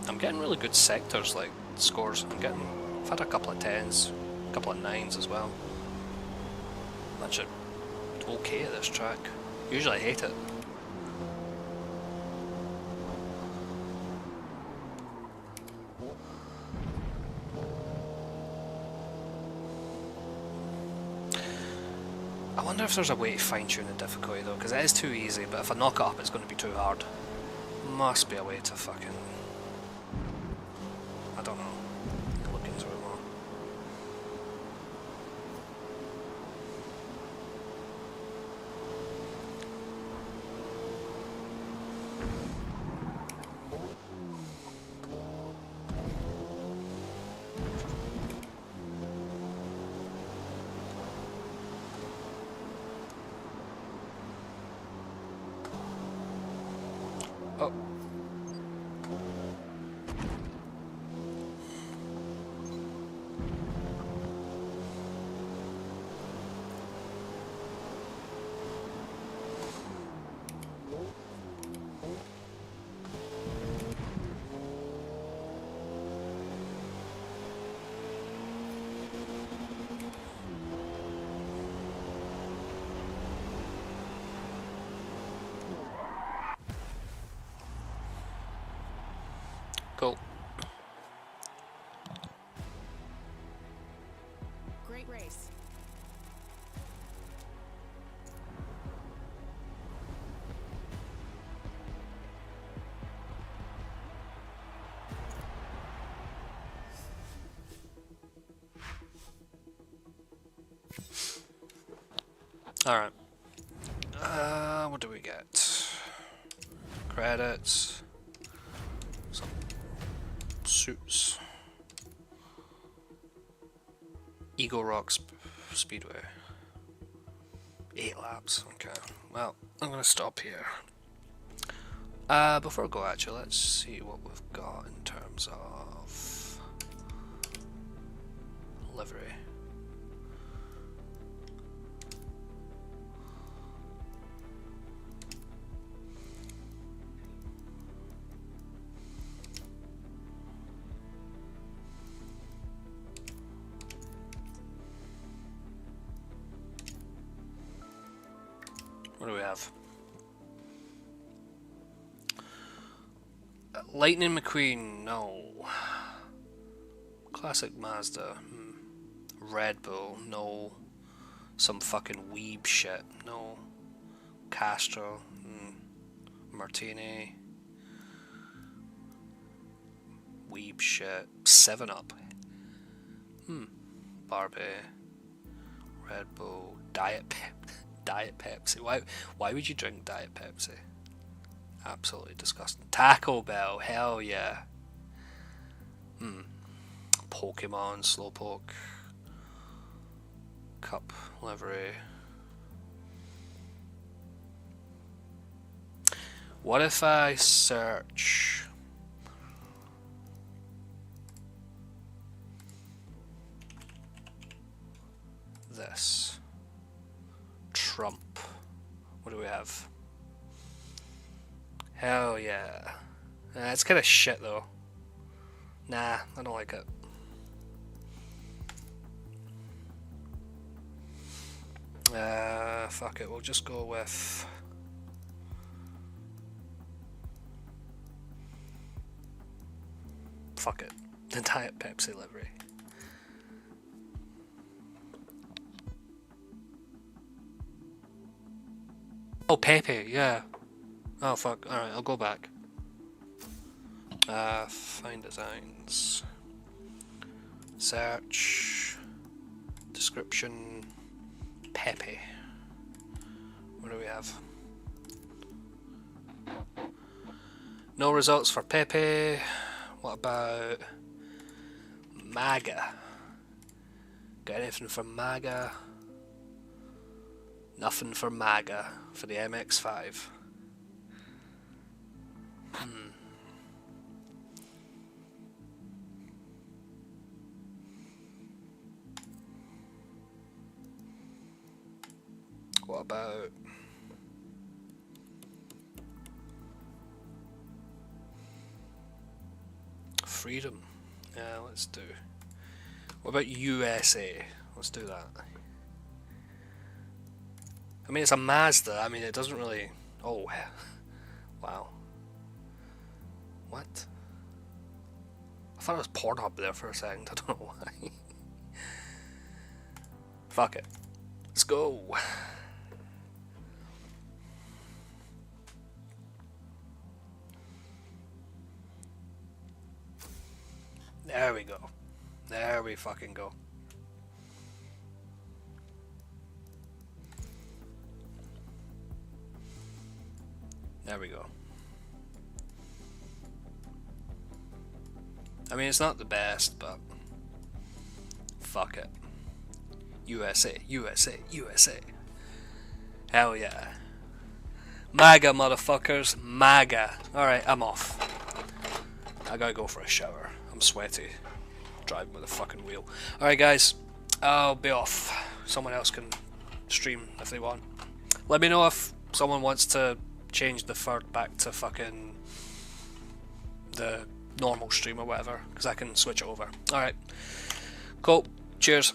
I'm getting really good sectors, like scores. I've had a couple of 10s, a couple of 9s as well. That's okay at this track. Usually I hate it. I wonder if there's a way to fine tune the difficulty though, because it is too easy, but if I knock it up it's going to be too hard. Must be a way to fucking... I don't know. Look into it more. Oh. Cool. Great race. Alright. What do we get? Credits. Some suits. Eagle Rock Speedway. 8 laps. Okay. Well, I'm gonna stop here. Before I go, actually, let's see what we've got in terms of livery. What do we have? Lightning McQueen, no. Classic Mazda, Red Bull, no. Some fucking weeb shit, no. Castro, Martini, weeb shit. 7-Up, Barbie, Red Bull, Diet Pepsi. Why would you drink Diet Pepsi? Absolutely disgusting. Taco Bell, hell yeah. Pokemon, Slowpoke, Cup livery. What if I search this? Trump. What do we have? Hell yeah. It's kind of shit though. Nah, I don't like it. Fuck it, we'll just go with... Fuck it. The Diet Pepsi livery. Oh, Pepe, yeah. Oh, fuck. Alright, I'll go back. Find designs. Search. description. Pepe. What do we have? No results for Pepe. What about MAGA? Got anything for MAGA? Nothing for MAGA for the MX-5. What about Freedom? Yeah, let's do. What about USA? Let's do that. I mean, it's a Mazda. I mean, it doesn't really... Oh, wow. What? I thought it was Pornhub there for a second. I don't know why. Fuck it. Let's go. There we go. There we fucking go. There we go. I mean, it's not the best, but fuck it. USA, USA, USA. Hell yeah. MAGA, motherfuckers. MAGA. Alright, I'm off. I gotta go for a shower. I'm sweaty. Driving with a fucking wheel. Alright, guys. I'll be off. Someone else can stream if they want. Let me know if someone wants to change the third back to fucking the normal stream or whatever, because I can switch it over. Alright. Cool. Cheers.